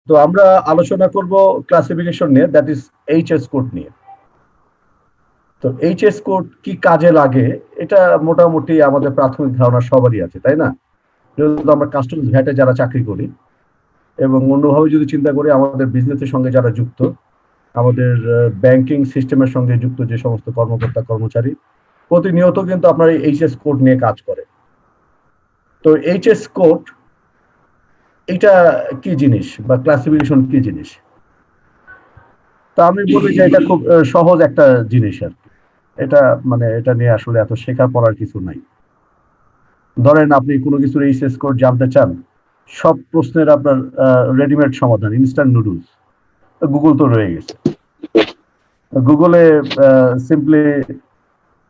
তো আমরা আলোচনা করব ক্লাসিফিকেশন নিয়ে, দ্যাট ইজ এইচএস কোড নিয়ে। তো এইচএস কোড কি কাজে লাগে এটা মোটামুটি আমাদের প্রাথমিক ধারণা সবারই আছে, তাই না? যেহেতু আমরা কাস্টমস ভ্যাটে যারা চাকরি করি এবং অন্যভাবে যদি চিন্তা করি আমাদের বিজনেসের সঙ্গে যারা যুক্ত, আমাদের ব্যাংকিং সিস্টেমের সঙ্গে যুক্ত যে সমস্ত কর্মকর্তা কর্মচারী প্রতিনিয়ত কিন্তু আপনার এই এইচএস কোড নিয়ে কাজ করে। তো এইচএস কোড এটা কি জিনিস বা ক্লাসিফিকেশন কি জিনিস? তা আমি বলি যে এটা খুব সহজ একটা জিনিস আর কি। এটা মানে এটা নিয়ে আসলে এত শেখা পড়ার কিছু নাই। ধরেন আপনি কোনো কিছুর এইচএস কোড জানতে চান, সব প্রশ্নের আপনার রেডিমেড সমাধান, ইনস্ট্যান্ট নুডলস, গুগল তো রয়ে গেছে। গুগলে সিম্পলি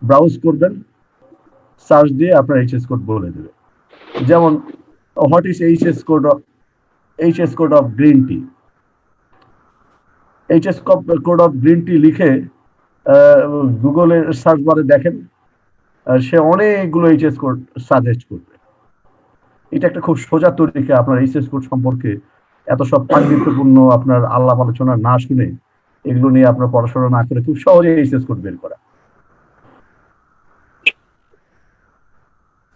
ব্রাউজ করবেন, সার্চ দিয়ে আপনার এইচএস কোড বলে দেবে। যেমন what is HS code of green tea. HS code of green tea লিখে গুগলের সার্চ বারে দেখেন, সে অনেকগুলো এইচএস কোড সাজেস্ট করবে। এটা একটা খুব সোজা তরিকা আপনার এইচএস কোড সম্পর্কে এত সব পাণ্ডিত্যপূর্ণ আপনার আলাপ আলোচনা না শুনে, এগুলো নিয়ে আপনার পড়াশোনা না করে খুব সহজে এইচএস কোড বের করা।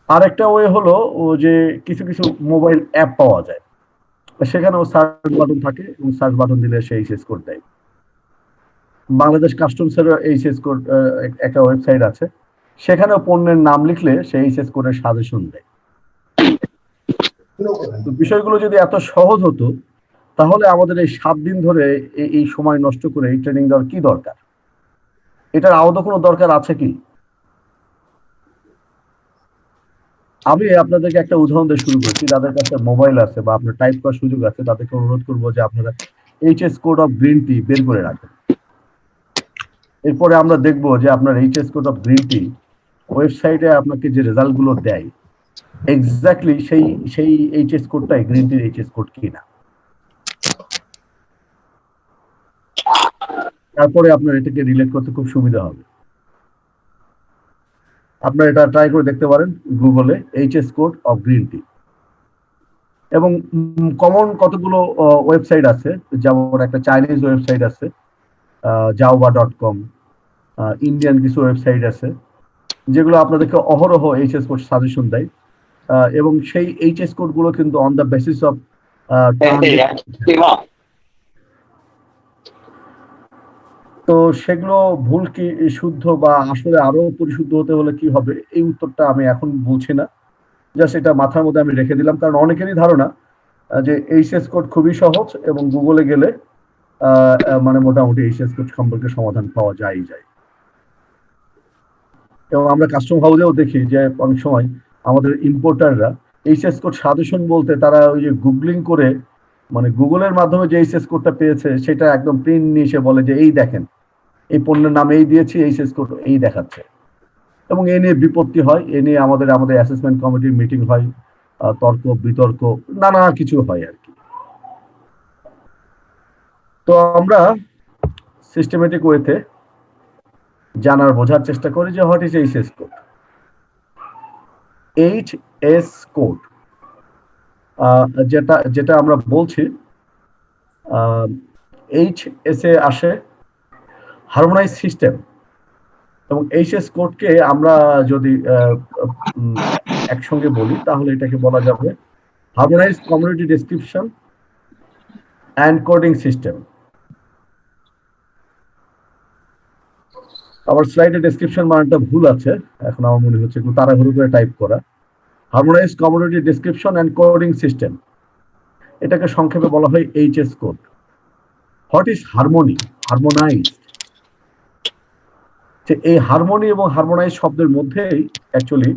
আর একটা ওয়ে হলো ও যে কিছু কিছু মোবাইল অ্যাপ পাওয়া যায়, সেখানেও সার্চ বাটন থাকে এবং সার্চ বাটন দিলে সে এইচএস কোড দেয়। বাংলাদেশ কাস্টমসের এইচএস কোড একটা ওয়েবসাইট আছে, সেখানেও পণ্যের নাম লিখলে সে এইচএস কোডের সাজেশন দেয়। তো বিষয়গুলো যদি এত সহজ হতো তাহলে আমাদের এই 7 দিন ধরে এই সময় নষ্ট করে এই ট্রেনিং দেওয়ার কি দরকার? এটার আদৌ কোনো দরকার আছে কি? আমি আপনাদেরকে একটা উদাহরণ দিয়ে শুরু করছি। যাদের কাছে মোবাইল আছে বা আপনার টাইপ করার সুযোগ আছে তাদেরকে অনুরোধ করবো যে আপনারা HS code of green tea বের করে রাখেন। এরপরে আমরা দেখবো যে আপনার HS code of green tea ওয়েবসাইটে আপনাকে যে রেজাল্ট গুলো দেয় এক্স্যাক্টলি সেই এইচএস কোডটাই গ্রিন টির এইচএস কোড কিনা। তারপরে আপনার এটাকে রিলেট করতে খুব সুবিধা হবে। আপনারা এটা ট্রাই করে দেখতে পারেন গুগলে HS code of green tea. এবং কমন কতগুলো ওয়েবসাইট আছে, যেমন একটা চাইনিজ ওয়েবসাইট আছে jaova.com, ইন্ডিয়ান কিছু ওয়েবসাইট আছে যেগুলো আপনাদেরকে অহরহ এইচএস কোড সাজেশন দেয়, এবং সেই এইচএস কোড গুলো কিন্তু অন দ্য বেসিস অফ তো সেগুলো ভুল কি শুদ্ধ বা আসলে আরো পরিশুদ্ধ হতে হলে কি হবে, এই উত্তরটা আমি এখন বলছি না, জাস্ট এটা মাথার মধ্যে আমি রেখে দিলাম। কারণ অনেকেরই ধারণা যে এইচএস কোড খুবই সহজ এবং গুগলে গেলে মানে মোটামুটি এইচএস কোড সম্পর্কে সমাধান পাওয়া যায়। এবং আমরা কাস্টম হাউসেও দেখি যে অনেক সময় আমাদের ইম্পোর্টাররা এইচএস কোড সাজেশন বলতে তারা ওই যে গুগলিং করে, মানে গুগলের মাধ্যমে যে এইচএস কোডটা পেয়েছে সেটা একদম প্রিন্ট নিয়ে এসে বলে যে এই দেখেন এই পণ্যের নাম এই দিয়েছি, এইচএস কোড এই দেখাচ্ছে। এবং এ নিয়ে বিপত্তি হয়, এ নিয়ে আমাদের অ্যাসেসমেন্ট কমিটির মিটিং হয়, তর্ক বিতর্ক নানা কিছু হয় আর কি। তো আমরা সিস্টেমেটিক ওয়েতে জানার বোঝার চেষ্টা করি যে what is HS code. HS code যেটা যেটা আমরা বলছি, এইচএস এ আসে হারমোনাইজ সিস্টেম, এবং এইচএস কোডকে আমরা যদি একসঙ্গে বলি তাহলে এটাকে বলা যাবে harmonise community description and coding system. আমার স্লাইডে ডেসক্রিপশন মানটা ভুল আছে, এখন আমার মনে হচ্ছে একটু তাড়াহুড়ো করে টাইপ করা। Harmonise community description and coding system, এটাকে সংক্ষেপে বলা হয় HS code. What is harmony? Harmonise, এই হারমোনি এবং হারমোনাইজ শব্দের মধ্যেই অ্যাকচুয়ালি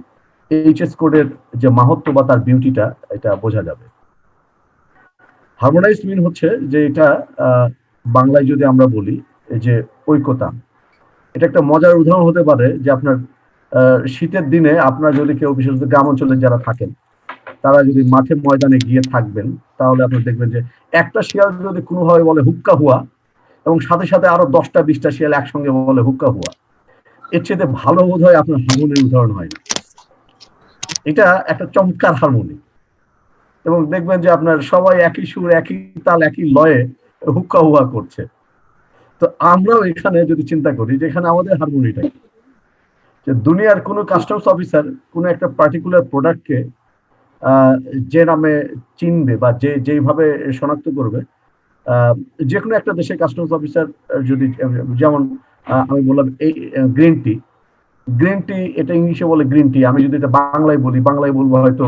এইচএস কোডের যে মাহাত্ম্য বা তার বিউটিটা এটা বোঝা যাবে। হারমোনাইজ মিন হচ্ছে যে এটা বাংলায় যদি আমরা বলি যে ঐক্যতা। এটা একটা মজার উদাহরণ হতে পারে যে আপনার শীতের দিনে আপনার যদি কেউ বিশেষত গ্রাম অঞ্চলে যারা থাকেন তারা যদি মাঠে ময়দানে গিয়ে থাকবেন তাহলে আপনি দেখবেন যে একটা শিয়াল যদি কোনোভাবে বলে হুক্কা হুয়া এবং সাথে সাথে আরো 10টা 20টা শিয়াল একসঙ্গে বলে হুক্কা হুয়া, এর চেয়ে ভালো বোধ হয় আপনার হারমোনির উদাহরণ হয় না। এটা একটা চমৎকার হারমোনি। এবং দেখবেন যে আপনার সবাই একই সুর, একই তাল, একই লয়ে হুক্কা হুয়া করছে। তো আমরাও এখানে যদি চিন্তা করি যে এখানে আমাদের হারমোনিটা কি, যে দুনিয়ার কোনো কাস্টমস অফিসার কোনো একটা পার্টিকুলার প্রোডাক্টকে যে নামে চিনবে বা যেভাবে শনাক্ত করবে, যে কোনো একটা দেশের কাস্টমস অফিসার যদি, যেমন আমি বললাম এই গ্রিন টি, গ্রিন টি এটা ইংলিশে বলে গ্রিন টি, আমি যদি এটা বাংলায় বলি, বাংলায় বলবো হয়তো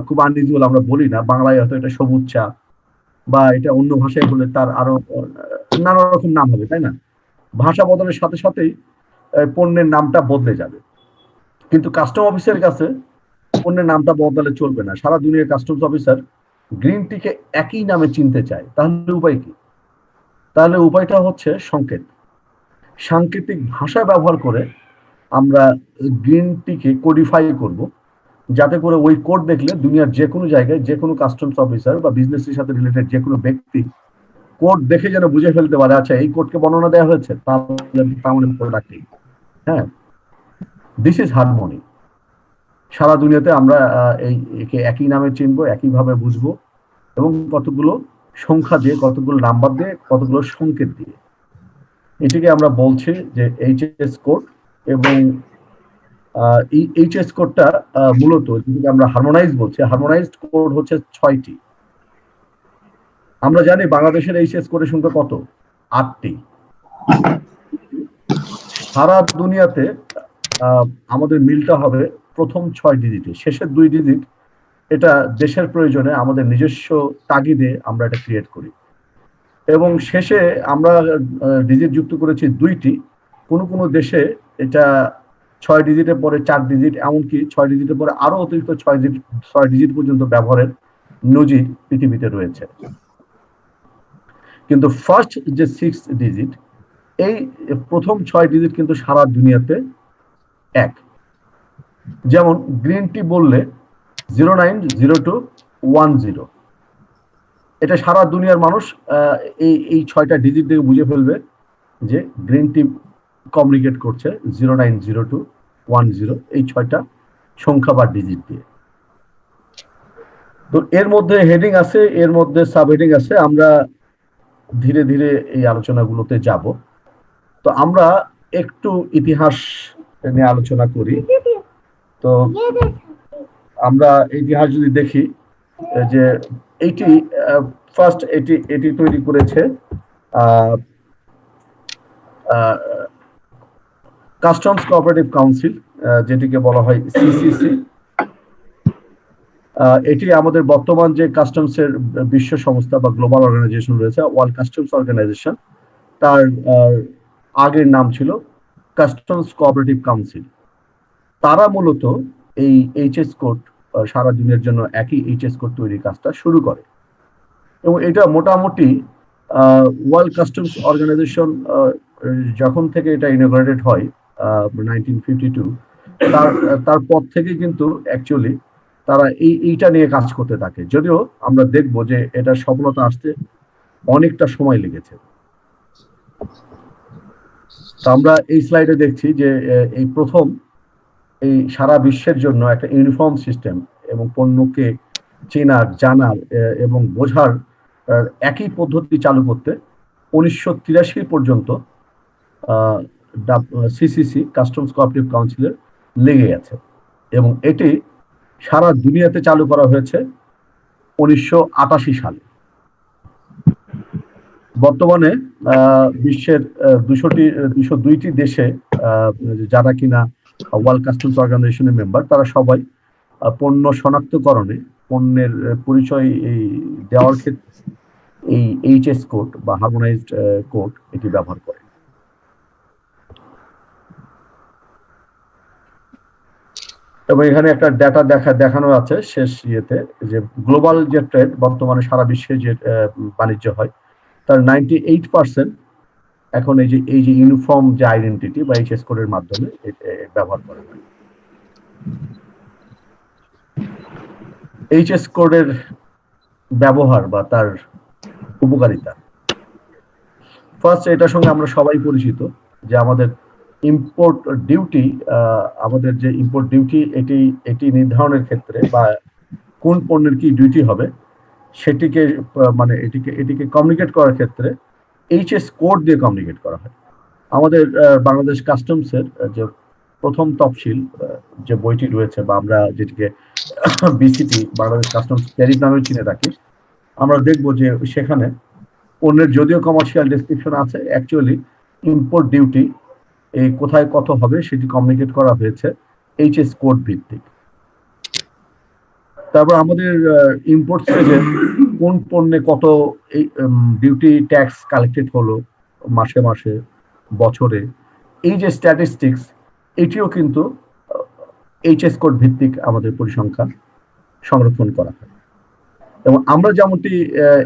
খুব আনইউজুয়াল, আমরা বলি না বাংলায়, হয়তো এটা সবুজ চা, বা এটা অন্য ভাষায় বলে তার আরো নানা রকম নাম হবে, তাই না? ভাষা বদলের সাথে সাথেই পণ্যের নামটা বদলে যাবে। কিন্তু কাস্টম অফিসের কাছে পণ্যের নামটা বদলালে চলবে না। সারা দুনিয়ার কাস্টমস অফিসার গ্রিন টিকে একই নামে চিনতে চায়। তাহলে উপায় কি? তাহলে উপায়টা হচ্ছে সংকেত। সাংকেতিক ভাষা ব্যবহার করে আমরা গ্রিন টিকে কোডিফাই করব, যাতে করে ওই কোড দেখলে দুনিয়ার যে কোনো জায়গায় যে কোনো কাস্টমস অফিসার বা বিজনেসের সাথে রিলেটেড যে কোনো ব্যক্তি কোড দেখে যেন বুঝে ফেলতে পারে, আচ্ছা এই কোডকে বর্ণনা দেওয়া হয়েছে, তাহলে প্রোডাক্ট। হ্যাঁ, দিস ইজ হারমোনি। সারা দুনিয়াতে আমরা এই একে একই নামে চিনবো, একইভাবে বুঝবো, এবং কতগুলো সংখ্যা দিয়ে, কতগুলো নাম্বার দিয়ে, কতগুলো সংকেত দিয়ে। এটিকে আমরা বলছি যে এইচএস কোড। এবং এই এইচএস কোডটা মূলত যেটাকে আমরা হারমোনাইজ বলছি, হারমোনাইজড কোড হচ্ছে 6টি। আমরা জানি বাংলাদেশের এইচএস কোডের সংখ্যা কত? 8টি। সারা দুনিয়াতে আমাদের মিলটা হবে প্রথম 6 ডিজিটে, শেষের 2 ডিজিট এটা দেশের প্রয়োজনে আমাদের নিজস্ব তাগিদে আমরা এটা ক্রিয়েট করি। এবং শেষে আমরা ডিজিট যুক্ত করেছি 2টি। কোনো কোনো দেশে এটা 6 ডিজিটের পরে 4 ডিজিট, এমনকি 6 ডিজিটের পরে আরো অতিরিক্ত 6 ডিজিট পর্যন্ত ব্যবহারের নজির পৃথিবীতে রয়েছে। কিন্তু ফার্স্ট যে 6 ডিজিট, এই প্রথম 6 ডিজিট কিন্তু সারা দুনিয়াতে এক। যেমন গ্রিন টি বললে 090210, এটা সারা দুনিয়ার মানুষ এই 6টা ডিজিট দিয়ে বুঝে ফেলবে যে গ্রিন টি কমিউনিকেট করছে 090210, এই 6টা সংখ্যা বা ডিজিট দিয়ে। তো এর মধ্যে হেডিং আছে, এর মধ্যে সাব হেডিং আছে, আমরা ধীরে ধীরে এই আলোচনাগুলোতে যাব। তো আমরা একটু ইতিহাস নিয়ে আলোচনা করি। তো আমরা ইতিহাস যদি দেখি, যে এইটি ফার্স্ট এটি তৈরি করেছে কাস্টমস কোঅপারেটিভ কাউন্সিল, যেটিকে বলা হয় সিসিসি। এটি আমাদের বর্তমান যে কাস্টমসের বিশ্ব সংস্থা বা গ্লোবাল অর্গানাইজেশন রয়েছে, ওয়ার্ল্ড কাস্টমস অর্গানাইজেশন, তার আগের নাম ছিল কাস্টমস কোঅপারেটিভ কাউন্সিল। তারা মূলত এই এইচএস কোড, সারা দুনিয়ার জন্য একই এইচএস কোড তৈরির কাজটা শুরু করে। এবং এটা মোটামুটি ওয়ার্ল্ড কাস্টমস অর্গানাইজেশন যখন থেকে এটা ইনঅগ্রেটেড হয় 1952, তারপর থেকে কিন্তু অ্যাকচুয়ালি তারা এইটা নিয়ে কাজ করতে থাকে। যদিও আমরা দেখব যে এটা সফলতা আসতে অনেকটা সময় লেগেছে। আমরা এই স্লাইডে দেখছি যে এই প্রথম এই সারা বিশ্বের জন্য একটা ইউনিফর্ম সিস্টেম এবং পণ্যকে চেনার, জানার এবং বোঝার একই পদ্ধতি চালু করতে 1983 পর্যন্ত সিসিসি, কাস্টমস কোঅপারেটিভ কাউন্সিলের লেগে গেছে। এবং এটি সারা দুনিয়াতে চালু করা হয়েছে 1988 সালে। বর্তমানে বিশ্বের 202টি দেশে যারা কিনা ওয়ার্ল্ড কাস্টমস অর্গানাইজেশনের মেম্বার, তারা সবাই পণ্য শনাক্তকরণে, পণ্যের পরিচয় দেওয়ার ক্ষেত্রে এই এইচএস কোড বা হারমোনাইজড কোড এটি ব্যবহার করে। এবং এখানে একটা ডাটা দেখানো আছে শেষ ইয়েতে, যে গ্লোবাল যে ট্রেড, বর্তমানে সারা বিশ্বে যে বাণিজ্য হয়, তার 98% এখন এই যে ইউনিফর্ম যে আইডেন্টিটি বা এইচএস কোডের মাধ্যমে ব্যবহার করা হয়। এইচএস কোডের ব্যবহার বা তার উপকারিতা, ফার্স্ট এটার সঙ্গে আমরা সবাই পরিচিত যে আমাদের ইম্পোর্ট ডিউটি, আমাদের যে ইম্পোর্ট ডিউটি, এটি নির্ধারণের ক্ষেত্রে বা কোন পণ্যের কি ডিউটি হবে সেটিকে মানে এটিকে কমিউনিকেট করার ক্ষেত্রে এইচএস কোড দিয়ে কমিউনিকেট করা হয়। আমাদের বাংলাদেশ কাস্টমসের যে প্রথম তফসিল যে বইটি রয়েছে, বা আমরা যেটিকে বিসিটি বাংলাদেশ কাস্টমস ট্যারিফ নামে চিনে থাকি, আমরা দেখব যে সেখানে পণ্যের যদিও কমার্শিয়াল ডেসক্রিপশন আছে, অ্যাকচুয়ালি ইম্পোর্ট ডিউটি এই কোথায় কত হবে সেটি কমিউনিকেট করা হয়েছে এইচএস কোড ভিত্তিক। তারপর আমাদের ইম্পোর্ট স্টেজে কোন পণ্যে কত ডিউটি ট্যাক্স কালেক্টেড হলো মাসে মাসে বছরে, এই যে স্ট্যাটিস্টিক্স, এটিও কিন্তু এইচএস কোড ভিত্তিক আমাদের পরিসংখ্যান সংরক্ষণ করা হয়। এবং আমরা যেমনটি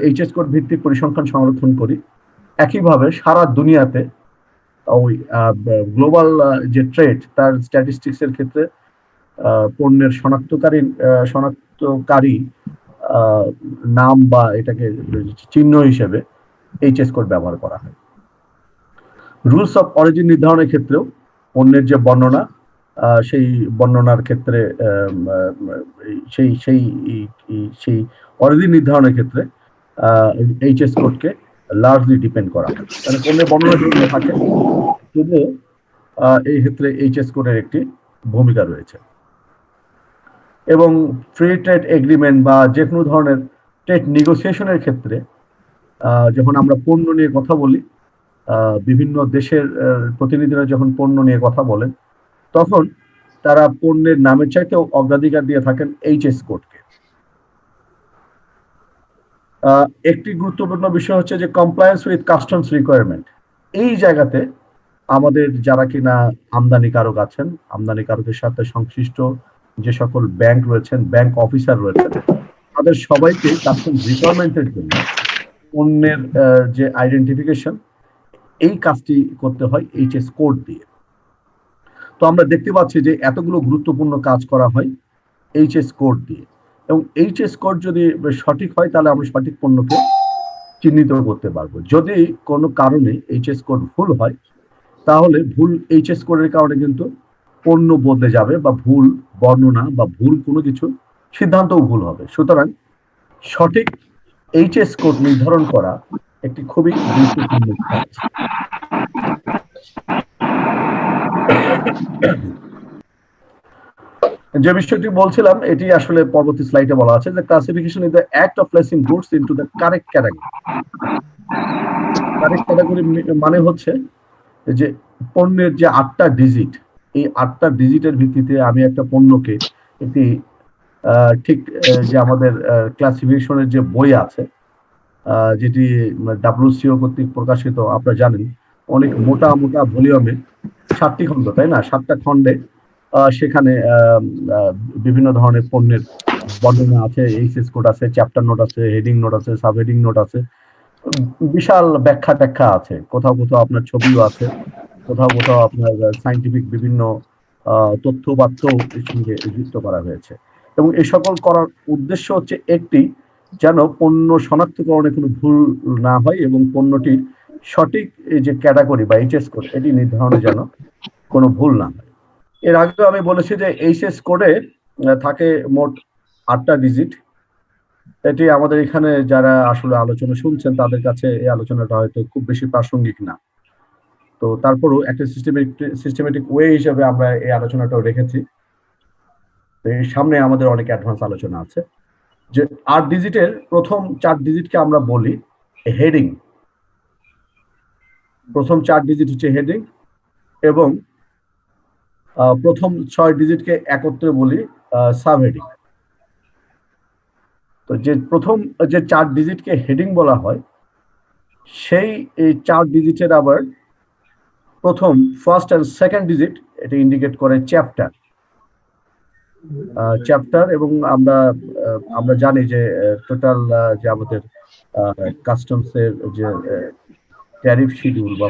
এইচএস কোড ভিত্তিক পরিসংখ্যান সংরক্ষণ করি, একইভাবে সারা দুনিয়াতে ওই গ্লোবাল যে ট্রেড তার স্ট্যাটিস্টিক্স এর ক্ষেত্রে পণ্যের শনাক্তকারী নাম বা এটাকে চিহ্ন হিসেবে এইচএস কোড ব্যবহার করা হয়। রুলস অফ অরিজিন নির্ধারণের ক্ষেত্রেও পণ্যের যে বর্ণনা, সেই বর্ণনার ক্ষেত্রে সেই সেই সেই অরিজিন নির্ধারণের ক্ষেত্রে এইচএস কোডকে লার্জলি ডিপেন্ড করা হয়। মানে পণ্যের বর্ণনা যদি থাকে তবুও এই ক্ষেত্রে এইচএস কোডের একটি ভূমিকা রয়েছে। এবং ফ্রি ট্রেড এগ্রিমেন্ট বা যে কোনো ধরনের ট্রেড নেগোসিয়েশনের ক্ষেত্রে যখন আমরা পণ্য নিয়ে কথা বলি, বিভিন্ন দেশের প্রতিনিধিরা যখন পণ্য নিয়ে কথা বলেন, তখন তারা পণ্যের নামের চাইতেও অগ্রাধিকার দিয়ে থাকেন এইচএস কোডকে। একটি গুরুত্বপূর্ণ বিষয় হচ্ছে যে কমপ্লায়েন্স উইথ কাস্টমস রিকোয়ারমেন্ট। এই জায়গাতে আমাদের যারা কিনা আমদানিকারক আছেন, আমদানিকারকের সাথে সংশ্লিষ্ট যে সকল ব্যাংক রয়েছেন, ব্যাংক অফিসার রয়েছেন, তাদের সবাইকে কাস্টমস রিকোয়ারমেন্টের জন্য পণ্যের যে আইডেন্টিফিকেশন, এই কাজটি করতে হয় এইচএস কোড দিয়ে। তো আমরা দেখতে পাচ্ছি যে এতগুলো গুরুত্বপূর্ণ কাজ করা হয় এইচএস কোড দিয়ে। এবং এইচএস কোড যদি সঠিক হয় তাহলে আমরা সঠিক পণ্যকে চিহ্নিত করতে পারবো। যদি কোনো কারণে এইচএস কোড ভুল হয়, তাহলে ভুল এইচএস কোডের কারণে কিন্তু পণ্য বদলে যাবে, বা ভুল বর্ণনা বা ভুল কোনো কিছু সিদ্ধান্তও ভুল হবে। সুতরাং সঠিক এইচএস কোড নির্ধারণ করা একটি খুবই গুরুত্বপূর্ণ কাজ। যে বিষয়টি বলছিলাম এটি আসলে পরবর্তী স্লাইডে বলা আছে যে classification is the act of placing goods into the correct category. Correct category মানে হচ্ছে যে পণ্যের যে 8টা ডিজিট, এই 8টা ডিজিটের ভিত্তিতে আমি একটা পণ্যকে একটি ঠিক যে আমাদের ক্লাসিফিকেশনের যে বই আছে, যেটি ডাব্লিউসিও কর্তৃক প্রকাশিত, আপনারা জানেন অনেক মোটা মোটা ভলিউমে 7টি খণ্ড, তাই না? 7টা খণ্ডে সেখানে বিভিন্ন ধরনের পণ্যের বর্ণনা আছে, এইচএস কোড আছে, চ্যাপ্টার নোট আছে, হেডিং নোট আছে, সাব হেডিং নোট আছে, বিশাল ব্যাখ্যা ট্যাখ্যা আছে, কোথাও কোথাও আপনার ছবিও আছে, কোথাও কোথাও আপনার সাইন্টিফিক বিভিন্ন তথ্য বার্থ এর সঙ্গে যুক্ত করা হয়েছে। এবং এই সকল করার উদ্দেশ্য হচ্ছে একটি, যেন পণ্য শনাক্তকরণে কোনো ভুল না হয় এবং পণ্যটির সঠিক এই যে ক্যাটাগরি বা এইচএস কোড এটি নির্ধারণে যেন কোনো ভুল না হয়। এর আগে আমি বলেছি যে এইচএস কোডে থাকে মোট 8টা ডিজিট। এটি আমাদের এখানে যারা আসলে আলোচনা শুনছেন তাদের কাছে এই আলোচনাটা হয়তো খুব বেশি প্রাসঙ্গিক না, তো তারপরও একটা সিস্টেমেটিক ওয়ে হিসেবে আমরা এই আলোচনাটাও রেখেছি। এর সামনে আমাদের অনেক অ্যাডভান্স আলোচনা আছে। যে 8 ডিজিটের প্রথম 4 ডিজিটকে আমরা বলি হেডিং। প্রথম 4 ডিজিট হচ্ছে হেডিং, এবং প্রথম 6 ডিজিটকে একত্রে বলি সাব হেডিং। তো যে প্রথম যে 4 ডিজিটকে হেডিং বলা হয়, সেই এই 4 ডিজিটের আবার প্রথম ফার্স্ট এন্ড সেকেন্ড ডিজিট এটা ইন্ডিকেট করে চ্যাপ্টার। এবং আমরা জানি যে টোটাল যে আমাদের কাস্টমস এর যে ট্যারিফ শিডিউল বা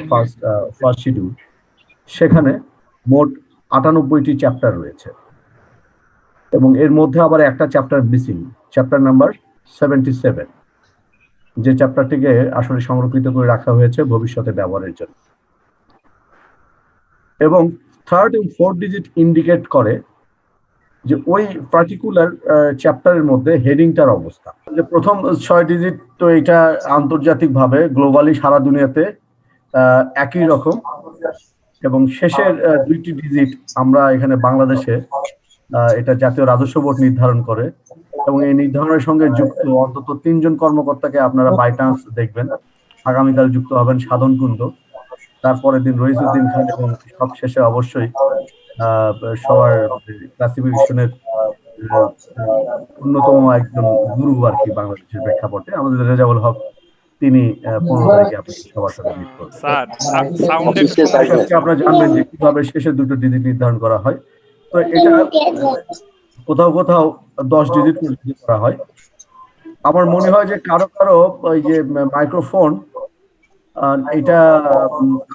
ফার্স্ট শিডিউল, সেখানে মোট 98টি চ্যাপ্টার রয়েছে, এবং এর মধ্যে আবার একটা চ্যাপ্টার মিসিং, চ্যাপ্টার নাম্বার 77, যে চ্যাপ্টারটিকে আসলে সংরক্ষিত করে রাখা হয়েছে ভবিষ্যতে ব্যবহারের জন্য। এবং থার্ড এবং ফোর্থ ডিজিট ইন্ডিকেট করে যে ওই পার্টিকুলার চ্যাপ্টারের মধ্যে হেডিংটার অবস্থা। যে প্রথম 6 ডিজিট তো এটা আন্তর্জাতিকভাবে গ্লোবালি সারা দুনিয়াতে একই রকম, এবং শেষের 2টি ডিজিট আমরা এখানে বাংলাদেশে এটা জাতীয় রাজস্ব বোর্ড নির্ধারণ করে, এবং এই নির্ধারণের সঙ্গে যুক্ত অন্তত 3জন কর্মকর্তাকে আপনারা বাই চান্স দেখবেন। আগামীকাল যুক্ত হবেন সাধন কুন্দ, তারপরের দিন রইজউদ্দিন খান, এবং সবশেষে অবশ্যই সবার ক্লাসিফিকেশনের অন্যতম একজন গুরু আর কি বাংলাদেশের প্রেক্ষাপটে, আমাদের রেজাউল হক, তিনি 15 তারিখে আপনাদের সবার সাথে মিট করবেন। আপনারা জানবেন যে কিভাবে শেষের 2টো ডিজিট নির্ধারণ করা হয়। তো এটা কোথাও কোথাও 10 ডিজিট করা হয়। আমার মনে হয় যে কারো কারো ওই যে মাইক্রোফোন এটা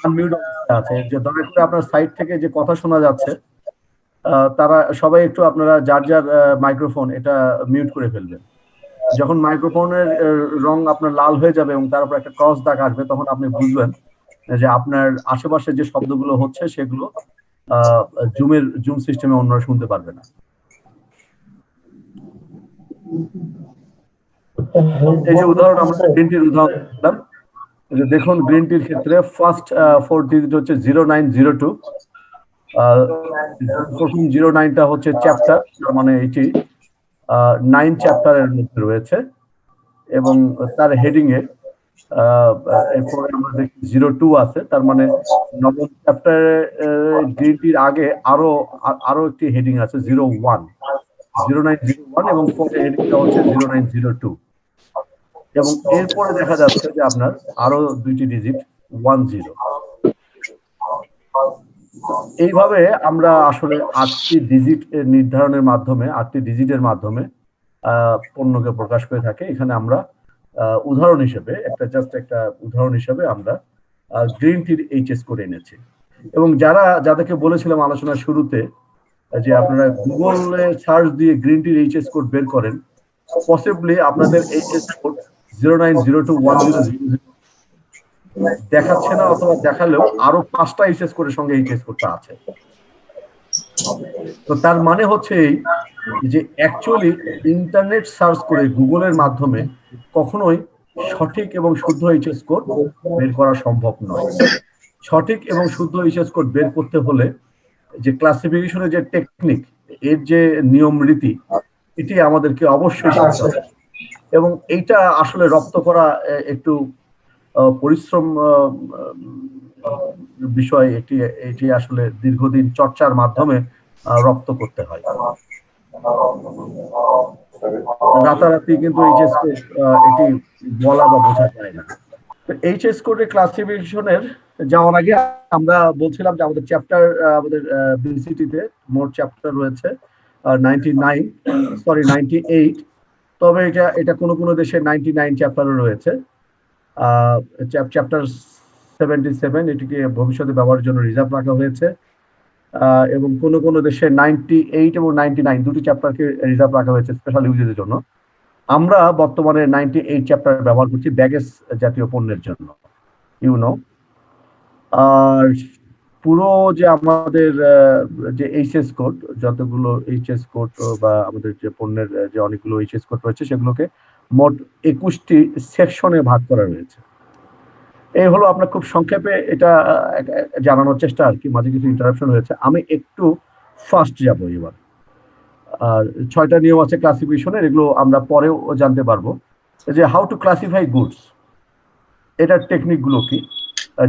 আনমিউট আছে, যে দয়া করে আপনার সাইড থেকে যে কথা শোনা যাচ্ছে তারা সবাই একটু আপনারা যার যার মাইক্রোফোন এটা মিউট করে ফেলবেন। যখন মাইক্রোফোনের রং আপনার লাল হয়ে যাবে এবং তার উপর একটা ক্রস দাগ আসবে, তখন আপনি বুঝবেন যে আপনার আশেপাশে যে শব্দগুলো হচ্ছে সেগুলো জুম সিস্টেমে অন্যরা শুনতে পারবে না। এই যে উদাহরণ আমরা গ্রিন টির উদাহরণ দিলাম, দেখুন গ্রিন টির ক্ষেত্রে ফার্স্ট 4 ডিজিট হচ্ছে 0902, প্রথম 09টা হচ্ছে চ্যাপ্টার, মানে এটি 9 চ্যাপ্টারের মধ্যে রয়েছে, এবং তার হেডিং এ এরপরে আমরা দেখি 02 আছে, তার মানে নবম চ্যাপ্টারে গ্রিন টির আগে আরো একটি হেডিং আছে 0901, এবং পরে হেডিংটা হচ্ছে 0902, এবং এরপরে দেখা যাচ্ছে যে আপনার আরো 2টি ডিজিট 10। এইভাবে আমরা আসলে 8টি ডিজিট নির্ধারণের মাধ্যমে, 8টি ডিজিটের মাধ্যমে পণ্যকে প্রকাশ করে থাকে। এখানে আমরা উদাহরণ হিসেবে একটা উদাহরণ হিসেবে আমরা গ্রিন টির এইচএস কোড এনেছি। এবং যাদেরকে বলেছিলাম আলোচনার শুরুতে যে আপনারা গুগলে সার্চ দিয়ে গ্রিন টির এইচএস কোড বের করেন, পসিবলি আপনাদের এইচএস কোড 09021000 দেখাচ্ছে না, অথবা দেখালেও আরো 5টা এইচএস কোডের সঙ্গে এইচএস কোডটা আছে। তো তার মানে হচ্ছে এই যে অ্যাকচুয়ালি ইন্টারনেট সার্চ করে গুগলের মাধ্যমে কখনোই সঠিক এবং শুদ্ধ এইচএস কোড বের করা সম্ভব নয়। সঠিক এবং শুদ্ধ এইচএস কোড বের করতে হলে যে ক্লাসিফিকেশনের যে টেকনিক, এর যে নিয়ম রীতি, এটি আমাদেরকে অবশ্যই শিখতে হবে, এবং এইটা আসলে রপ্ত করা একটু পরিশ্রম বিষয়। এটি আসলে দীর্ঘদিন চর্চার মাধ্যমে রপ্ত করতে হয়। রাতারাতি কিন্তু এইচএস কোড এটি বলা বা বোঝা যায় না। এইচএস কোডের ক্লাসিফিকেশনের যাওয়ার আগে আমরা বলছিলাম যে আমাদের চ্যাপ্টার, আমাদের বিসিটিতে মোট চ্যাপ্টার রয়েছে 98, তবে এটা কোনো দেশে 99 চ্যাপ্টারও রয়েছে। চ্যাপ্টার 77 এটিকে ভবিষ্যতে ব্যবহারের জন্য রিজার্ভ রাখা হয়েছে, এবং কোনো দেশে 98 এবং 99 দুটি চ্যাপ্টারকে রিজার্ভ রাখা হয়েছে স্পেশাল ইউজের জন্য। আমরা বর্তমানে 98 চ্যাপ্টার ব্যবহার করছি ব্যাগেজ জাতীয় পণ্যের জন্য, আর পুরো যে আমাদের যে এইচএস কোড, যতগুলো এইচএস কোড বা আমাদের যে পণ্যের যে অনেকগুলো এইচএস কোড রয়েছে, সেগুলোকে মোট 21টি সেকশনে ভাগ করা রয়েছে। এই হলো আপনার খুব সংক্ষেপে এটা জানানোর চেষ্টা আর কি, মাঝে কিছু ইন্টারাপশন হয়েছে। আমি একটু ফাস্ট যাব এবার। আর 6টা নিয়ম আছে ক্লাসিফিকেশনের, এগুলো আমরা পরেও জানতে পারবো। যে হাউ টু ক্লাসিফাই গুডস, এটার টেকনিক গুলো কি।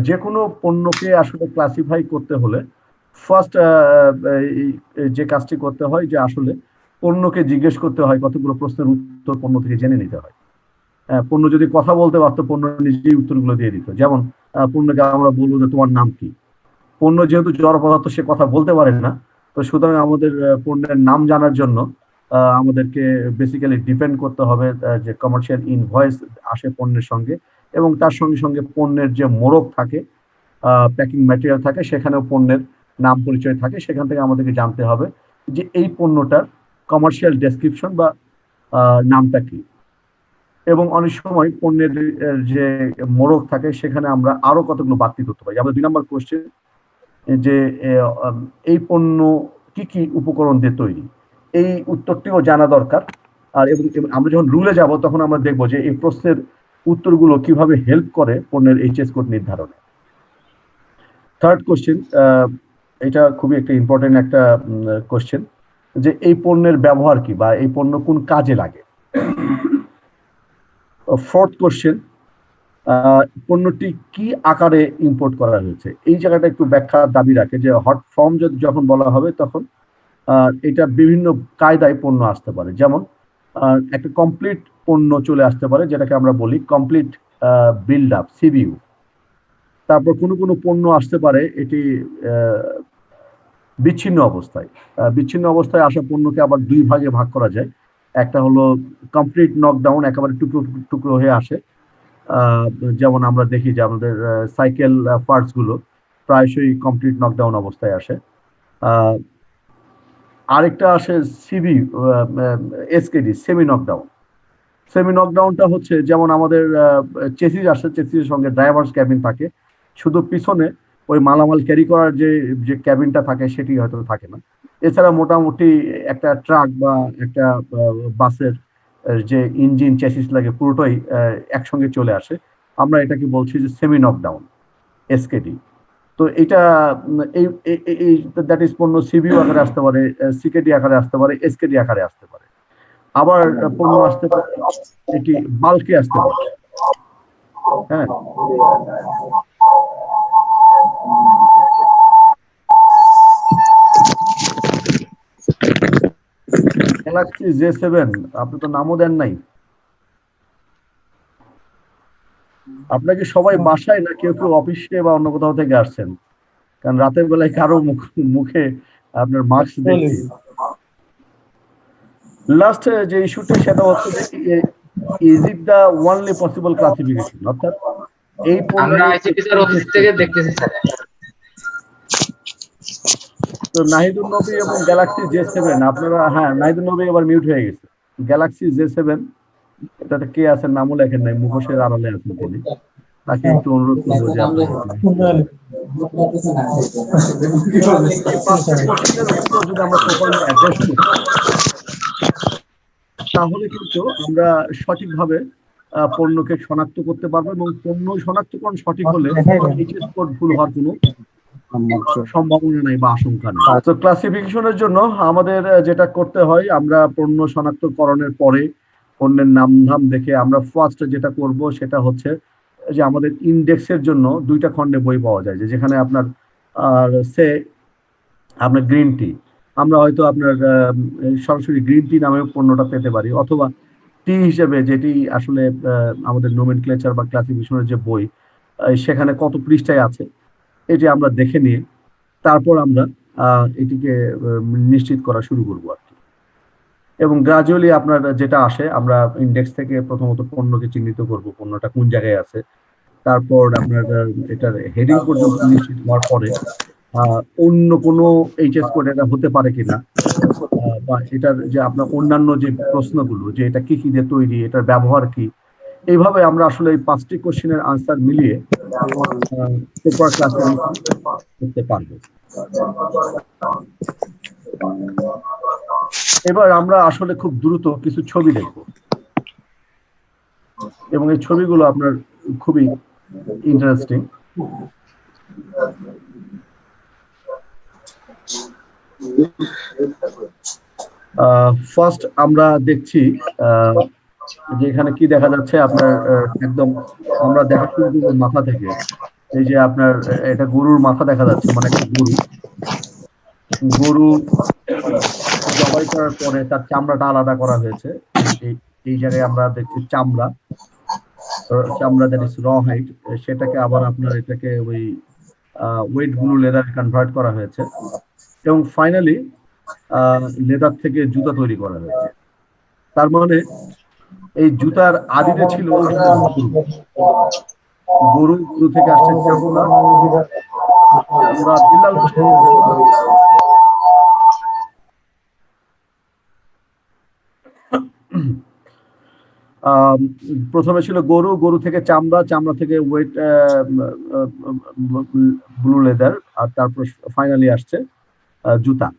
যে কোনো পণ্যকে আসলে ক্লাসিফাই করতে হলে ফার্স্ট যে কাজটি করতে হয় যে আসলে পণ্যকে জিজ্ঞেস করতে হয়, কতগুলো প্রশ্নের উত্তর পণ্য থেকে জেনে নিতে হয়। পণ্য যদি কথা বলতে পারতো, পণ্য নিজেই উত্তরগুলো দিয়ে দিত। যেমন পণ্যকে আমরা বলবো যে তোমার নাম কি। পণ্য যেহেতু জড় পদার্থ, সে কথা বলতে পারে না, তো সুতরাং আমাদের পণ্যের নাম জানার জন্য আমাদেরকে বেসিক্যালি ডিপেন্ড করতে হবে যে কমার্শিয়াল ইনভয়েস আসে পণ্যের সঙ্গে, এবং তার সঙ্গে সঙ্গে পণ্যের যে মোড়ক থাকে, প্যাকিং ম্যাটেরিয়াল থাকে, সেখানেও পণ্যের নাম পরিচয় থাকে। সেখান থেকে আমাদেরকে জানতে হবে যে এই পণ্যটার কমার্শিয়াল ডেসক্রিপশন বা নামটা কি। এবং অনেক সময় পণ্যের যে মোড়ক থাকে, সেখানে আমরা আরো কতগুলো বাড়তি তথ্য পাই। আমাদের 2 নম্বর কোশ্চেন যে এই পণ্য কি কি উপকরণ দিয়ে তৈরি, এই উত্তরটিও জানা দরকার। আর এবং আমরা যখন রুলে যাব তখন আমরা দেখবো যে এই প্রশ্নের উত্তরগুলো কিভাবে হেল্প করে পণ্যের এইচএস কোড নির্ধারণে। থার্ড কোশ্চেন, এটা খুবই একটা ইম্পর্টেন্ট একটা কোশ্চেন, যে এই পণ্যের ব্যবহার কি বা এই পণ্য কোন কাজে লাগে। ফোর্থ কোশ্চেন, পণ্যটি কি আকারে ইম্পোর্ট করা হয়েছে। এই জায়গাটা একটু ব্যাখ্যার দাবি রাখে যে হট ফর্ম যখন বলা হবে তখন এটা বিভিন্ন কায়দায় পণ্য আসতে পারে। যেমন একটা কমপ্লিট পণ্য চলে আসতে পারে, যেটাকে আমরা বলি কমপ্লিট বিল্ড আপ, সিবিইউ। তারপর কোনো কোনো পণ্য আসতে পারে এটি বিচ্ছিন্ন অবস্থায়। বিচ্ছিন্ন অবস্থায় আসা পণ্যকে আবার দুই ভাগে ভাগ করা যায়। একটা হলো কমপ্লিট নকডাউন, একেবারে টুকরো টুকরো হয়ে আসে, যেমন আমরা দেখি যে আমাদের সাইকেল পার্টস গুলো প্রায়শই কমপ্লিট নকডাউন অবস্থায় আসে। আরেকটা আসে CB, SKD, semi knockdown. Semi নকডাউনটা হচ্ছে যেমন আমাদের চেসিস আসে, চেসিসের সঙ্গে ড্রাইভার্স ক্যাবিন থাকে, শুধু পিছনে ওই মালামাল ক্যারি করার যে ক্যাবিনটা থাকে সেটি হয়তো থাকে না। এছাড়া মোটামুটি একটা ট্রাক বা একটা বাসের যে ইঞ্জিন চেসিস লাগে পুরোটাই একসঙ্গে চলে আসে। আমরা এটাকে বলছি যে সেমি নকডাউন, এসকেডি। তো এটা এই দ্যাট ইজ পণ্য সিবিইউ আকারে আসতে পারে, সিকেডি আকারে আসতে পারে, এসকেডি আকারে আসতে পারে। আবার পণ্য আসতে পারে এটি বাল্কে আসতে পারে। হ্যাঁ, গ্যালাক্সি J7, আপনি তো নামও দেন নাই। আপনাকে সবাই বাসায় না কেউ কেউ অফিসে বা অন্য কোথাও থেকে আসছেন? কারণ রাতের বেলায় কারো মুখে আপনার মাস্ক দেখছি। লাস্ট যে ইস্যুটা সেটা হচ্ছে যে is it the only possible classification, অর্থাৎ এই আমরা আইসিপিসির অফিস থেকে দেখতেছি স্যার। তো নাহিদুল নবী এবং গ্যালাক্সি J7 আপনারা, হ্যাঁ নাহিদুল নবী এবার মিউট হয়ে গেছে। গ্যালাক্সি J7 এটাতে কে আছেন নামও লেখেন নাই, মুখোশের আড়ালে আছেন তিনি, তাকে একটু অনুরোধ করবো যে আপনি যদি আমরা প্রপারলি অ্যাড্রেস করি তাহলে কিন্তু আমরা সঠিকভাবে পণ্যকে শনাক্ত করতে পারবো, এবং পণ্য শনাক্তকরণ সঠিক হলে এইচএস কোড ভুল হওয়ার কোনো সম্ভাবনা নাই বা আশঙ্কা নেই। তো ক্লাসিফিকেশনের জন্য আমাদের যেটা করতে হয়, আমরা পণ্য শনাক্তকরণের পরে পণ্যের নাম ধাম দেখে আমরা ফার্স্ট যেটা করব সেটা হচ্ছে যে আমাদের ইন্ডেক্সের জন্য দুইটা খণ্ডে বই পাওয়া যায়, যে যেখানে আপনার সে আপনার গ্রিন টি, আমরা হয়তো আপনার সরাসরি গ্রিন টি নামে পণ্যটা পেতে পারি, অথবা টি হিসেবে যেটি আসলে আমাদের নোমেনক্লেচার বা ক্লাসিফিকেশনের যে বই সেখানে কত পৃষ্ঠায় আছে এটি আমরা দেখে নিয়ে তারপর আমরা এটিকে নিশ্চিত করা শুরু করবো আর কি। এবং গ্রাজুয়ালি আপনার যেটা আসে, আমরা ইন্ডেক্স থেকে প্রথমত পণ্যকে চিহ্নিত করব, পণ্যটা কোন জায়গায় আছে, তারপর আপনার এটার হেডিং পর্যন্ত নিশ্চিত হওয়ার পরে অন্য কোনো এইচএস কোড এটা হতে পারে কিনা, বা এটার যে আপনার অন্যান্য যে প্রশ্নগুলো, যে এটা কি কি দিয়ে তৈরি, এটার ব্যবহার কি, এইভাবে আমরা আসলে এই 5টি কোশ্চেনের আনসার মিলিয়ে পেপার ক্লাসিফিকেশন করতে পারবো। এবার আমরা আসলে খুব দ্রুত কিছু ছবি দেখব, এবং এই ছবিগুলো আপনার খুবই ইন্টারেস্টিং। ফার্স্ট আমরা দেখছি যে এখানে কি দেখা যাচ্ছে, আপনার একদম আমরা দেখা শুরু করবো মাথা থেকে। এই যে আপনার এটা গরুর মাথা দেখা যাচ্ছে, মানে একটা গরু জবাই করার পরে তার চামড়াটা আলাদা করা হয়েছে। এই জায়গায় আমরা দেখছি চামড়া দ্যাট ইজ র হাইট, সেটাকে আবার আপনার এটাকে ওই ওয়েট ব্লু লেদার কনভার্ট করা হয়েছে, এবং ফাইনালি লেদার থেকে জুতা তৈরি করা হয়েছে। তার মানে এই জুতার আদিতে ছিল গরু থেকে আসছে চামড়া, বিড়াল প্রথমে ছিল গরু থেকে চামড়া থেকে ওয়েট ব্লু লেদার, আর তারপর ফাইনালি আসছে জুতা।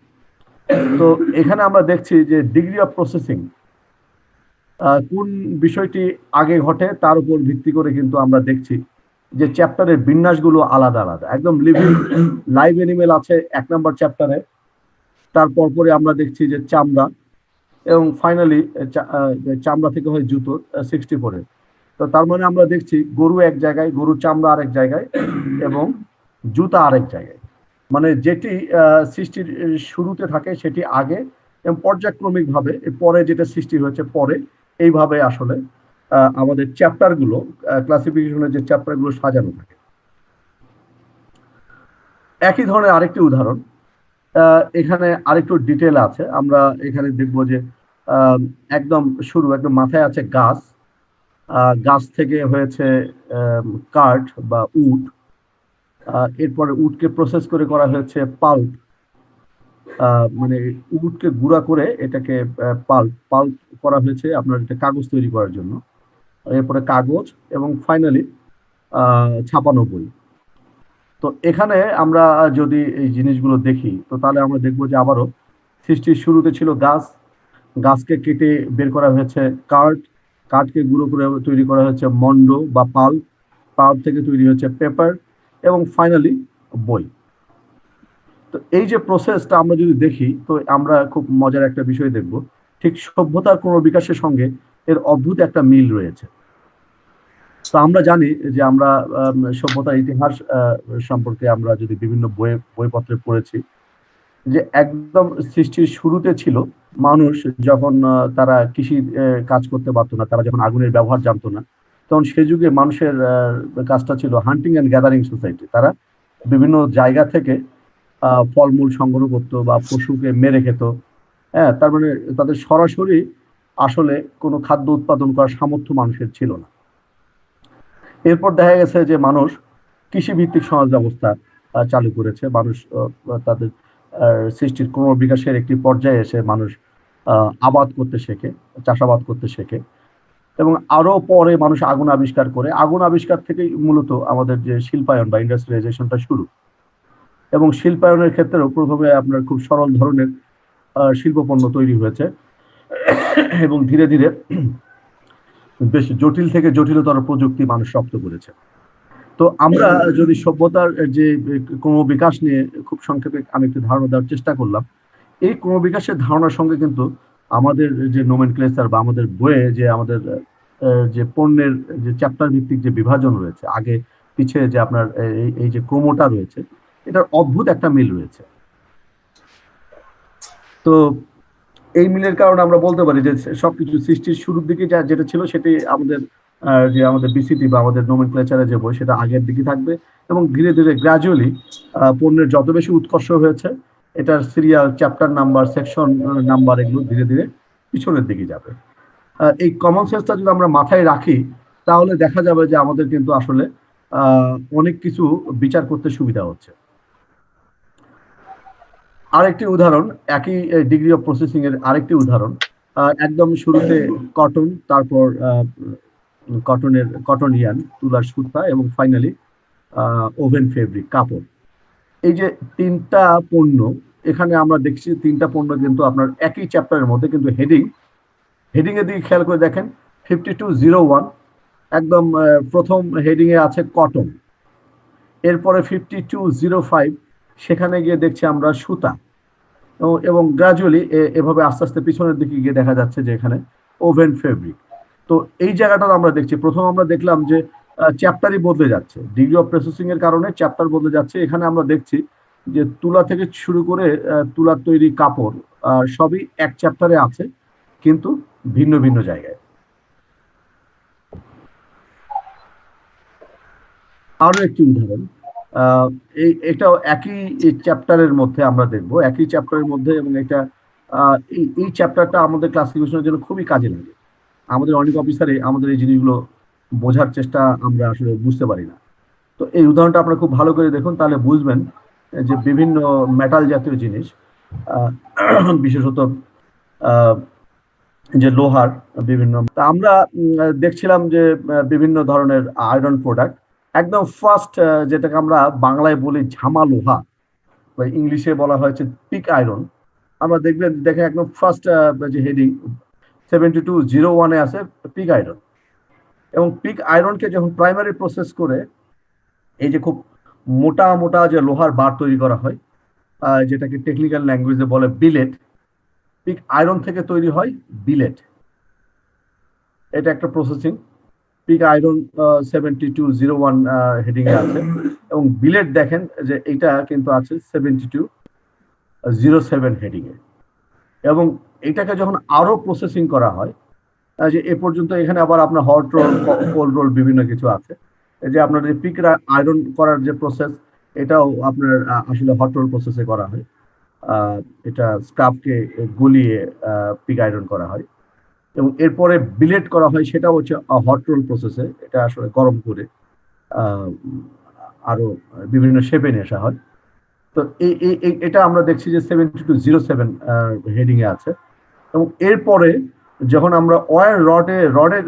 তো এখানে আমরা দেখছি যে ডিগ্রি অফ প্রসেসিং কোন বিষয়টি আগে ঘটে তার উপর ভিত্তি করে কিন্তু আমরা দেখছি যে চ্যাপ্টারের বিন্যাসগুলো আলাদা আলাদা। একদম লিভিং লাইভ এনিমেল আছে 1 নম্বর চ্যাপ্টারে, তারপর পরে আমরা দেখছি যে চামড়া, এবং ফাইনালি চামড়া থেকে হয় জুতো 64-এ। তো তার মানে আমরা দেখছি গরু এক জায়গায়, গরুর চামড়া আরেক জায়গায়, এবং জুতা আরেক জায়গায়। মানে যেটি সৃষ্টির শুরুতে থাকে সেটি আগে, এবং পর্যায়ক্রমিক ভাবে পরে যেটা সৃষ্টি হয়েছে পরে, এইভাবে আসলে আমাদের চ্যাপ্টার গুলো, ক্লাসিফিকেশনের যে চ্যাপ্টার গুলো সাজানো থাকে। একই ধরনের আরেকটি উদাহরণ, এখানে আরেকটু ডিটেল আছে। আমরা এখানে দেখবো যে একদম শুরু, একদম মাথায় আছে গাছ, গাছ থেকে হয়েছে কাঠ বা উড, এরপরে উডকে প্রসেস করে করা হয়েছে পাল্প, মানে উডকে গুঁড়া করে এটাকে পাল্প করা হয়েছে আপনার এটা কাগজ তৈরি করার জন্য, এরপরে কাগজ, এবং ফাইনালি ছাপানো বই। তো এখানে আমরা যদি এই জিনিসগুলো দেখি তো তাহলে আমরা দেখবো যে আবারও সৃষ্টির শুরুতে ছিল গাছ, গাছকে কেটে বের করা হয়েছে কাঠ, কাঠকে গুঁড়ো করে তৈরি করা হয়েছে মন্ড বা পাল্প, পাল্প থেকে তৈরি হচ্ছে পেপার, এবং ফাইনালি বই। তো এই যে প্রসেসটা আমরা যদি দেখি তো আমরা খুব মজার একটা বিষয় দেখব, ঠিক সভ্যতার ক্রমবিকাশের সঙ্গে এর অদ্ভুত একটা মিল রয়েছে। তো আমরা জানি যে আমরা সভ্যতার ইতিহাস সম্পর্কে আমরা যদি বিভিন্ন বইপত্রে পড়েছি যে একদম সৃষ্টির শুরুতে ছিল মানুষ যখন তারা কৃষি কাজ করতে পারতো না, তারা যখন আগুনের ব্যবহার জানতো না, তখন সে যুগে মানুষের কাজটা ছিল হান্টিং অ্যান্ড গ্যাদারিং সোসাইটি। তারা বিভিন্ন জায়গা থেকে ফলমূল সংগ্রহ করতো বা পশুকে মেরে খেত। হ্যাঁ, তার মানে তাদের সরাসরি আসলে কোনো খাদ্য উৎপাদন করার সামর্থ্য মানুষের ছিল না। এরপর দেখা গেছে যে মানুষ কৃষিভিত্তিক সমাজ ব্যবস্থা চালু করেছে। মানুষ তাদের সৃষ্টির ক্রমবিকাশের একটি পর্যায়ে এসে মানুষ আবাদ করতে শেখে, চাষাবাদ করতে শেখে, এবং আরো পরে মানুষ আগুন আবিষ্কার করে। আগুন আবিষ্কার থেকেই মূলত আমাদের যে শিল্পায়ন বা ইন্ডাস্ট্রিয়ালাইজেশনটা শুরু। এবং শিল্পায়নের ক্ষেত্রেও প্রথমে আপনার খুব সরল ধরনের শিল্পপণ্য তৈরি হয়েছে, এবং ধীরে ধীরে বেশ জটিল থেকে জটিলতর প্রযুক্তি মানুষ রপ্ত করেছে। তো আমরা যদি সভ্যতার যে ক্রমবিকাশ নিয়ে খুব সংক্ষেপে আমি একটু ধারণা দেওয়ার চেষ্টা করলাম, এই ক্রমবিকাশের ধারণার সঙ্গে কিন্তু আমাদের যে নোমেনক্লেচার বা আমাদের বইয়ে যে আমাদের যে পণ্যের যে চ্যাপ্টার ভিত্তিক যে বিভাজন রয়েছে, আগে পিছিয়ে যে আপনার এই যে ক্রমটা রয়েছে, এটার অদ্ভুত একটা মিল রয়েছে। তো এই মিলের কারণে আমরা বলতে পারি যে সবকিছু সৃষ্টির শুরুর দিকে যেটা ছিল সেটি আমাদের যে আমাদের বিসিটি বা আমাদের নোমেনক্লেচারের যে বই সেটা আগের দিকে থাকবে, এবং ধীরে ধীরে গ্র্যাজুয়ালি পণ্যের যত বেশি উৎকর্ষ হয়েছে এটার serial, chapter number, section number এগুলো ধীরে ধীরে পিছনের দিকে যাবে। এই কমন সেন্সটা যদি আমরা মাথায় রাখি তাহলে দেখা যাবে যে আমাদের কিন্তু আসলে অনেক কিছু বিচার করতে সুবিধা হচ্ছে। আরেকটি উদাহরণ, একই ডিগ্রি অফ প্রসেসিং এর আরেকটি উদাহরণ, একদম শুরুতে কটন, তারপর কটনিয়ান তুলার সুতা, এবং ফাইনালি ওভেন ফেব্রিক কাপড়। এই যে তিনটা পণ্য এখানে আমরা দেখছি, তিনটা পণ্য কিন্তু আপনার একই চ্যাপ্টারের মধ্যে, কিন্তু হেডিং এর দিকে খেয়াল করে দেখেন 5201 একদম প্রথম হেডিং এ আছে কটন, এরপরে 5205 সেখানে গিয়ে দেখছি আমরা সুতা, এবং গ্রাজুয়ালি এভাবে আস্তে আস্তে পিছনের দিকে গিয়ে দেখা যাচ্ছে যে এখানে ওভেন ফেব্রিক। তো এই জায়গাটা আমরা দেখছি, প্রথম আমরা দেখলাম যে চ্যাপ্টারই বদলে যাচ্ছে, ডিগ্রি অফ প্রসেসিং এর কারণে চ্যাপ্টার বদলে যাচ্ছে। এখানে আমরা দেখছি যে তুলা থেকে শুরু করে তুলার তৈরি কাপড় সবই এক চ্যাপ্টারে আছে, কিন্তু ভিন্ন ভিন্ন জায়গায়। আরো একটি উদাহরণ, এটাও একই চ্যাপ্টারের মধ্যে আমরা দেখবো, একই চ্যাপ্টারের মধ্যে, এবং এটা এই চ্যাপ্টারটা আমাদের ক্লাসিফিকেশনের জন্য খুবই কাজে লাগে। আমাদের অনেক অফিসারে আমাদের এই জিনিসগুলো বোঝার চেষ্টা আমরা আসলে বুঝতে পারি না। তো এই উদাহরণটা আপনারা খুব ভালো করে দেখুন, তাহলে বুঝবেন যে বিভিন্ন মেটাল জাতীয় জিনিস, বিশেষত যে লোহার বিভিন্ন, আমরা দেখছিলাম যে বিভিন্ন ধরনের আয়রন প্রোডাক্ট। একদম ফার্স্ট যেটাকে আমরা বাংলায় বলি ঝামা লোহা বা ইংলিশে বলা হয়েছে পিক আয়রন, আমরা দেখেন একদম ফার্স্ট যে হেডিং 7201 আছে পিক আয়রন, এবং পিক আয়রনকে যখন প্রাইমারি প্রসেস করে এই যে খুব মোটা মোটা যে লোহার বার তৈরি করা হয়, যেটাকে টেকনিক্যাল ল্যাঙ্গুয়েজে বলে বিলেট, পিক আয়রন থেকে তৈরি হয় বিলেট। এটা একটা প্রসেসিং। পিক আয়রন 7201 হেডিং এ আছে, এবং বিলেট দেখেন যে এটা কিন্তু আছে 7207 হেডিং এ। এবং এটাকে যখন আরো প্রসেসিং করা হয়, যে এ পর্যন্ত এখানে আবার আপনার হট রোল, কোল্ড রোল বিভিন্ন কিছু আছে। এই যে আপনার যে পিক আয়রন করার যে প্রসেস, এটাও আপনার আসলে হট রোল প্রসেসে করা হয়। এটা স্ক্রাবকে গলিয়ে পিক আয়রন করা হয়, এবং এরপরে বিলেট করা হয়, সেটা হচ্ছে হট রোল প্রসেসে। এটা আসলে গরম করে আরো বিভিন্ন শেপে নিয়ে আসা হয়। তো এটা আমরা দেখছি যে 7207 হেডিং এ আছে। এবং এরপরে যখন আমরা ওয়্যার রডে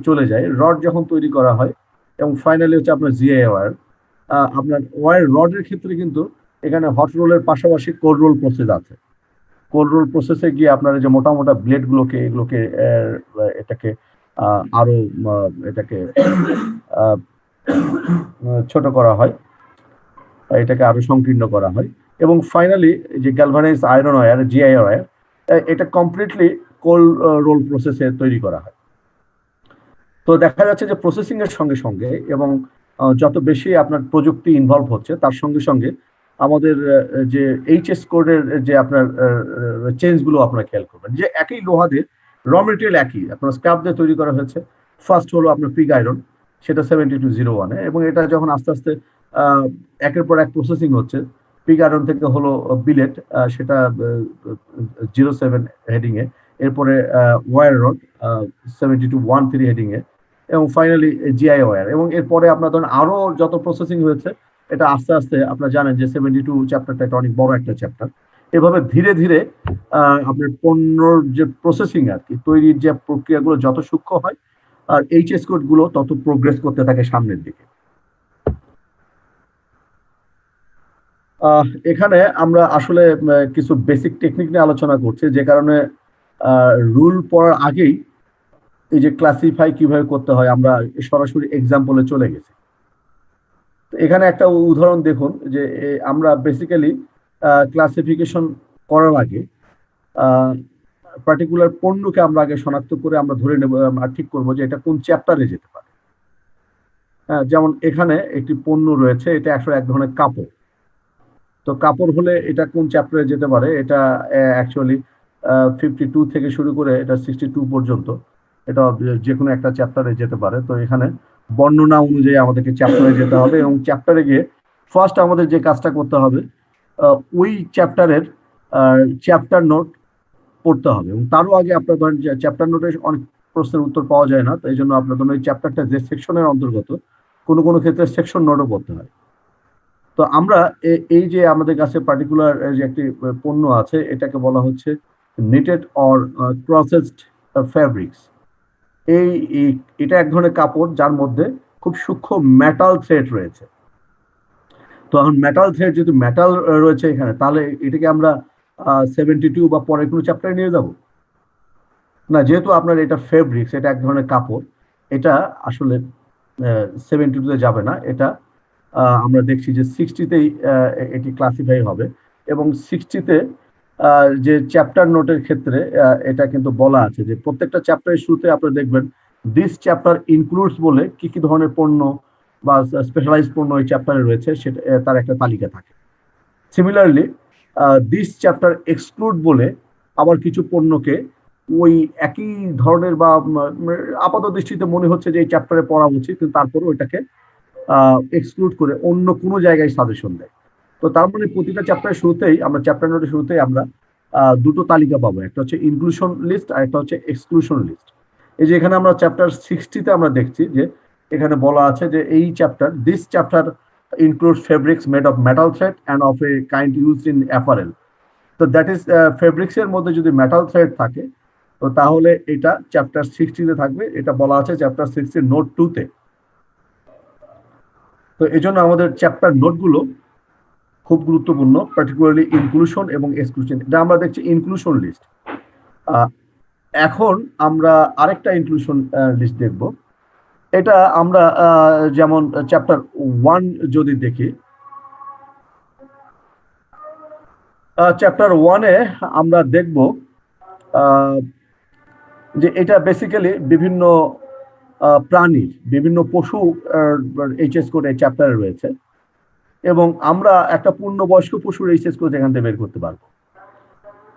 চলে যাই, রড যখন তৈরি করা হয়, এবং ফাইনালি হচ্ছে আপনার জিআই ওয়্যার। আপনার ওয়্যার রডের ক্ষেত্রে কিন্তু এখানে হট রোলের পাশাপাশি কোল্ড রোল প্রসেস আছে। কোল্ড রোল প্রসেসে গিয়ে আপনার যে মোটা মোটা ব্লেড গুলোকে এগুলোকে এটাকে আরো এটাকে ছোট করা হয়, এটাকে আরো সংকীর্ণ করা হয়, এবং ফাইনালি যে galvanize iron wire, GI wire, এটা কমপ্লিটলি কোল্ড রোল প্রসেসে তৈরি করা হয়। তো দেখা যাচ্ছে যে প্রসেসিং এর সঙ্গে সঙ্গে এবং যত বেশি আপনার প্রযুক্তি ইনভলভ হচ্ছে, তার সঙ্গে সঙ্গে আমাদের যে এইচএস কোডের যে আপনার চেঞ্জ গুলো আপনারা খেয়াল করবেন, যে একই লোহাদের র মেটেরিয়াল একই, আপনার স্ক্র্যাপ দিয়ে তৈরি করা হয়েছে। ফার্স্ট হলো আপনার পিগ আয়রন, সেটা 7201 এবং এটা যখন আস্তে আস্তে একের পর এক প্রসেসিং হচ্ছে, পিগ আয়রন থেকে হলো বিলেট, সেটা 07 হেডিং এ, এরপরে ওয়্যার রড 7213 হেডিং এ, এবং ফাইনালি জিআই ওয়্যার। এবং এরপরে আপনার ধরেন আরো যত প্রসেসিং হয়েছে, এটা আস্তে আস্তে আপনারা জানেন যে 72 চ্যাপ্টারটা এটা অনেক বড় একটা চ্যাপ্টার। এভাবে ধীরে ধীরে আপনার পণ্যর যে প্রসেসিং আর কি, তৈরির যে প্রক্রিয়াগুলো যত সূক্ষ্ম হয়, আর এইচএস কোড গুলো তত প্রোগ্রেস করতে থাকে সামনের দিকে। এখানে আমরা আসলে কিছু বেসিক টেকনিক নিয়ে আলোচনা করছি, যে কারণে রুল পড়ার আগেই এই যে ক্লাসিফাই কিভাবে করতে হয় আমরা সরাসরি এক্সাম্পলে চলে গেছি। এখানে একটা উদাহরণ দেখুন, যে আমরা বেসিক্যালি ক্লাসিফিকেশন করার আগে পার্টিকুলার পণ্যকে আমরা আগে শনাক্ত করে আমরা ধরে নেব, আমরা ঠিক করবো যে এটা কোন চ্যাপ্টারে যেতে পারে। যেমন এখানে একটি পণ্য রয়েছে, এটা আসলে এক ধরনের কাপড়। তো কাপড় হলে এটা কোন চ্যাপ্টারে যেতে পারে, এটা অ্যাকচুয়ালি 52 থেকে শুরু করে এটা 62 পর্যন্ত, এটা যে কোনো একটা চ্যাপ্টারে যেতে পারে। তো এখানে বর্ণনা অনুযায়ী আমাদেরকে চ্যাপ্টারে যেতে হবে, এবং চ্যাপ্টারে গিয়ে ফার্স্ট আমাদের যে কাজটা করতে হবে, ওই চ্যাপ্টারের চ্যাপ্টার নোট পড়তে হবে। এবং তারও আগে আপনার ধরেন চ্যাপ্টার নোটে অনেক প্রশ্নের উত্তর পাওয়া যায় না, তো এই জন্য আপনার ধরেন ওই চ্যাপ্টারটা যে সেকশনের অন্তর্গত, কোনো কোনো ক্ষেত্রে সেকশন নোটও পড়তে হয়। তো আমরা এই যে আমাদের কাছে পার্টিকুলার যে একটি পণ্য আছে, এটাকে বলা হচ্ছে নিটেড অর প্রসেসড ফ্যাব্রিক্স। এটা এক ধরনের কাপড় যার মধ্যে খুব সূক্ষ্ম মেটাল থ্রেড রয়েছে। তো এখন মেটাল থ্রেড যেহেতু মেটাল রয়েছে এখানে, তাহলে এটাকে আমরা 72 বা পরের কোনো চ্যাপ্টারে নিয়ে যাব না। যেহেতু আপনার এটা ফেব্রিক্স, এটা এক ধরনের কাপড়, এটা আসলে 72-তে যাবে না। এটা আমরা দেখছি যে 60-তেই এটি ক্লাসিফাই হবে, এবং 60-তে যে চ্যাপ্টার নোটের ক্ষেত্রে এটা কিন্তু বলা আছে যে প্রত্যেকটা চ্যাপ্টারের শুরুতে আপনারা দেখবেন দিস চ্যাপ্টার ইনক্লুডস বলে কি কি ধরনের পণ্য বা স্পেশালাইজ পণ্য এই চ্যাপ্টারে রয়েছে, সেটা তার একটা তালিকা থাকে। সিমিলারলি দিস চ্যাপ্টার এক্সক্লুড বলে আবার কিছু পণ্যকে ওই একই ধরনের বা আপাত দৃষ্টিতে মনে হচ্ছে যে এই চ্যাপ্টারে পড়া উচিত, কিন্তু তারপরে ওইটাকে এক্সক্লুড করে অন্য কোনো জায়গায় সাজেশন দেয়। তো তার মানে প্রতিটা চ্যাপ্টারের শুরুতেই আমরা চ্যাপ্টার নোটের শুরুতেই আমরা দুটো তালিকা পাবো, একটা হচ্ছে ইনক্লুশন লিস্ট আর একটা হচ্ছে এক্সক্লুশন লিস্ট। এই যে এখানে আমরা চ্যাপ্টার 60-তে আমরা দেখছি যে এখানে বলা আছে যে এই chapter, this chapter includes fabrics made of metal thread and of a kind used in apparel. তো দ্যাট ইজ ফেব্রিক্স এর মধ্যে যদি মেটাল থ্রেড থাকে, তো তাহলে এটা চ্যাপ্টার 60-তে থাকবে। এটা বলা আছে চ্যাপ্টার 60 নোট 2-তে। তো এই জন্য আমাদের চ্যাপ্টার নোটগুলো খুব গুরুত্বপূর্ণ, পার্টিকুলারলি ইনক্লুশন এবং এক্সক্লুশন। এটা আমরা দেখছি ইনক্লুশন লিস্ট। এখন আমরা আরেকটা ইনক্লুশন লিস্ট দেখব। এটা আমরা যেমন চ্যাপ্টার 1 যদি দেখি, চ্যাপ্টার 1-এ আমরা দেখব যে এটা বেসিক্যালি বিভিন্ন প্রাণীর, বিভিন্ন পশু এইচএস কোড এই চ্যাপ্টারে রয়েছে, এবং আমরা একটা পূর্ণবয়স্ক পশুর এইচএস কোড এখান থেকে বের করতে পারবো।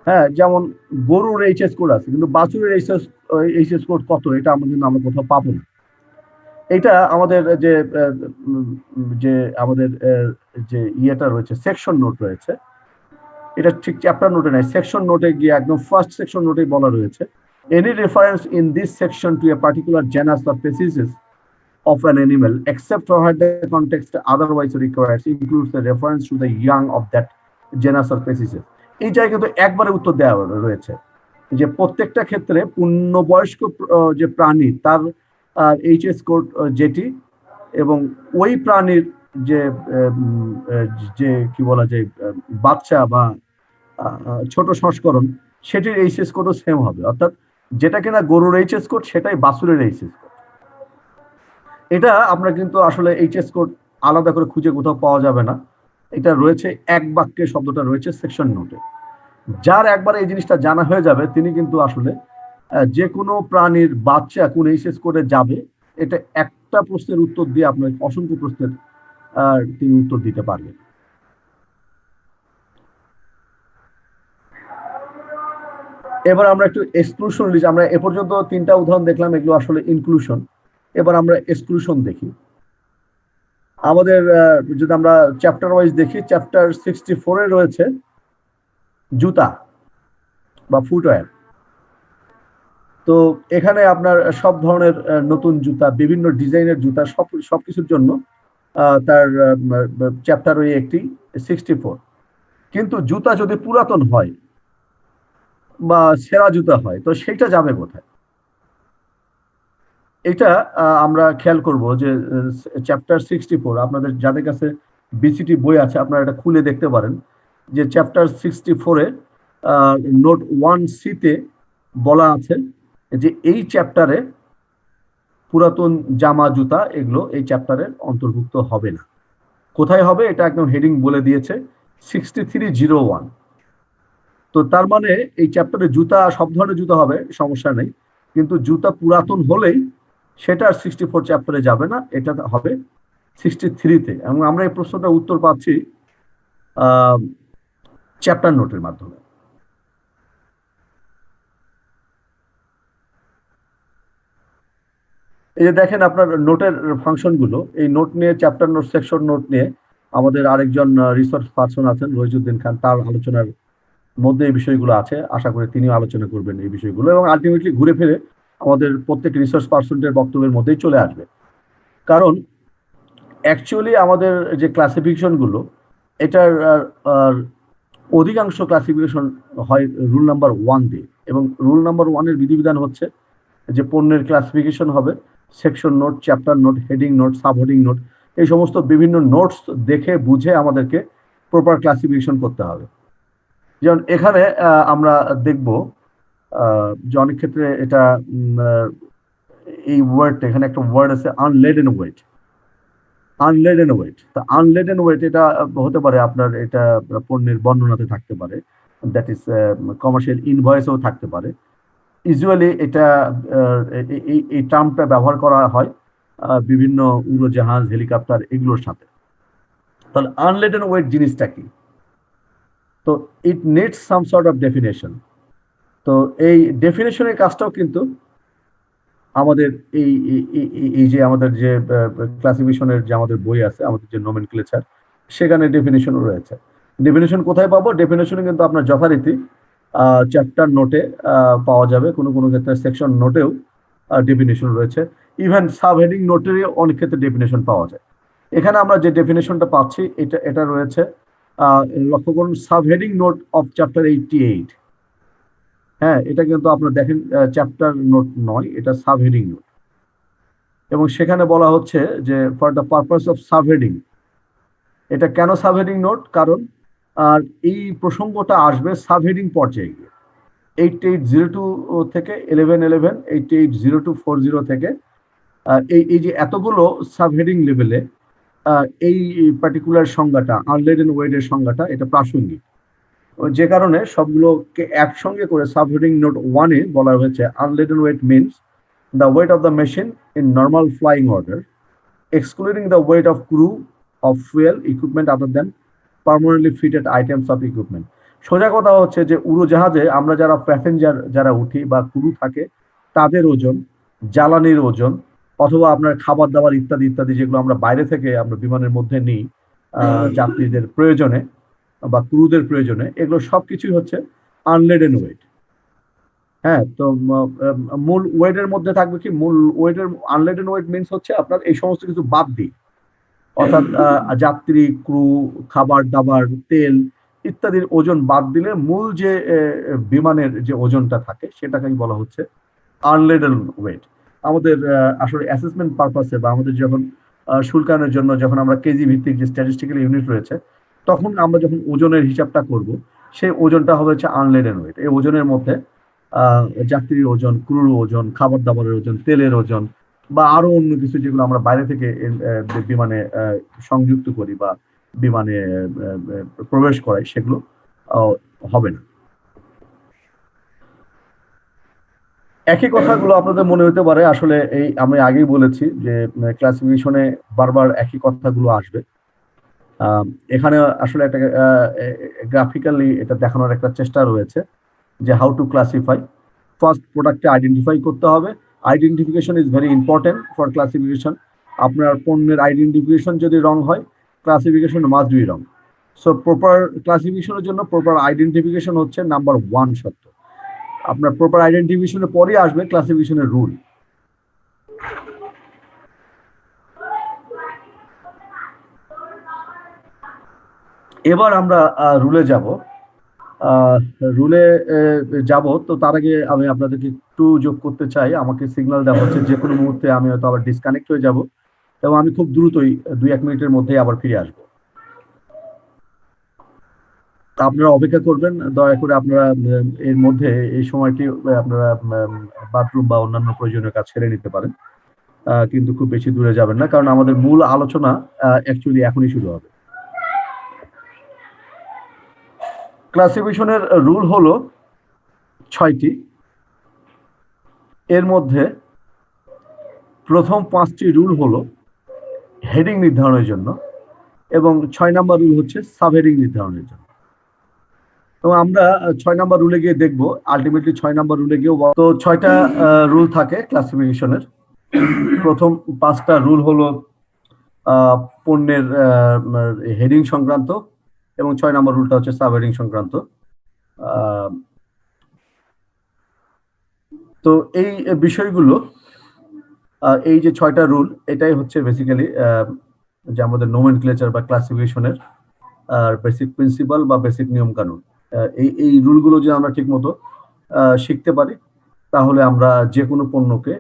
হ্যাঁ, যেমন গরুর এইচএস কোড আছে, কিন্তু বাছুরের এইচএস কোড কত এটা আমরা কিন্তু আমরা কোথাও পাবো না। এটা আমাদের যে আমাদের যে ইয়েটা রয়েছে, সেকশন নোট রয়েছে, এটা ঠিক চ্যাপ্টার নোটে নাই, সেকশন নোটে গিয়ে একদম ফার্স্ট সেকশন নোটেই বলা রয়েছে, any reference in this section to a particular genus or species of an animal, except where the context otherwise requires, includes the reference to the young of that genus or species. এই জায়গায় কিন্তু একবারে উত্তর দেওয়া রয়েছে যে প্রত্যেকটা ক্ষেত্রে পূর্ণবয়স্ক যে প্রাণী তার এইচএস কোড যেটি, এবং ওই প্রাণীর যে যে কি বলা যায় বাচ্চা বা ছোট সংস্করণ, সেটির এইচএস কোডও সেম হবে। অর্থাৎ যেটা কিনা গরুর এইচএস কোড সেটাই বাছুরের এইচএস কোড। এটা আমরা কিন্তু আসলে এইচএস কোড আলাদা করে খুঁজে কোথাও পাওয়া যাবে না। এটা রয়েছে এক বাক্যে, শব্দটা রয়েছে সেকশন নোটে। যার একবার এই জিনিসটা জানা হয়ে যাবে তিনি কিন্তু আসলে যে কোনো প্রাণীর বাচ্চা কোন এইচএস কোডে যাবে, এটা একটা প্রশ্নের উত্তর দিয়ে আপনার অসংখ্য প্রশ্নের তিনি উত্তর দিতে পারবেন। এবার আমরা একটু এক্সক্লুশন লিস্ট, আমরা এ পর্যন্ত 3টা উদাহরণ দেখলাম, এগুলো আসলে ইনক্লুশন। এবার আমরা এক্সক্লুশন দেখি। আমাদের যদি আমরা চ্যাপ্টার ওয়াইজ দেখি, চ্যাপ্টার 64-এ রয়েছে জুতা বা ফুটওয়্যার। তো এখানে আপনার সব ধরনের নতুন জুতা, বিভিন্ন ডিজাইনের জুতা, সবকিছুর জন্য তার চ্যাপ্টার ওই একটি 64। কিন্তু জুতা যদি পুরাতন হয় বা সেরা জুতা হয়, তো সেটা যাবে কোথায়? এটা আমরা খেয়াল করব যে চ্যাপ্টার 64, আপনাদের যাদের কাছে বিসিটি বই আছে আপনারা এটা খুলে দেখতে পারেন, যে চ্যাপ্টার 64-এ নোট 1C-তে বলা আছে যে এই চ্যাপ্টারে পুরাতন জামা জুতা এগুলো এই চ্যাপ্টারের অন্তর্ভুক্ত হবে না। কোথায় হবে এটা একদম হেডিং বলে দিয়েছে, 6301। তো তার মানে এই চ্যাপ্টারে জুতা, সব ধরনের জুতা হবে, সমস্যা নেই, কিন্তু জুতা পুরাতন হলেই সেটা 64 চ্যাপ্টারে যাবে না, এটা হবে 63-তে। এবং আমরা এই প্রশ্নটার উত্তর পাচ্ছি চ্যাপ্টার নোটের মাধ্যমে। এই যে দেখেন আপনার নোটের ফাংশন গুলো, এই নোট নিয়ে, চ্যাপ্টার নোট, সেকশন নোট নিয়ে আমাদের আরেকজন রিসার্চ পার্সন আছেন, রহিজউদ্দিন খান, তার আলোচনার মধ্যে এই বিষয়গুলো আছে। আশা করি তিনিও আলোচনা করবেন এই বিষয়গুলো, এবং আলটিমেটলি ঘুরে ফিরে আমাদের প্রত্যেক রিসার্চ পার্সনের বক্তব্যের মধ্যেই চলে আসবে। কারণ অ্যাকচুয়ালি আমাদের যে ক্লাসিফিকেশন গুলো, এটার অধিকাংশ ক্লাসিফিকেশন হয় রুল নাম্বার 1 দিয়ে, এবং রুল নাম্বার 1-এর বিধিবিধান হচ্ছে যে পণ্যের ক্লাসিফিকেশন হবে section note, chapter note, heading note, sub heading note, এই সমস্ত বিভিন্ন নোটস দেখে বুঝে আমাদেরকে প্রপার ক্লাসিফিকেশন করতে হবে। যেমন এখানে আমরা দেখব যে অনেক ক্ষেত্রে এটা এই ওয়ার্ড, এখানে একটা ওয়ার্ড আছে আনলেডেন ওয়েট। আনলেডেন ওয়েট, তা আনলেডেন ওয়েট এটা হতে পারে আপনার, এটা পণ্যের বর্ণনাতে থাকতে পারে, দ্যাট ইজ কমার্শিয়াল ইনভয়েসেও থাকতে পারে। ইউজুয়ালি এটা এই টার্মটা ব্যবহার করা হয় বিভিন্ন উড়োজাহাজ, হেলিকপ্টার এগুলোর সাথে। তাহলে আনলেডেন ওয়েট জিনিসটা কি? তো it needs some sort of definition. তো এই ডেফিনেশনের কাজটাও কিন্তু আমাদের এই যে আমাদের যে ক্লাসিফিকেশনের যে আমাদের বই আছে, আমাদের যে নোমেনক্লেচার, সেখানে ডেফিনেশনও রয়েছে। ডেফিনেশন কোথায় পাবো? ডেফিনেশন কিন্তু আপনার যথারীতি চ্যাপ্টার নোটে পাওয়া যাবে, কোনো কোনো ক্ষেত্রে সেকশন নোটেও ডেফিনেশন রয়েছে, ইভেন সাব হেডিং নোটের অনেক ক্ষেত্রে ডেফিনেশন পাওয়া যায়। এখানে আমরা যে ডেফিনেশনটা পাচ্ছি এটা রয়েছে, লক্ষ্য করুন, sub heading note of chapter 88। হ্যাঁ, এটা কিন্তু আপনার দেখেন চ্যাপ্টার নোট নয়, এটা সাব হেডিং নোট, এবং সেখানে বলা হচ্ছে যে for the purpose of sub heading এটা কেন সাবহেডিং নোট? কারণ আর এই প্রসঙ্গটা আসবে সাবহেডিং পর্যায়ে গিয়ে 8802 থেকে 1111, 880240 থেকে এই যে এতগুলো সাবহেডিং লেভেলে এই পার্টিকুলার সংজ্ঞাটা আনলেডেন ওয়েটের সংজ্ঞাটা এটা প্রাসঙ্গিক, যে কারণে সবগুলোকে একসঙ্গে করে সাবহেডিং নোট 1-এ বলা হয়েছে unladen weight means the weight of the machine in normal flying order excluding the weight of crew of fuel equipment other than permanently fitted items of equipment. সোজা কথা হচ্ছে যে উড়োজাহাজে আমরা যারা প্যাসেঞ্জার যারা উঠি বা ক্রু থাকে তাদের ওজন, জ্বালানির ওজন, অথবা আপনার খাবার দাবার ইত্যাদি ইত্যাদি যেগুলো আমরা বাইরে থেকে আমরা বিমানের মধ্যে নিই যাত্রীদের প্রয়োজনে বা ক্রুদের প্রয়োজনে, এগুলো সবকিছুই হচ্ছে আনলেডেন ওয়েট। হ্যাঁ, তো মূল ওয়েটের মধ্যে থাকবে কি, মূল ওয়েটের আনলেডেন ওয়েট মিনস হচ্ছে আপনার এই সমস্ত কিছু বাদ দিই, অর্থাৎ যাত্রী, ক্রু, খাবার দাবার, তেল ইত্যাদির ওজন বাদ দিলে মূল যে বিমানের যে ওজনটা থাকে সেটাকেই বলা হচ্ছে আনলেডেন ওয়েট। আমাদের আসলে অ্যাসেসমেন্ট পারপাসে বা আমাদের যখন শুল্কায়নের জন্য যখন আমরা কেজি ভিত্তিক যে স্ট্যাটিস্টিক্যাল ইউনিট রয়েছে তখন আমরা যখন ওজনের হিসাবটা করব সেই ওজনটা হবে হচ্ছে আনলেডেন ওয়েট। এই ওজনের মধ্যে যাত্রীর ওজন, ক্রুর ওজন, খাবার দাবারের ওজন, তেলের ওজন বা আরো অন্য কিছু যেগুলো আমরা বাইরে থেকে বিমানে সংযুক্ত করি বা বিমানে প্রবেশ করাই সেগুলো হবে না। একই কথাগুলো আপনাদের মনে হতে পারে, আসলে এই আমি আগেই বলেছি যে ক্লাসিফিকেশনে বারবার একই কথাগুলো আসবে। এখানে আসলে একটা গ্রাফিক্যালি এটা দেখানোর একটা চেষ্টা রয়েছে যে হাউ টু ক্লাসিফাই। ফার্স্ট প্রোডাক্টে আইডেন্টিফাই করতে হবে। Identification is very important for classification. আপনার পণ্যের আইডেন্টিফিকেশন যদি রং হয়, classification must be wrong. So proper ক্লাসিফিকেশনের জন্য প্রপার আইডেন্টিফিকেশন হচ্ছে নাম্বার 1 শর্ত। আপনার প্রপার আইডেন্টিফিকেশনের পরে আসবে ক্লাসিফিকেশনের রুল। এবার আমরা রুলে যাব। রুলে যাব, তো তার আগে আমি আপনাদেরকে একটু যোগ করতে চাই। আমাকে সিগন্যাল দেওয়া হচ্ছে যে কোনো মুহূর্তে আমি হয়তো আবার ডিসকানেক্ট হয়ে যাব এবং আমি খুব দ্রুতই 2-1 মিনিটের মধ্যেই আবার ফিরে আসবো। আপনারা অপেক্ষা করবেন দয়া করে। আপনারা এর মধ্যে এই সময়টি আপনারা বাথরুম বা অন্যান্য প্রয়োজনীয় কাজ সেরে নিতে পারেন, কিন্তু খুব বেশি দূরে যাবেন না, কারণ আমাদের মূল আলোচনা অ্যাকচুয়ালি এখনই শুরু হবে। ক্লাসিফিকেশনের রুল হলো 6টি। এর মধ্যে প্রথম 5টি রুল হলো হেডিং নির্ধারণের জন্য এবং 6 নাম্বার রুল হচ্ছে সাবহেডিং নির্ধারণের জন্য। তো আমরা 6 নাম্বার রুলে গিয়ে দেখবো, আলটিমেটলি 6 নাম্বার রুলে গিয়েও তো 6টা রুল থাকে ক্লাসিফিকেশনের। প্রথম 5টা রুল হলো পণ্যের হেডিং সংক্রান্ত এবং 6 নাম্বার রুলটা হচ্ছে সাবহেডিং সংক্রান্ত। তো এই বিষয়গুলো, এই যে 6টা রুল, এটাই হচ্ছে বেসিক্যালি যে আমাদের নোমেনক্লেচার বা ক্লাসিফিকেশনের বেসিক প্রিন্সিপাল বা বেসিক নিয়ম কানুন। এই রুলগুলো যদি আমরা ঠিক মতো শিখতে পারি তাহলে আমরা যে কোনো পণ্যকে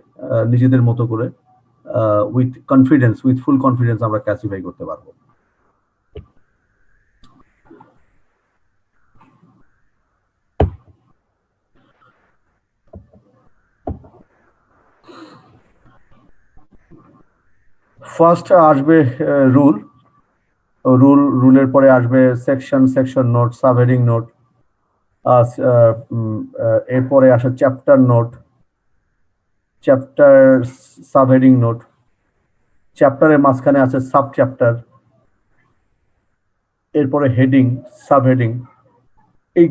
নিজেদের মতো করে উইথ ফুল কনফিডেন্স আমরা ক্লাসিফাই করতে পারবো। ফার্স্ট আসবে রুলের পরে আসবে সেকশন নোট, সাবহেডিং নোট, এরপরে আসে chapter note, chapter subheading note, চ্যাপ্টারের মাঝখানে আছে সাব চ্যাপ্টার, এরপরে হেডিং, সাবহেডিং। এই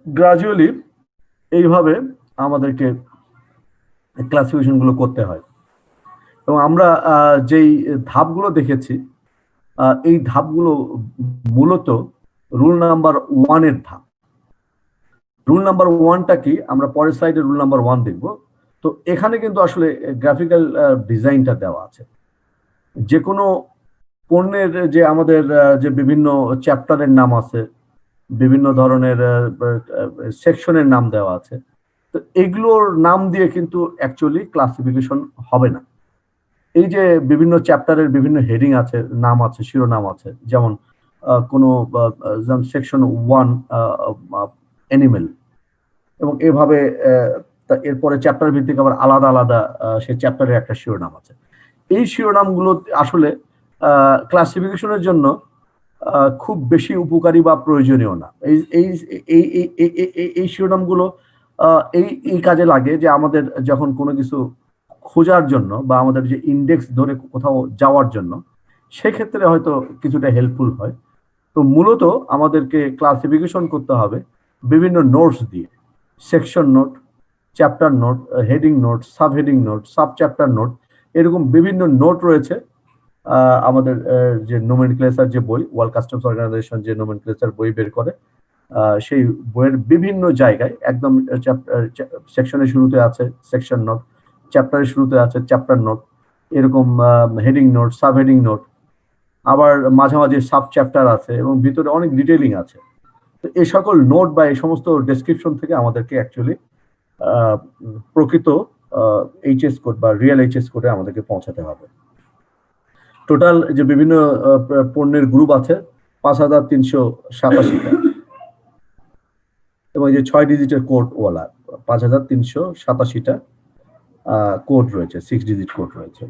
গ্রাজুয়ালি এইভাবে আমাদেরকে ক্লাসিফিকেশন গুলো করতে হয় এবং আমরা যেই ধাপগুলো দেখেছি এই ধাপগুলো মূলত রুল নাম্বার 1-এর ধাপ। রুল নাম্বার 1টা কি আমরা পরের স্লাইডে রুল নাম্বার 1 দেখব। তো এখানে কিন্তু আসলে গ্রাফিক্যাল ডিজাইনটা দেওয়া আছে। যে কোনো পণ্যের যে আমাদের যে বিভিন্ন চ্যাপ্টারের নাম আছে, বিভিন্ন ধরনের সেকশনের নাম দেওয়া আছে, তো এগুলোর নাম দিয়ে কিন্তু অ্যাকচুয়ালি ক্লাসিফিকেশন হবে না। এই যে বিভিন্ন চ্যাপ্টারের বিভিন্ন হেডিং আছে, নাম আছে, শিরোনাম আছে, যেমন কোনো সেকশন 1 অ্যানিমেল, এবং এভাবে এরপরে চ্যাপ্টার ভিত্তিক আবার আলাদা আলাদা সেই চ্যাপ্টারের একটা শিরোনাম আছে। এই শিরোনামগুলো আসলে ক্লাসিফিকেশনের জন্য খুব বেশি উপকারী বা প্রয়োজনীয় না। এই এই এই এই শিরোনামগুলো এই এই কাজে লাগে যে আমাদের যখন কোনো কিছু খোঁজার জন্য বা আমাদের যে ইন্ডেক্স ধরে কোথাও যাওয়ার জন্য, সেক্ষেত্রে হয়তো কিছুটা হেল্পফুল হয়। তো মূলত আমাদেরকে ক্লাসিফিকেশন করতে হবে বিভিন্ন নোটস দিয়ে, section note, chapter note, heading note, sub heading note, sub chapter note, এরকম বিভিন্ন নোট রয়েছে। আমাদের যে নোমেনক্লেচার যে বই, ওয়ার্ল্ড কাস্টমস অর্গানাইজেশন যে নোমেনক্লেচার বই বের করে, সেই বইয়ের বিভিন্ন জায়গায় একদম সেকশনের শুরুতে আছে সেকশন নোট, চ্যাপ্টারের শুরুতে আছে চ্যাপ্টার নোট, এরকম heading note, sub heading note, আবার মাঝামাঝি সাব চ্যাপ্টার আছে এবং ভিতরে অনেক ডিটেইলিং আছে। তো এই সকল নোট বা এই সমস্ত ডেসক্রিপশন থেকে আমাদেরকে অ্যাকচুয়ালি প্রকৃত এইচএস কোড বা রিয়েল এইচএস কোডে আমাদেরকে পৌঁছাতে হবে। টোটাল যে বিভিন্ন পণ্যের গ্রুপ আছে 5,387টা, এবং যে 6 ডিজিটের কোড ওয়ালা 5,387টা কোড রয়েছে, 6 ডিজিট কোড রয়েছে।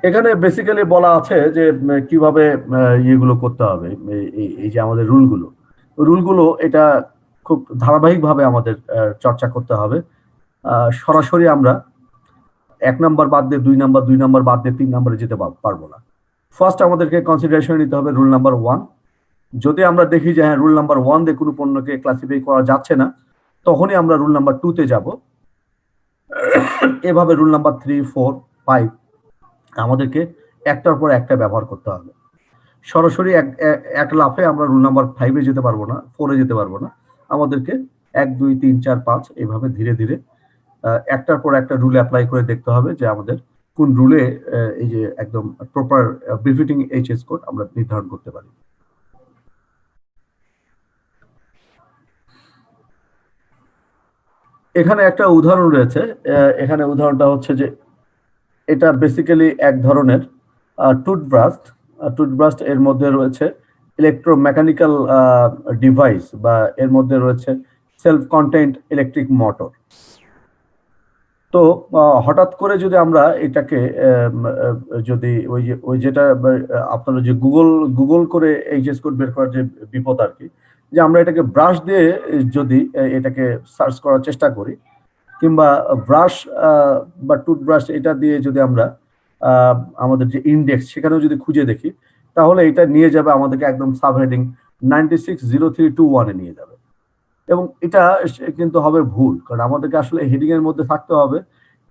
এখানে বেসিক্যালি বলা আছে যে কিভাবে ইয়েগুলো করতে হবে, এই যে আমাদের রুলগুলো এটা খুব ধারাবাহিকভাবে আমাদের চর্চা করতে হবে। সরাসরি আমরা 1 নাম্বার বাদ দিয়ে 2 নাম্বার, 2 নাম্বার বাদ দিয়ে 3 নাম্বারে যেতে পারবো না। ফার্স্ট আমাদেরকে কনসিডারেশন নিতে হবে রুল নাম্বার 1। যদি আমরা দেখি যে হ্যাঁ রুল নাম্বার 1 দিয়ে কোনো পণ্যকে ক্লাসিফাই করা যাচ্ছে না, তখনই আমরা রুল নাম্বার 2 তে যাব। এভাবে রুল নাম্বার 3, 4, 5 আমাদেরকে একটার পর একটা ব্যবহার করতে হবে। সরাসরি এক লাফে আমরা রুল নাম্বার 5 এ যেতে পারবো না, 4 এ যেতে পারবো না। আমাদেরকে 1, 2, 3, 4, 5 এইভাবে ধীরে ধীরে একটার পর একটা রুল অ্যাপ্লাই করে দেখতে হবে যে আমাদের কোন রুলে এই যে একদম প্রপার বিফিটিং এইচএস কোড আমরা নির্ধারণ করতে পারি। এখানে একটা উদাহরণ রয়েছে। এখানে উদাহরণটা হচ্ছে যে এটা বেসিক্যালি এক ধরনের টুথব্রাশ। এর মধ্যে রয়েছে ইলেকট্রোমেকানিক্যাল ডিভাইস বা এর মধ্যে রয়েছে সেলফ কন্টেন্ট ইলেকট্রিক মোটর। তো হঠাৎ করে যদি আমরা এটাকে যদি ওই যেটা আপনারা যে গুগল করে এইচএস কোড বের করার যে বিপদ আর কি, যে আমরা এটাকে ব্রাশ দিয়ে যদি এটাকে সার্চ করার চেষ্টা করি, কিংবা ব্রাশ বা টুথব্রাশ এটা দিয়ে যদি আমরা আমাদের যে ইন্ডেক্স সেখানেও যদি খুঁজে দেখি, তাহলে এটা নিয়ে যাবে আমাদেরকে একদম সাবহেডিং 960321 এ নিয়ে যাবে। এবং এটা কিন্তু হবে ভুল, কারণ আমাদেরকে আসলে হেডিং এর মধ্যে থাকতে হবে।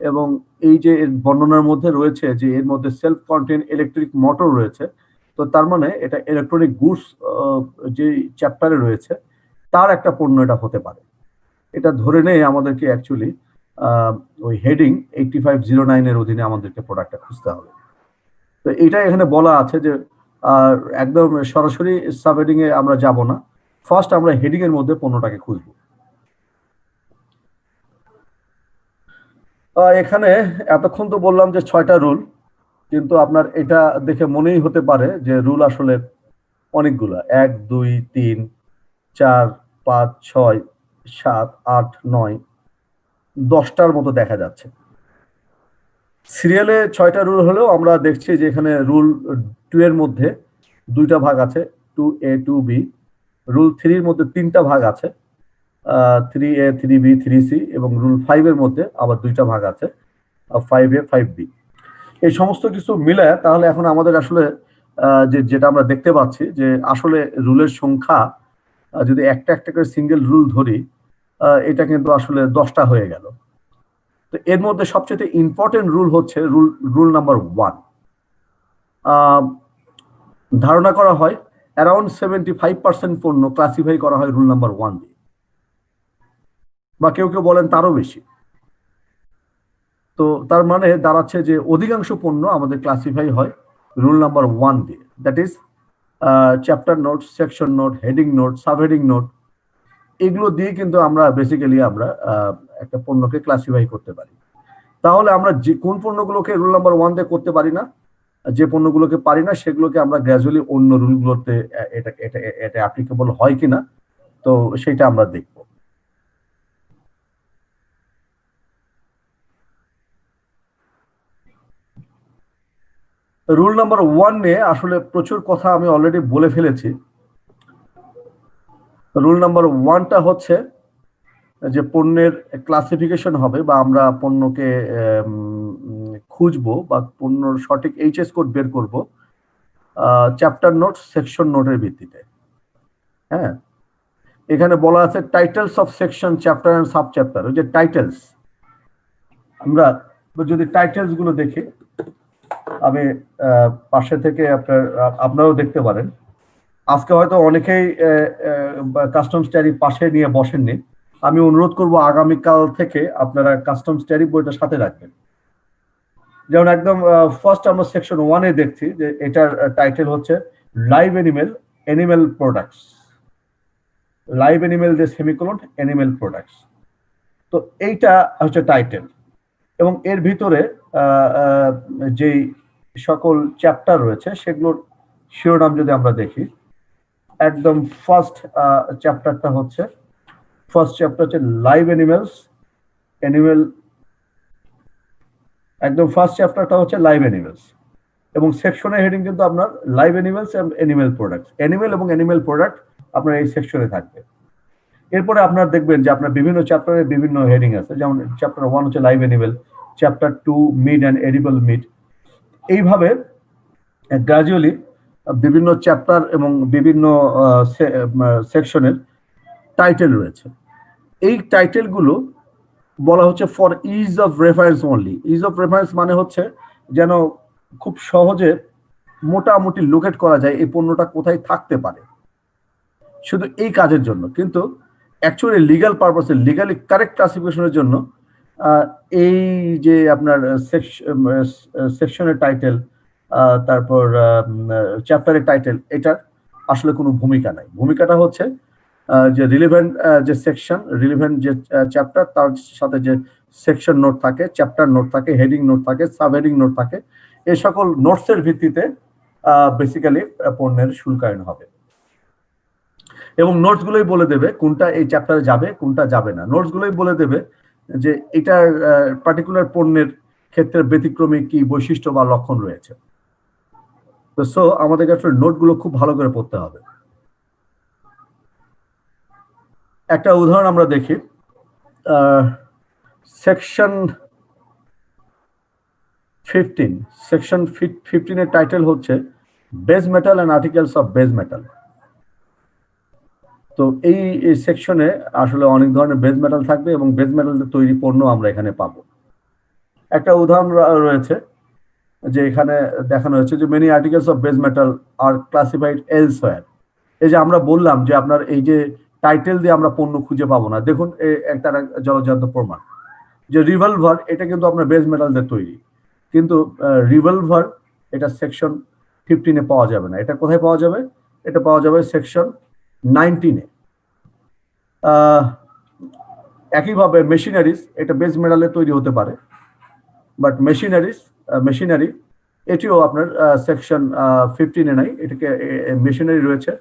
এবং এই যে এর বর্ণনার মধ্যে রয়েছে যে এর মধ্যে সেলফ কন্টেন্ট ইলেকট্রিক মোটর রয়েছে, তো তার মানে এটা ইলেকট্রনিক গুডস যে চ্যাপ্টারে রয়েছে তার একটা পণ্য এটা হতে পারে। এটা ধরে নেই আমাদেরকে অ্যাকচুয়ালি ওই হেডিং 8509 এর অধীনে আমাদেরকে প্রোডাক্টটা খুঁজতে হবে। তো এটা এখানে বলা আছে যে একদম সরাসরি সাব হেডিং এ আমরা যাব না, ফার্স্ট আমরা হেডিং এর মধ্যে পণ্যটাকে খুঁজবো। এখানে এতক্ষণ তো বললাম যে 6টা রুল, কিন্তু আপনার এটা দেখে মনেই হতে পারে যে রুল আসলে অনেকগুলা, 1, 2, 3, 4, 5, 6, 7, 8, 9, 10টার মতো দেখা যাচ্ছে। সিরিয়ালে 6টা রুল হলেও আমরা দেখছি যে এখানে রুল 2 এর মধ্যে 2টা ভাগ আছে, 2A 2B। রুল 3 এর মধ্যে 3টা ভাগ আছে, 3A 3B 3C, এবং রুল 5 এর মধ্যে আবার 2টা ভাগ আছে, 5A 5B। এই সমস্ত কিছু মিলে তাহলে এখন আমাদের আসলে যেটা আমরা দেখতে পাচ্ছি যে আসলে রুলের সংখ্যা যদি একটা একটা করে সিঙ্গেল রুল ধরি, এটা কিন্তু আসলে 10টা হয়ে গেল। তো এর মধ্যে সবচেয়ে ইম্পর্টেন্ট রুল হচ্ছে রুল নাম্বার 1। ধারণা করা হয় অ্যারাউন্ড 75% পণ্য ক্লাসিফাই করা হয় রুল নাম্বার 1 দিয়ে, বা কেউ কেউ বলেন তারও বেশি। তো তার মানে দাঁড়াচ্ছে যে অধিকাংশ পণ্য আমাদের ক্লাসিফাই হয় রুল নাম্বার 1 দিয়ে, that is chapter note, section note, heading note, sub heading note, এগুলো দিয়ে কিন্তু আমরা বেসিক্যালি আমরা একটা পণ্যকে ক্লাসিফাই করতে পারি। তাহলে আমরা যে কোন পণ্যগুলোকে রুল নাম্বার 1 দিয়ে করতে পারি না, যে পণ্যগুলোকে পারি না সেগুলোকে আমরা গ্র্যাজুয়ালি অন্য রুলগুলোতে এটা এটা এটা অ্যাপ্লিকেবল হয় কিনা, তো সেটা আমরা দেখব। রুল নাম্বার 1 নিয়ে আসলে প্রচুর কথা আমি অলরেডি বলে ফেলেছি। রুল নাম্বার 1টা হচ্ছে যে পণ্যের ক্লাসিফিকেশন হবে বা আমরা পণ্যকে খুঁজবো বা পণ্যর সঠিক এইচএস কোড বের করব চ্যাপ্টার নোট, সেকশন নোটের ভিত্তিতে। হ্যাঁ, এখানে বলা আছে titles of section, chapter and sub chapter. ওই যে টাইটেলস, আমরা যদি টাইটেলস গুলো দেখি, আমি পাশে থেকে আপনারাও দেখতে পারেন। আজকে হয়তো অনেকেই কাস্টমস ট্যারি পাশে নিয়ে বসেননি, আমি অনুরোধ করব আগামীকাল থেকে আপনারা কাস্টমস ট্যারি বইটা সাথে রাখবেন। যেমন একদম ফার্স্ট আমরা সেকশন 1-এ দেখছি যে এটার টাইটেল হচ্ছে live animal products. Live animal যে সেমিকোলন এনিম্যাল প্রোডাক্টস, তো এইটা হচ্ছে টাইটেল। এবং এর ভিতরে যেই সকল চ্যাপ্টার রয়েছে সেগুলোর শিরোনাম যদি আমরা দেখি, একদম ফার্স্ট চ্যাপ্টারটা হচ্ছে লাইভ এনিম্যাল, একদম ফার্স্ট চ্যাপ্টারটা হচ্ছে লাইভ এনিম্যালস, এবং সেকশনের হেডিং কিন্তু আপনার live animals and animal products, animal এবং এনিম্যাল প্রোডাক্ট আপনার এই সেকশনে থাকবে। এরপরে আপনার দেখবেন যে আপনার বিভিন্ন চ্যাপ্টারে বিভিন্ন হেডিং আছে, যেমন চ্যাপ্টার 1 হচ্ছে live animal, chapter 2 meat and edible meat. এইভাবে গ্রাজুয়ালি বিভিন্ন চ্যাপ্টার এবং বিভিন্ন সেকশনের টাইটেল রয়েছে। এই টাইটেলগুলো বলা হচ্ছে for ease of reference only. Ease of reference মানে হচ্ছে যেন খুব সহজে মোটামুটি লোকেট করা যায় এই পণ্যটা কোথায় থাকতে পারে, শুধু এই কাজের জন্য। কিন্তু অ্যাকচুয়ালি লিগ্যাল পারপাসে, লিগালি কারেক্ট ক্লাসিফিকেশনের জন্য এই যে আপনার সেকশনের টাইটেল, তারপর চ্যাপ্টারের টাইটেল, এটার আসলে কোনো ভূমিকা নাই। ভূমিকাটা হচ্ছে যে রিলেভেন্ট যে সেকশন, রিলেভেন্ট যে চ্যাপ্টার, তার সাথে যে সেকশন নোট থাকে, চ্যাপ্টার নোট থাকে, হেডিং নোট থাকে, সাব হেডিং নোট থাকে, এই সকল নোটসের ভিত্তিতে বেসিক্যালি পণ্যের শুল্কায়ন হবে। এবং নোটসগুলোই বলে দেবে কোনটা এই চ্যাপ্টারে যাবে, কোনটা যাবে না। নোটসগুলোই বলে দেবে যে এটার পার্টিকুলার পণ্যের ক্ষেত্রে ব্যতিক্রমী কি বৈশিষ্ট্য বা লক্ষণ রয়েছে। তো সো আমাদেরকে আসলে নোটগুলো খুব ভালো করে পড়তে হবে। একটা উদাহরণ আমরা দেখি, সেকশন 15 এর টাইটেল হচ্ছে base metal and articles of base metal. তো এই সেকশনে আসলে অনেক ধরনের বেস মেটাল থাকবে এবং বেস মেটাল তৈরি পণ্য আমরা এখানে পাবো। একটা উদাহরণ রয়েছে যে এখানে দেখানো হয়েছে যে many articles of base metal are classified elsewhere. এই যে আমরা বললাম যে আপনার এই যে টাইটেল দিয়ে আমরা পণ্য খুঁজে পাবো না, দেখুন একটা জলজান্ত প্রমাণ যে রিভলভার, এটা কিন্তু আপনার বেস মেটাল দিয়ে তৈরি, কিন্তু রিভলভার এটা সেকশন 15-এ পাওয়া যাবে না। এটা কোথায় পাওয়া যাবে? এটা পাওয়া যাবে সেকশন 19-এ। একইভাবে মেশিনারিজ, এটা বেস মেটালে তৈরি হতে পারে, বাট মেশিনারি এটিও আপনার সেকশন 15-এ নাই, এটাকে মেশিনারি রয়েছে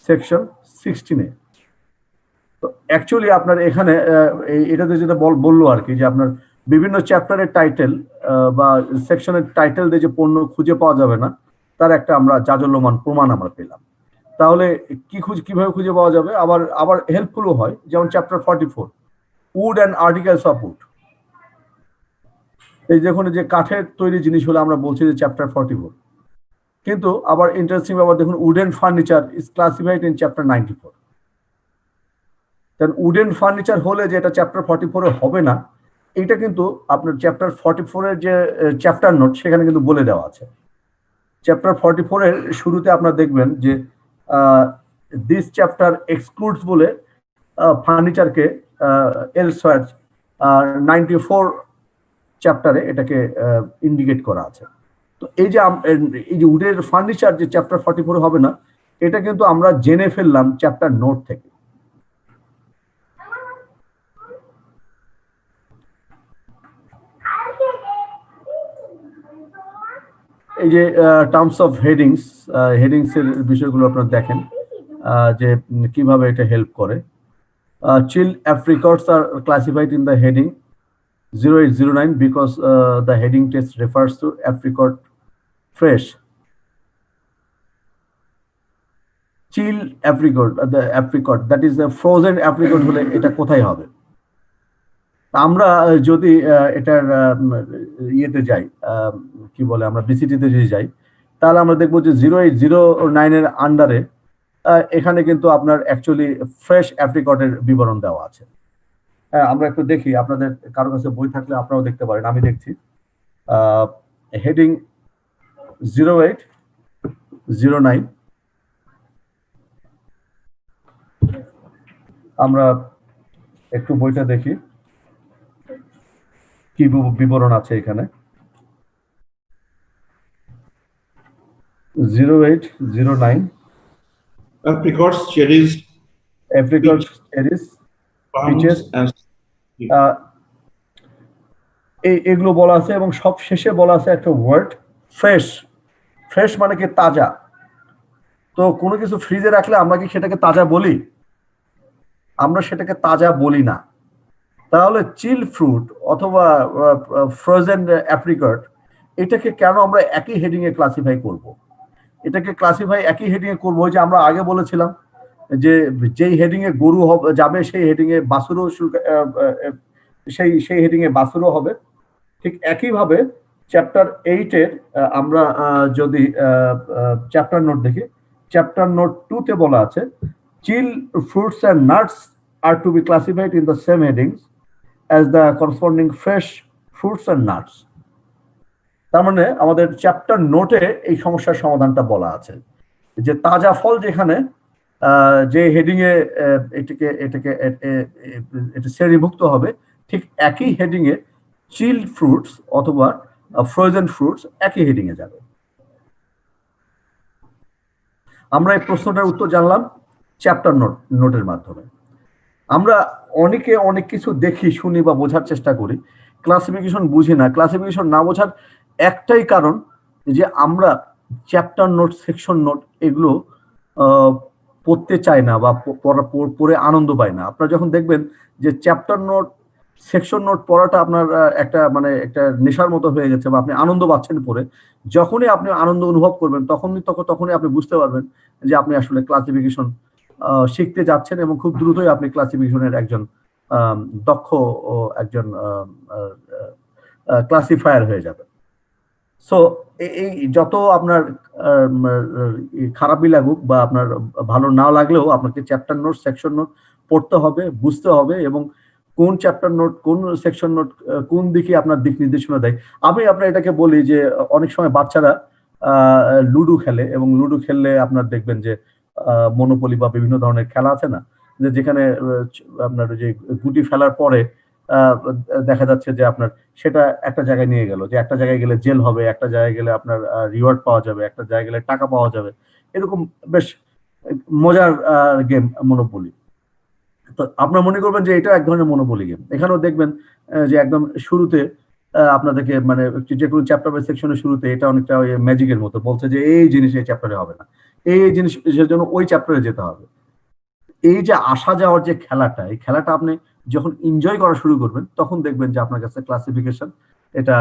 সেকশন 16-এ। তো অ্যাকচুয়ালি আপনার এখানে এটাতে যেটা বললো আর কি, যে আপনার বিভিন্ন চ্যাপ্টারের টাইটেল বা সেকশনের টাইটেল দিয়ে যে পণ্য খুঁজে পাওয়া যাবে না, তার একটা আমরা জাজল্যমান প্রমাণ আমরা পেলাম। তাহলে কিভাবে খুঁজে পাওয়া যাবে? আবার হেল্পফুলও হয়। যেমন chapter 44 wood and articles of wood. এই দেখুন যে কাঠের তৈরি জিনিস হলে আমরা বলছি যে চ্যাপ্টার 44, কিন্তু আবার ইন্টারেস্টিং ব্যাপার দেখুন, wooden furniture is classified in chapter 94। Wooden furniture হলে যে এটা চ্যাপ্টার 44-এ হবে না, এটা কিন্তু আপনার চ্যাপ্টার 44-এর যে চ্যাপ্টার নোট সেখানে কিন্তু বলে দেওয়া আছে। চ্যাপ্টার 44-এর শুরুতে আপনারা দেখবেন যে দিস চ্যাপ্টার এক্সক্লুডস বলে ফার্নিচারকে এলসওয়্যার 94 চ্যাপ্টারে এটাকে ইন্ডিকেট করা আছে। তো এই যে উডের ফার্নিচার যে চ্যাপ্টার 44 হবে না, এটা কিন্তু আমরা জেনে ফেললাম চ্যাপ্টার নোট থেকে। এই যে টার্মস অফ হেডিংস এর বিষয়গুলো আপনারা দেখেন যে কিভাবে এটা হেল্প করে। Chilled apricots are classified in the heading 0809 because the heading text refers to apricot fresh. Chill apricot, the apricot that is the frozen apricot হলে এটা কোথায় হবে? আমরা যদি এটার ইয়েতে যাই, কি বলে, আমরা বিসিটিতে যদি যাই, তাহলে আমরা দেখবো যে 0809 এর আন্ডারে এখানে কিন্তু আপনার অ্যাকচুয়ালি ফ্রেশ অ্যাপ্রিকটের বিবরণ দেওয়া আছে। আমরা একটু দেখি, আপনাদের কারো কাছে বই থাকলে আপনারাও দেখতে পারেন, আমি দেখছি। হেডিং 0809, আমরা একটু বইটা দেখি কি বিবরণ আছে এখানে। 0809 apricots, cherries, peaches, এগুলো বলা আছে এবং সব শেষে বলা আছে একটা ওয়ার্ড ফ্রেশ। ফ্রেশ মানে কি তাজা। তো কোনো কিছু ফ্রিজে রাখলে আমরা কি সেটাকে তাজা বলি? আমরা সেটাকে তাজা বলি না। তাহলে চিল ফ্রুট অথবা ফ্রোজেন অ্যাপ্রিকট, এটাকে কেন আমরা একই হেডিং এ ক্লাসিফাই করব? এটাকে ক্লাসিফাই একই হেডিং এ করবো যে আমরা আগে বলেছিলাম যে যেই হেডিং এ গরু যাবে সেই হেডিং এ বাছুরও সেই হেডিং এ বাছুরও হবে। ঠিক একইভাবে চ্যাপ্টার 8 এর আমরা যদি চ্যাপ্টার নোট দেখি, চ্যাপ্টার নোট 2 তে বলা আছে chilled fruits and nuts are to be classified in the same headings as the corresponding fresh fruits and nuts. তার মানে আমাদের চ্যাপ্টার নোটে এই সমস্যার সমাধানটা বলা আছে যে তাজা ফল যেখানে যে হেডিং এ এটা শ্রেণীভুক্ত হবে, ঠিক একই হেডিং এ চিল্ড ফ্রুটস অথবা ফ্রোজেন ফ্রুটস একই হেডিং এ যাবে। আমরা এই প্রশ্নটার উত্তর জানলাম চ্যাপ্টার নোটের মাধ্যমে। আমরা অনেকে অনেক কিছু দেখি, শুনি বা বোঝার চেষ্টা করি, ক্লাসিফিকেশন বুঝি না। ক্লাসিফিকেশন না বোঝার একটাই কারণ যে আমরা চ্যাপ্টার নোট, সেকশন নোট এগুলো পড়তে চাই না বা পড়ে আনন্দ পাই না। আপনারা যখন দেখবেন যে চ্যাপ্টার নোট, সেকশন নোট পড়াটা আপনার একটা একটা নেশার মতো হয়ে গেছে বা আপনি আনন্দ পাচ্ছেন পড়ে, যখনই আপনি আনন্দ অনুভব করবেন তখনই আপনি বুঝতে পারবেন যে আপনি আসলে ক্লাসিফিকেশন শিখতে যাচ্ছেন এবং খুব দ্রুতই আপনি ক্লাসিফিকেশনের একজন দক্ষ ও একজন ক্লাসিফায়ার হয়ে যাবে। সো এই যত আপনার খারাপই লাগুক বা আপনার ভালো না লাগলেও আপনাকে চ্যাপ্টার নোট, সেকশন নোট পড়তে হবে, বুঝতে হবে এবং কোন চ্যাপ্টার নোট, কোন সেকশন নোট কোন দিকে আপনার দিক নির্দেশনা দেয়। আমি আপনার এটাকে বলি যে অনেক সময় বাচ্চারা লুডো খেলে এবং লুডো খেললে আপনার দেখবেন যে মনোপলি বা বিভিন্ন ধরনের খেলা আছে না, যে যেখানে আপনার যে গুটি ফেলার পরে দেখা যাচ্ছে যে আপনার সেটা একটা জায়গায় নিয়ে গেল, যে একটা জায়গায় গেলে জেল হবে, একটা জায়গায় গেলে আপনার রিওয়ার্ড পাওয়া যাবে, একটা জায়গায় গেলে টাকা পাওয়া যাবে। এরকম বেশ মজার গেম মনোপলি। তো আপনারা মনে করবেন যে এটা এক ধরনের মনোপলি গেম। এখানেও দেখবেন যে একদম শুরুতে আপনাদেরকে মানে যে কোনো চ্যাপ্টার বা সেকশনের শুরুতে এটা অনেকটা ম্যাজিকের মতো বলছে যে এই জিনিস এই চ্যাপ্টারে হবে না, এই জিনিসের জন্য ওই চ্যাপ্টারে যেতে হবে। এই যে আসা যাওয়ার যে খেলাটা, এই খেলাটা আপনি যখন এনজয় করা শুরু করবেন তখন দেখবেন যে আপনার কাছে ক্লাসিফিকেশন এটা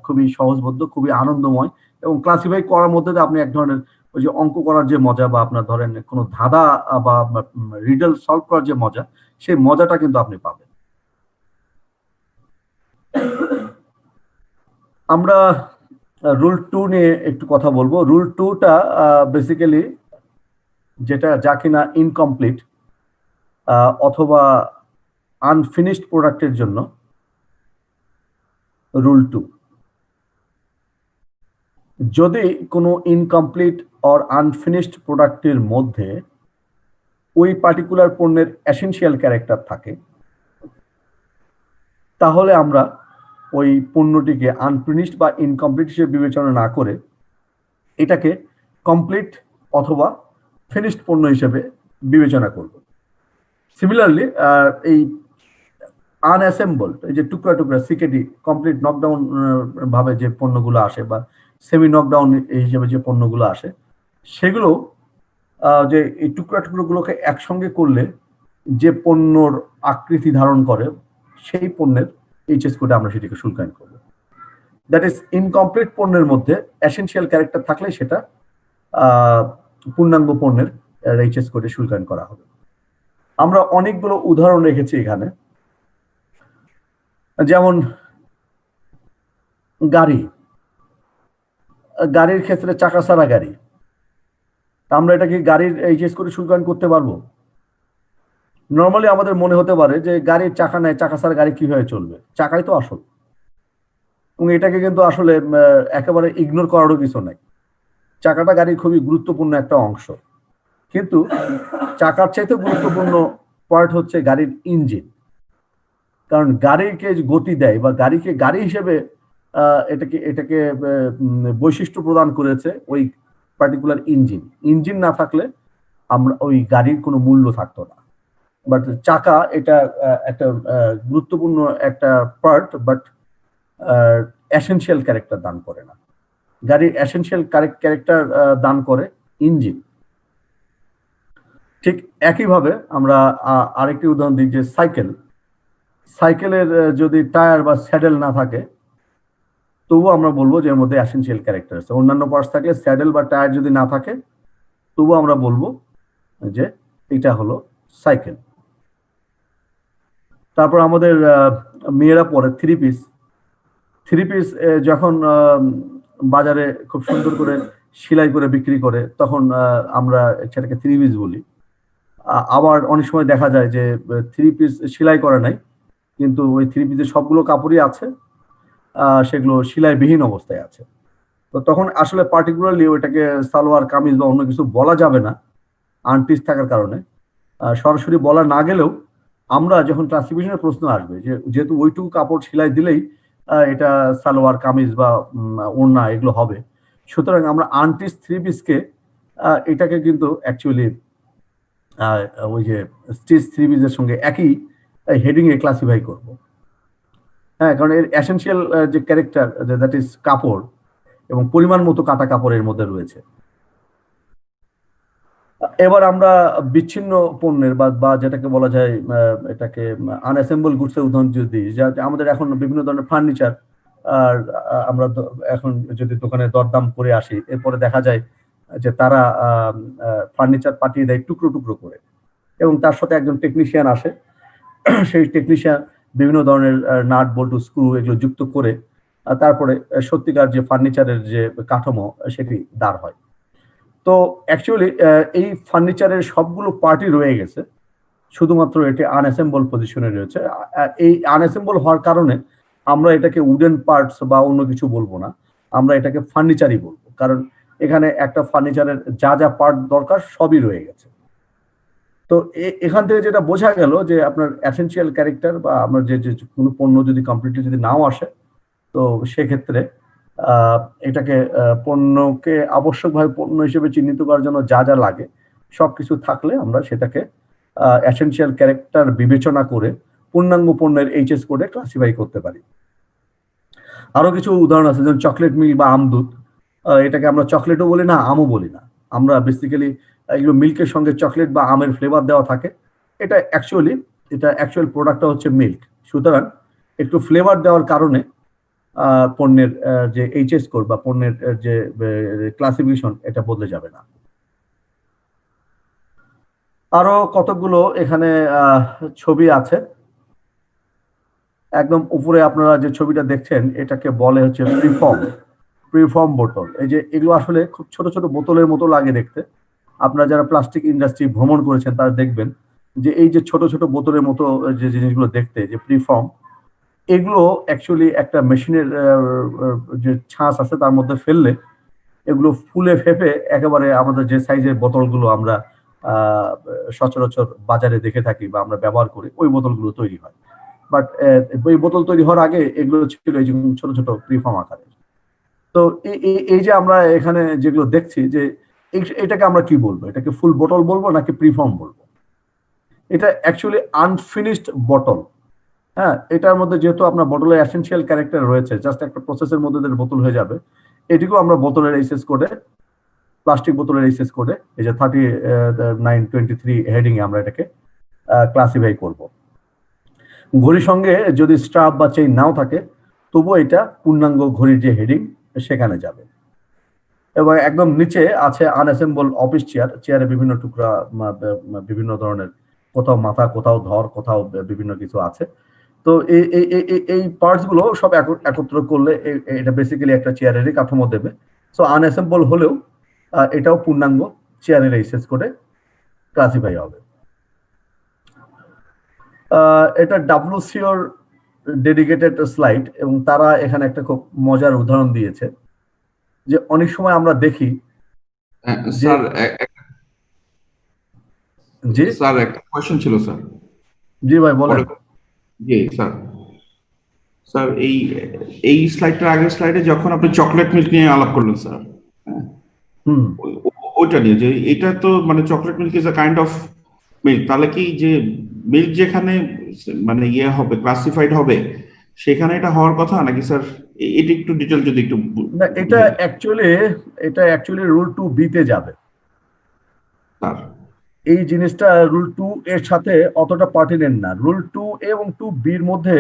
খুবই সহজবোধ্য, খুবই আনন্দময় এবং ক্লাসিফাই করার মধ্যে আপনি এক ধরনের ওই যে অঙ্ক করার যে মজা বা আপনার ধরেন কোনো ধাঁধা বা রিডল সলভ করার যে মজা, সেই মজাটা কিন্তু আপনি পাবেন। আমরা রুল 2 নিয়ে একটু কথা বলবো। রুল 2টা বেসিক্যালি যেটা যা কিনা ইনকমপ্লিট অথবা আনফিনিশড প্রোডাক্টের জন্য রুল 2। যদি কোনো ইনকমপ্লিট অর আনফিনিশড প্রোডাক্টের মধ্যে ওই পার্টিকুলার পণ্যের এসেনশিয়াল ক্যারেক্টার থাকে, তাহলে আমরা ওই পণ্যটিকে আনফিনিশড বা ইনকমপ্লিট হিসেবে বিবেচনা না করে এটাকে কমপ্লিট অথবা ফিনিশড পণ্য হিসেবে বিবেচনা করব। সিমিলারলি এই আনঅ্যাসেম্বলড, এই যে টুকরা টুকরা সিকেডি কমপ্লিট নকডাউন ভাবে যে পণ্যগুলো আসে বা সেমি নকডাউন হিসেবে যে পণ্যগুলো আসে সেগুলো যে এই টুকরা টুকরোগুলোকে একসঙ্গে করলে যে পণ্যর আকৃতি ধারণ করে সেই পণ্যের এইচএস কোডে আমরা সেটাকে শুল্কায়ন করবো। দ্যাট ইজ ইনকমপ্লিট পণ্যের মধ্যে এসেনশিয়াল ক্যারেক্টার থাকলে সেটা পূর্ণাঙ্গ পণ্যের এইচএস কোডে শুল্কায়ন করা হবে। আমরা অনেকগুলো উদাহরণ রেখেছি এখানে, যেমন গাড়ির ক্ষেত্রে চাকা ছাড়া গাড়ি, আমরা এটা কি গাড়ির এইচএস কোডে শুল্কায়ন করতে পারবো? নর্মালি আমাদের মনে হতে পারে যে গাড়ির চাকা নাই, চাকা ছাড়া গাড়ি কিভাবে চলবে, চাকাই তো আসল। এবং এটাকে কিন্তু আসলে একেবারে ইগনোর করারও কিছু নাই। চাকাটা গাড়ির খুবই গুরুত্বপূর্ণ একটা অংশ, কিন্তু চাকার চাইতে গুরুত্বপূর্ণ পার্ট হচ্ছে গাড়ির ইঞ্জিন। কারণ গাড়িকে গতি দেয় বা গাড়িকে গাড়ি হিসেবে এটাকে বৈশিষ্ট্য প্রদান করেছে ওই পার্টিকুলার ইঞ্জিন না থাকলে আমরা ওই গাড়ির কোনো মূল্য থাকতো না। বাট চাকা এটা একটা গুরুত্বপূর্ণ একটা পার্ট, বাট এসেনশিয়াল ক্যারেক্টার দান করে না। গাড়ির এসেনশিয়াল ক্যারেক্টার দান করে ইঞ্জিন। ঠিক একইভাবে আমরা আরেকটি উদাহরণ দিই যে সাইকেলের যদি টায়ার বা স্যাডেল না থাকে তবুও আমরা বলবো যে এর মধ্যে এসেনশিয়াল ক্যারেক্টার আছে। অন্যান্য পার্টস থাকলে স্যাডেল বা টায়ার যদি না থাকে তবুও আমরা বলবো যে এটা হলো সাইকেল। তারপর আমাদের মেয়েরা পরে থ্রি পিস যখন বাজারে খুব সুন্দর করে সেলাই করে বিক্রি করে তখন আমরা সেটাকে থ্রি পিস বলি। আবার অনেক সময় দেখা যায় যে থ্রি পিস সেলাই করা নাই, কিন্তু ওই থ্রি পিসের সবগুলো কাপড়ই আছে, সেগুলো সেলাইবিহীন অবস্থায় আছে। তো তখন আসলে পার্টিকুলারলি ওইটাকে সালোয়ার কামিজ বা অন্য কিছু বলা যাবে না আনপিস থাকার কারণে। সরাসরি বলা না গেলেও আমরা যখন ক্লাসিফিকেশনের প্রশ্ন আসবে যে যেহেতু ওইটুকু কাপড় সেলাই দিলেই এটা সালোয়ার কামিজ বা ওড়না এগুলো হবে, সুতরাং আমরা আনপিস থ্রি পিসকে এটাকে কিন্তু অ্যাকচুয়ালি ওই যে স্টিচ থ্রি পিসের সঙ্গে একই হেডিং এ ক্লাসিফাই করব। হ্যাঁ, কারণ এর এসেনশিয়াল যে ক্যারেক্টার দ্যাট ইজ কাপড় এবং পরিমাণ মতো কাটা কাপড়ের মধ্যে রয়েছে। এবার আমরা বিচ্ছিন্ন পণ্যের বা যেটাকে বলা যায় এটাকে আনঅ্যাসেম্বল গুডস এর উদাহরণ যদি দিই, যা আমাদের এখন বিভিন্ন ধরনের ফার্নিচার, আর আমরা এখন যদি দোকানে দরদাম করে আসি এরপরে দেখা যায় যে তারা ফার্নিচার পাঠিয়ে দেয় টুকরো টুকরো করে, এবং তার সাথে একজন টেকনিশিয়ান আসে। সেই টেকনিশিয়ান বিভিন্ন ধরনের নাট বল্টু স্ক্রু এগুলো যুক্ত করে তারপরে সত্যিকার যে ফার্নিচারের যে কাঠামো সেটি দাঁড় হয়। তো অ্যাকচুয়ালি এই ফার্নিচারের সবগুলো পার্টই রয়ে গেছে, শুধুমাত্র এটি আনঅ্যাসেম্বল পজিশনে রয়েছে। এই আনঅ্যাসেম্বল হওয়ার কারণে আমরা এটাকে উডেন পার্টস বা অন্য কিছু বলবো না, আমরা এটাকে ফার্নিচারই বলবো, কারণ এখানে একটা ফার্নিচারের যা যা পার্ট দরকার সবই রয়ে গেছে। তো এখান থেকে যেটা বোঝা গেল যে আপনার এসেনশিয়াল ক্যারেক্টার বা আপনার যে কোনো পণ্য যদি কমপ্লিটলি যদি নাও আসে, তো সেক্ষেত্রে এটাকে পণ্যকে আবশ্যকভাবে পণ্য হিসেবে চিহ্নিত করার জন্য যা যা লাগে সবকিছু থাকলে আমরা সেটাকে এসেনশিয়াল ক্যারেক্টার বিবেচনা করে পূর্ণাঙ্গ পণ্যের এইচএস কোডে ক্লাসিফাই করতে পারি। আরো কিছু উদাহরণ আছে, যেমন চকলেট মিল্ক বা আমদুধ, এটাকে আমরা চকলেটও বলি না, আমও বলি না। আমরা বেসিক্যালি এগুলো মিল্কের সঙ্গে চকলেট বা আমের ফ্লেভার দেওয়া থাকে। এটা অ্যাকচুয়াল প্রোডাক্টটা হচ্ছে মিল্ক, সুতরাং একটু ফ্লেভার দেওয়ার কারণে পণ্যের যে এইচএস কোড বা পণ্যের যে ক্লাসিফিকেশন এটা বদলে যাবে না। আরো কতগুলো এখানে ছবি আছে। একদম উপরে আপনারা যে ছবিটা দেখছেন এটাকে বলে হচ্ছে প্রিফর্ম বোতল। এই যে এগুলো আসলে খুব ছোট ছোট বোতলের মতো লাগে দেখতে। আপনারা যারা প্লাস্টিক ইন্ডাস্ট্রি ভ্রমণ করেছেন তারা দেখবেন যে এই যে ছোট ছোট বোতলের মতো যে জিনিসগুলো দেখতে, যে প্রিফর্ম, এগুলো অ্যাকচুয়ালি একটা মেশিনের যে ছাঁচ আছে তার মধ্যে ফেললে এগুলো ফুলে ফেপে একেবারে আমাদের যে সাইজের বোতলগুলো আমরা সচরাচর বাজারে দেখে থাকি বা আমরা ব্যবহার করি ওই বোতলগুলো তৈরি হয়। বাট ওই বোতল তৈরি হওয়ার আগে এগুলো ছিল এই যে ছোট ছোট প্রিফর্ম আকারে। তো এই যে আমরা এখানে যেগুলো দেখছি যে এটাকে আমরা কি বলবো, এটাকে ফুল বোতল বলবো নাকি প্রিফর্ম বলবো? এটা অ্যাকচুয়ালি আনফিনিশড বোতল। হ্যাঁ, এটার মধ্যে যেহেতু আপনার বোতলের এসেনশিয়াল ক্যারেক্টার রয়েছে, জাস্ট একটা প্রসেসের মধ্যে বোতল হয়ে যাবে, এটিকেও আমরা বোতলের এইচএস কোডে, প্লাস্টিক বোতলের এইচএস কোডে, এই যে 3923 হেডিং এ আমরা এটাকে ক্লাসিফাই করব। ঘড়ির সঙ্গে যদি স্ট্রাপ বা চেইন নাও থাকে, তবুও এটা পূর্ণাঙ্গ ঘড়ির যে হেডিং সেখানে যাবে। এবং একদম নিচে আছে আনঅ্যাসেম্বল অফিস চেয়ার, চেয়ারে বিভিন্ন টুকরা, বিভিন্ন ধরনের, কোথাও মাথা, কোথাও ধর, কোথাও বিভিন্ন কিছু আছে। তো এই পার্টস গুলো সব একত্র করলে এটা বেসিক্যালি একটা চেয়ারেরই কাঠামো দেবে। সো আনঅ্যাসেম্বল হলেও এটাও পূর্ণাঙ্গ চেয়ারের এইচএস কোডে ক্লাসিফাই হবে। এটা ডাব্লিউসিওর ডেডিকেটেড স্লাইড, এবং তারা এখানে একটা খুব মজার উদাহরণ দিয়েছে যে অনেক সময় আমরা দেখি স্যার জি স্যার একটা কোয়েশ্চেন ছিল স্যার। জি ভাই বলেন। জি স্যার। স্যার এই এই স্লাইডটার আগের স্লাইডে যখন আপনি চকলেট মিল্ক নিয়ে আলাপ করলেন স্যার, হ্যাঁ, হুম ওইটা নিয়ে যে এটা তো মানে chocolate milk is a kind of milk, তাহলে কি যে মিল্ক যেখানে মানে ইয়ে হবে, ক্লাসিফাইড হবে, সেখানে এটা হওয়ার কথা নাকি স্যার? এটা একটু ডিটেল যদি একটু না, এটা অ্যাকচুয়ালি রুল 2B তে যাবে। স্যার এই জিনিসটা রুল 2 এর সাথে অতটা পার্টিনেন্ট না। রুল 2A এবং 2B এর মধ্যে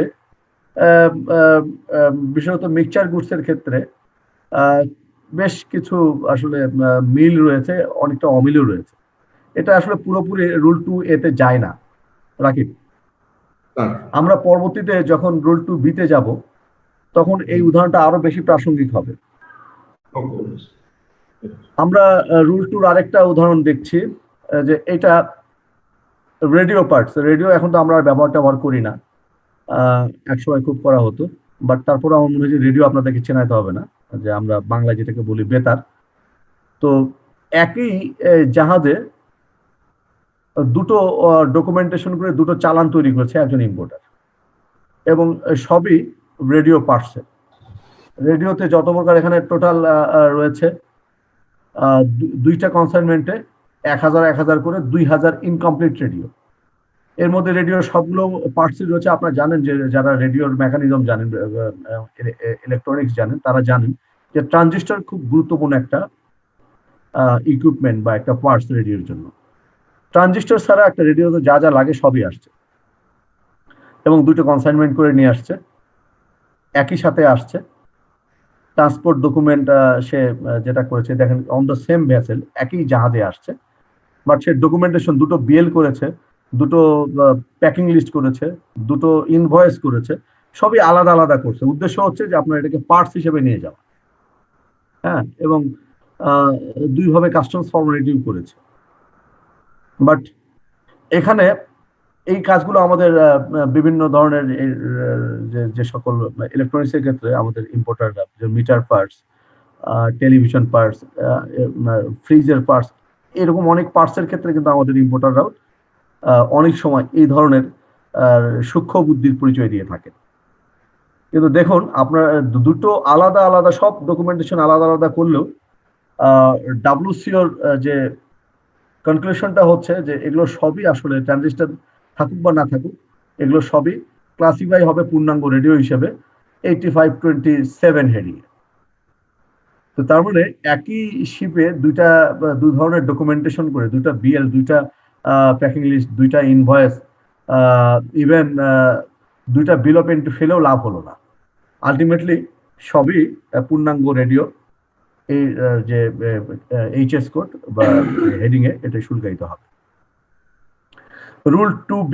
বিশেষত মিক্সচার গুডস এর ক্ষেত্রে বেশ কিছু আসলে মিল রয়েছে, অনেকটা অমিলও রয়েছে। এটা আসলে পুরোপুরি রুল 2A তে যায় না রাকিব। স্যার আমরা পরবর্তীতে যখন রুল 2B তে যাব, তখন এই উদাহরণটা আরো বেশি প্রাসঙ্গিক হবে। আমরা রুল 2 আরেকটা উদাহরণ দেখছি, যে এটা রেডিও পার্টস। রেডিও এখন তো আমরা ব্যবহার করি না, একসময় খুব করা হতো, বাট তারপরে আমার মনে হয় যে রেডিও আপনাদেরকে চেনাইতে হবে না, যে আমরা বাংলা যেটাকে বলি বেতার। তো একই জাহাজে দুটো ডকুমেন্টেশন করে দুটো চালান তৈরি করেছে একজন ইম্পোর্টার, এবং সবই রেডিও পার্টসের। রেডিওতে যত প্রকার এখানে টোটাল রয়েছে, দুইটা কনসাইনমেন্টে 1000 করে 2000 ইনকমপ্লিট রেডিও। এর মধ্যে রেডিওর সবগুলো পার্টসই রয়েছে। আপনারা জানেন যে যারা রেডিওর মেকানিজম জানেন, ইলেকট্রনিক্স জানেন, তারা জানেন যে ট্রানজিস্টর খুব গুরুত্বপূর্ণ একটা ইকুইপমেন্ট বা একটা পার্টস রেডিওর জন্য। ট্রানজিস্টর ছাড়া একটা রেডিওতে যা যা লাগে সবই আসছে, এবং দুটো কনসাইনমেন্ট করে নিয়ে আসছে, একই সাথে আসছে। ট্রান্সপোর্ট ডকুমেন্ট সে যেটা করেছে, দেখেন অন দ্য সেম ভেসেল, একই জাহাজে আসছে, বাট সে ডকুমেন্টেশন দুটো বিএল করেছে, দুটো প্যাকিং লিস্ট করেছে, দুটো ইনভয়েস করেছে, সবই আলাদা আলাদা করছে। উদ্দেশ্য হচ্ছে যে আপনার এটাকে পার্টস হিসেবে নিয়ে যাওয়া, হ্যাঁ, এবং দুইভাবে কাস্টমস ফর্মালিটিও করেছে। বাট এখানে এই কাজগুলো আমাদের বিভিন্ন ধরনের যে সকল ইলেকট্রনিক্স এর ক্ষেত্রে আমাদের ইম্পোর্টাররা, যে মিটার পার্টস, টেলিভিশন পার্টস, ফ্রিজের পার্টস, এরকম অনেক পার্টসের ক্ষেত্রে কিন্তু আমাদের ইম্পোর্টাররাও অনেক সময় এই ধরনের সূক্ষ্ম বুদ্ধির পরিচয় দিয়ে থাকে। কিন্তু দেখুন, আপনার দুটো আলাদা আলাদা সব ডকুমেন্টেশন আলাদা আলাদা করলেও ডাব্লিউসিওর যে কনক্লুশনটা হচ্ছে যে এগুলো সবই আসলে ট্রানজিস্টর থাকুক বা না থাকুক, এগুলো সবই ক্লাসিফাই হবে পূর্ণাঙ্গ রেডিও হিসেবে 8527 হেডিং। তো তার মানে একই শিপে দু ধরনের ডকুমেন্টেশন করে, দুইটা বিএল, দুইটা প্যাকিং লিস্ট, দুইটা ইনভয়েস, ইভেন দুইটা বিল অফ এন্ট্রি ফেলেও লাভ হলো না। আলটিমেটলি সবই পূর্ণাঙ্গ রেডিও এই যে এইচএস কোড বা হেডিং এ এটা শুল্কায়িত হবে। রুল 2B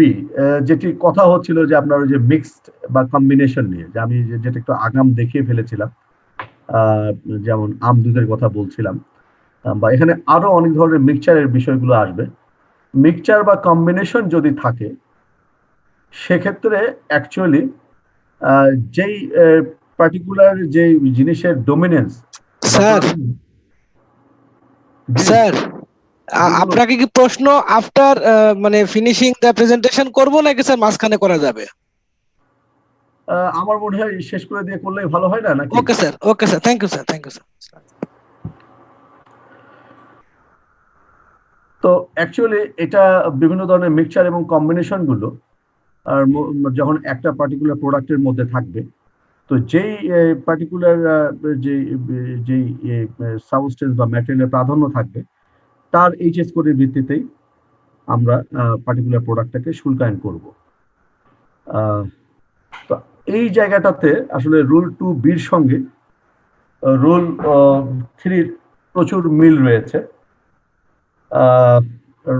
যেটি কথা হচ্ছিল যে আপনার যে মিক্সড বা কম্বিনেশন নিয়ে, যে আমি যেটা একটু আগাম দেখিয়ে ফেলেছিলাম, যেমন আমদুদের কথা বলছিলাম, বা এখানে আরো অনেক ধরনের মিক্সচারের বিষয়গুলো আসবে। মিক্সচার বা কম্বিনেশন যদি থাকে, সেক্ষেত্রে অ্যাকচুয়ালি যেই পার্টিকুলার যে জিনিসের ডোমিনেন্স। স্যার স্যার আপনাকে কি প্রশ্ন আফটার মানে ফিনিশিং দ্য প্রেজেন্টেশন করব নাকি স্যার মাঝখানে করা যাবে? আমার মনে হয় শেষ করে দিয়ে করলেই ভালো হয় না নাকি? Okay sir, okay sir, thank you sir, thank you sir. তো অ্যাকচুয়ালি এটা বিভিন্ন ধরনের মিক্সচার এবং কম্বিনেশন গুলো আর যখন একটা পার্টিকুলার প্রোডাক্টের মধ্যে থাকবে, তো যেই পার্টিকুলার যে যেই সাবস্টেন্স বা ম্যাটেরিয়ালের প্রাধান্য থাকবে তার এইচএস কোডের ভিত্তিতেই আমরা পার্টিকুলার প্রোডাক্টটাকে শুল্কায়ন করব। তো এই জায়গাটাতে আসলে রুল 2B-র সঙ্গে রুল 3-র প্রচুর মিল রয়েছে।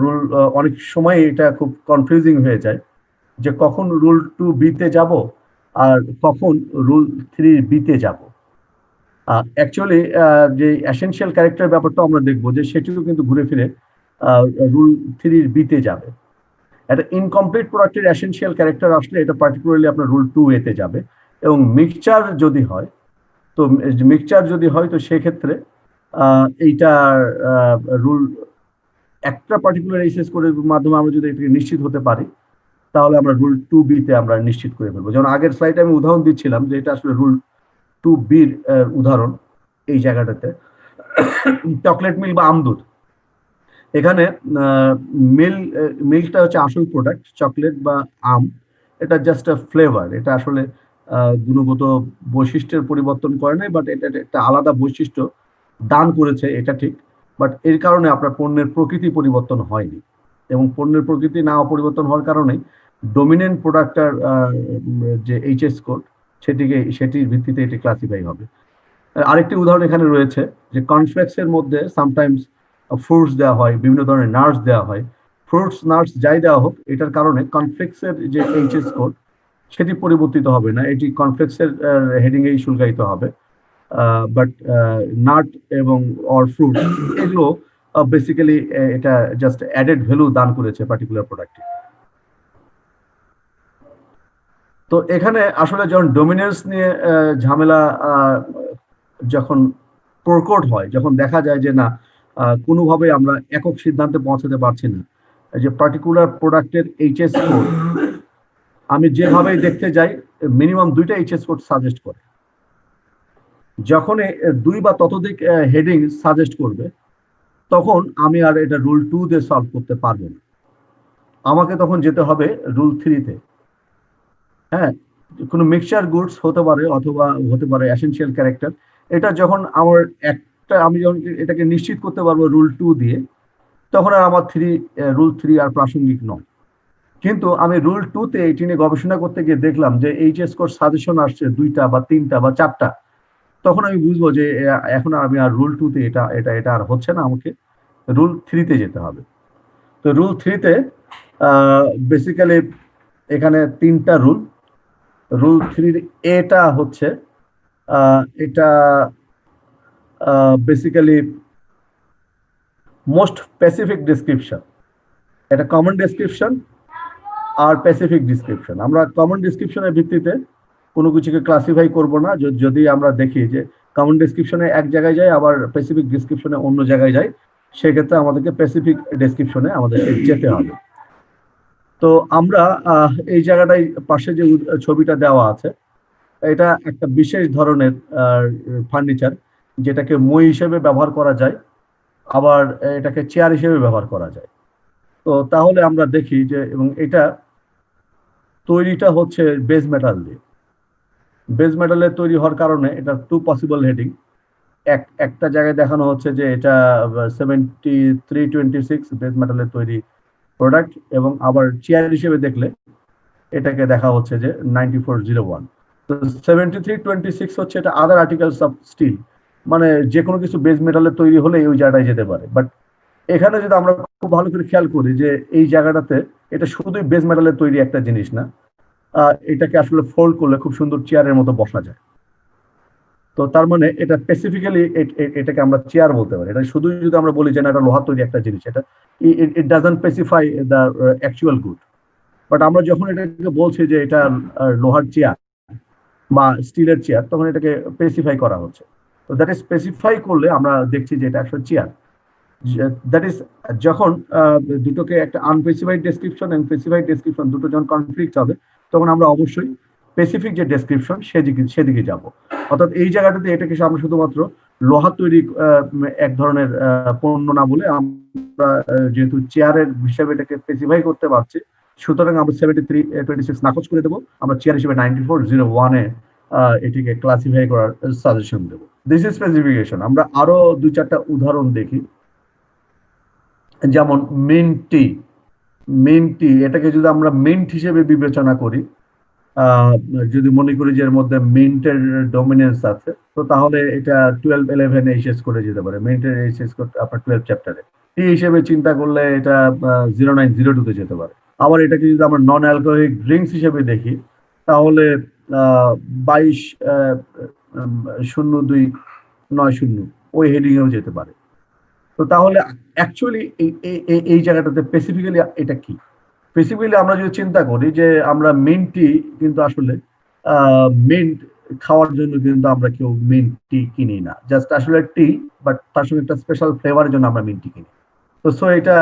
রুল অনেক সময় এটা খুব কনফিউজিং হয়ে যায় যে কখন রুল 2B-তে যাব আর কখন রুল 3B-তে যাব। অ্যাকচুয়ালি যে এসেনশিয়াল ক্যারেক্টার ব্যাপারটা আমরা দেখবো যে সেটিও কিন্তু ঘুরে ফিরে রুল 3B-তে যাবে। একটা ইনকমপ্লিট প্রোডাক্টের এসেনশিয়াল ক্যারেক্টার আসলে এটা পার্টিকুলারলি আপনার রুল 2A-তে যাবে, এবং মিক্সচার যদি হয় তো সেক্ষেত্রে এইটার রুল একটা পার্টিকুলার এইচএস কোডের মাধ্যমে আমরা যদি এটাকে নিশ্চিত হতে পারি তাহলে আমরা রুল 2B-তে আমরা নিশ্চিত করে ফেলবো। যেমন আগের স্লাইডে আমি উদাহরণ দিচ্ছিলাম যে এটা আসলে রুল 2B-র উদাহরণ। এই জায়গাটাতে চকলেট মিল্ক বা আমদুধ, এখানে মিল্কটা হচ্ছে আসল প্রোডাক্ট, চকলেট বা আম এটা জাস্ট আ ফ্লেভার, এটা আসলে গুণগত বৈশিষ্ট্যের পরিবর্তন করে নাই, বাট এটা একটা আলাদা বৈশিষ্ট্য দান করেছে, এটা ঠিক। বাট এর কারণে আপনার পণ্যের প্রকৃতি পরিবর্তন হয়নি, এবং পণ্যের প্রকৃতি না পরিবর্তন হওয়ার কারণে ডমিনেন্ট প্রোডাক্টটার যে এইচএস কোড সেটির ভিত্তিতে এটি ক্লাসিফাই হবে। আরেকটি উদাহরণ এখানে রয়েছে যে কর্নফ্লেক্সের মধ্যে সামটাইমস ফ্রুটস দেওয়া হয়, বিভিন্ন ধরনের নাটস দেওয়া হয়। ফ্রুটস নাটস যাই দেওয়া হোক, এটার কারণে কর্নফ্লেক্সের যে এইচএস কোড সেটি পরিবর্তিত হবে না, এটি কর্নফ্লেক্সের হেডিং এই শুল্কায়িত হবে। বাট নাট এবং অর ফ্রুট এগুলো বেসিক্যালি এটা জাস্ট অ্যাডেড ভ্যালু দান করেছে পার্টিকুলার প্রোডাক্টে। তো এখানে আসলে যখন ডোমিনেন্স নিয়ে ঝামেলা যখন প্রকট হয়, যখন দেখা যায় যে না কোনোভাবে আমরা একক সিদ্ধান্তে পৌঁছাতে পারছি না, যে পার্টিকুলার প্রোডাক্টের এইচএস কোড আমি যেভাবেই দেখতে যাই মিনিমাম 2টা এইচএস কোড সাজেস্ট করে। যখন 2 বা ততোধিক হেডিং সাজেস্ট করবে তখন আমি আর এটা রুল 2 দিয়ে সলভ করতে পারবো না, আমাকে তখন যেতে হবে রুল 3-তে। হ্যাঁ, কোনো মিক্সচার গুডস হতে পারে অথবা হতে পারে এসেনশিয়াল ক্যারেক্টার, এটা যখন আমার আমি যখন এটাকে নিশ্চিত করতে পারবো রুল 2 দিয়ে, তখন আর আমার রুল 3 আর প্রাসঙ্গিক নয়। কিন্তু আমি রুল 2-তে এটি নিয়ে গবেষণা করতে গিয়ে দেখলাম যে এইচএস কোড সাজেশন আসছে 2টা বা 3টা বা 4টা, তখন আমি বুঝবো যে এখন আমি আর রুল 2-তে এটা আর হচ্ছে না, আমাকে রুল 3-তে যেতে হবে। তো রুল 3-তে বেসিক্যালি এখানে 3টা রুল। রুল 3A-টা হচ্ছে এটা বেসিক্যালি মোস্ট স্পেসিফিক ডেসক্রিপশন, এটা কমন ডেসক্রিপশন আর স্পেসিফিক ডিসক্রিপশন। আমরা কমন ডেসক্রিপশনের ভিত্তিতে কোনো কিছুকে ক্লাসিফাই করব না, যদি আমরা দেখি যে কমন ডেসক্রিপশনে এক জায়গায় যায় আবার স্পেসিফিক ডেসক্রিপশনে অন্য জায়গায় যায়, সেক্ষেত্রে আমাদেরকে স্পেসিফিক ডেসক্রিপশনে আমাদেরকে যেতে হবে। তো আমরা এই জায়গাটায় পাশে যে ছবিটা দেওয়া আছে, এটা একটা বিশেষ ধরনের ফার্নিচার, যেটাকে মই হিসেবে ব্যবহার করা যায়, আবার এটাকে চেয়ার হিসেবে ব্যবহার করা যায়। তো তাহলে আমরা দেখি যে, এবং এটা তৈরিটা হচ্ছে বেজ মেটাল দিয়ে। বেজ মেটালের তৈরি হওয়ার কারণে এটা 2 পসিবল হেডিং। একটা জায়গায় দেখানো হচ্ছে যে এটা 7326 বেজ মেটালের তৈরি প্রোডাক্ট, এবং আবার চেয়ার হিসেবে দেখলে এটাকে দেখা হচ্ছে যে 9401। তো 7326 হচ্ছে এটা আদার আর্টিকেলস অফ স্টিল, মানে যে কোনো কিছু বেজ মেটালের তৈরি হলে ওই জায়গায় যেতে পারে। বাট এখানে যদি আমরা খুব ভালো করে খেয়াল করি যে এই জায়গাটাতে এটা শুধুই বেজ মেটালের তৈরি একটা জিনিস না, এটাকে আসলে ফোল্ড করলে খুব সুন্দর চেয়ারের মতো বসা যায়। তো তার মানে এটা স্পেসিফিক্যালি এটাকে আমরা চেয়ার বলতে পারি। এটা শুধু যদি আমরা বলি যে না এটা লোহার তৈরি একটা জিনিস, এটা it doesn't specify the actual good. But আমরা যখন এটাকে বলছি যে এটা লোহার চেয়ার বা স্টিলের চেয়ার, তখন এটাকে স্পেসিফাই করা হচ্ছে। তো দ্যাট ইজ স্পেসিফাই করলে আমরা দেখছি যে এটা আসলে চেয়ার। দ্যাট ইজ যখন দুটোকে একটা আনস্পেসিফাইড ডেসক্রিপশন এবং স্পেসিফাইড ডেসক্রিপশন দুটো যখন কনফ্লিক্ট হবে, তখন আমরা অবশ্যই স্পেসিফিক যে ডেসক্রিপশন সেদিকে যাব। অর্থাৎ এই জায়গাটাতে এটাকে আমরা শুধুমাত্র লোহার তৈরি এক ধরনের পণ্য না বলে আমরা যেহেতু চেয়ারের হিসেবে এটাকে স্পেসিফাই করতে পারছি, সুতরাং আমরা 7326 নাকচ করে দেবো, আমরা চেয়ার হিসেবে 9401-এ এটিকে ক্লাসিফাই করার সাজেশন দেব। This is specification. আমরা আরো 2-4টা উদাহরণ দেখি, যেমন মিন্টি। মিন্টি এটাকে যদি আমরা মিন্ট হিসেবে বিবেচনা করি, যদি মনে করি যে এর মধ্যে মিন্টের ডমিনেন্স আছে, তো তাহলে এটা 12-11 এইচএস করে যেতে পারে। মিন্টের এইচএস করতে আপনার 12 চ্যাপ্টারে টি হিসেবে চিন্তা করলে এটা 0902-তে যেতে পারে। আবার এটাকে যদি আমরা নন অ্যালকোহলিক ড্রিঙ্কস হিসেবে দেখি, তাহলে 22-02-90 ওই হেডিং এও যেতে পারে। তো তাহলে অ্যাকচুয়ালি এই জায়গাটাতে স্পেসিফিক্যালি এটা কি? স্পেসিফিক্যালি আমরা যদি চিন্তা করি যে আমরা মিন্ট টি, কিন্তু আসলে মিন্ট খাওয়ার জন্য কিন্তু আমরা কেউ মিন্ট টি কিনি না, জাস্ট আসলে টি, বাট তার সঙ্গে একটা স্পেশাল ফ্লেভারের জন্য আমরা মিন্ট টি কিনি। তো সো এটা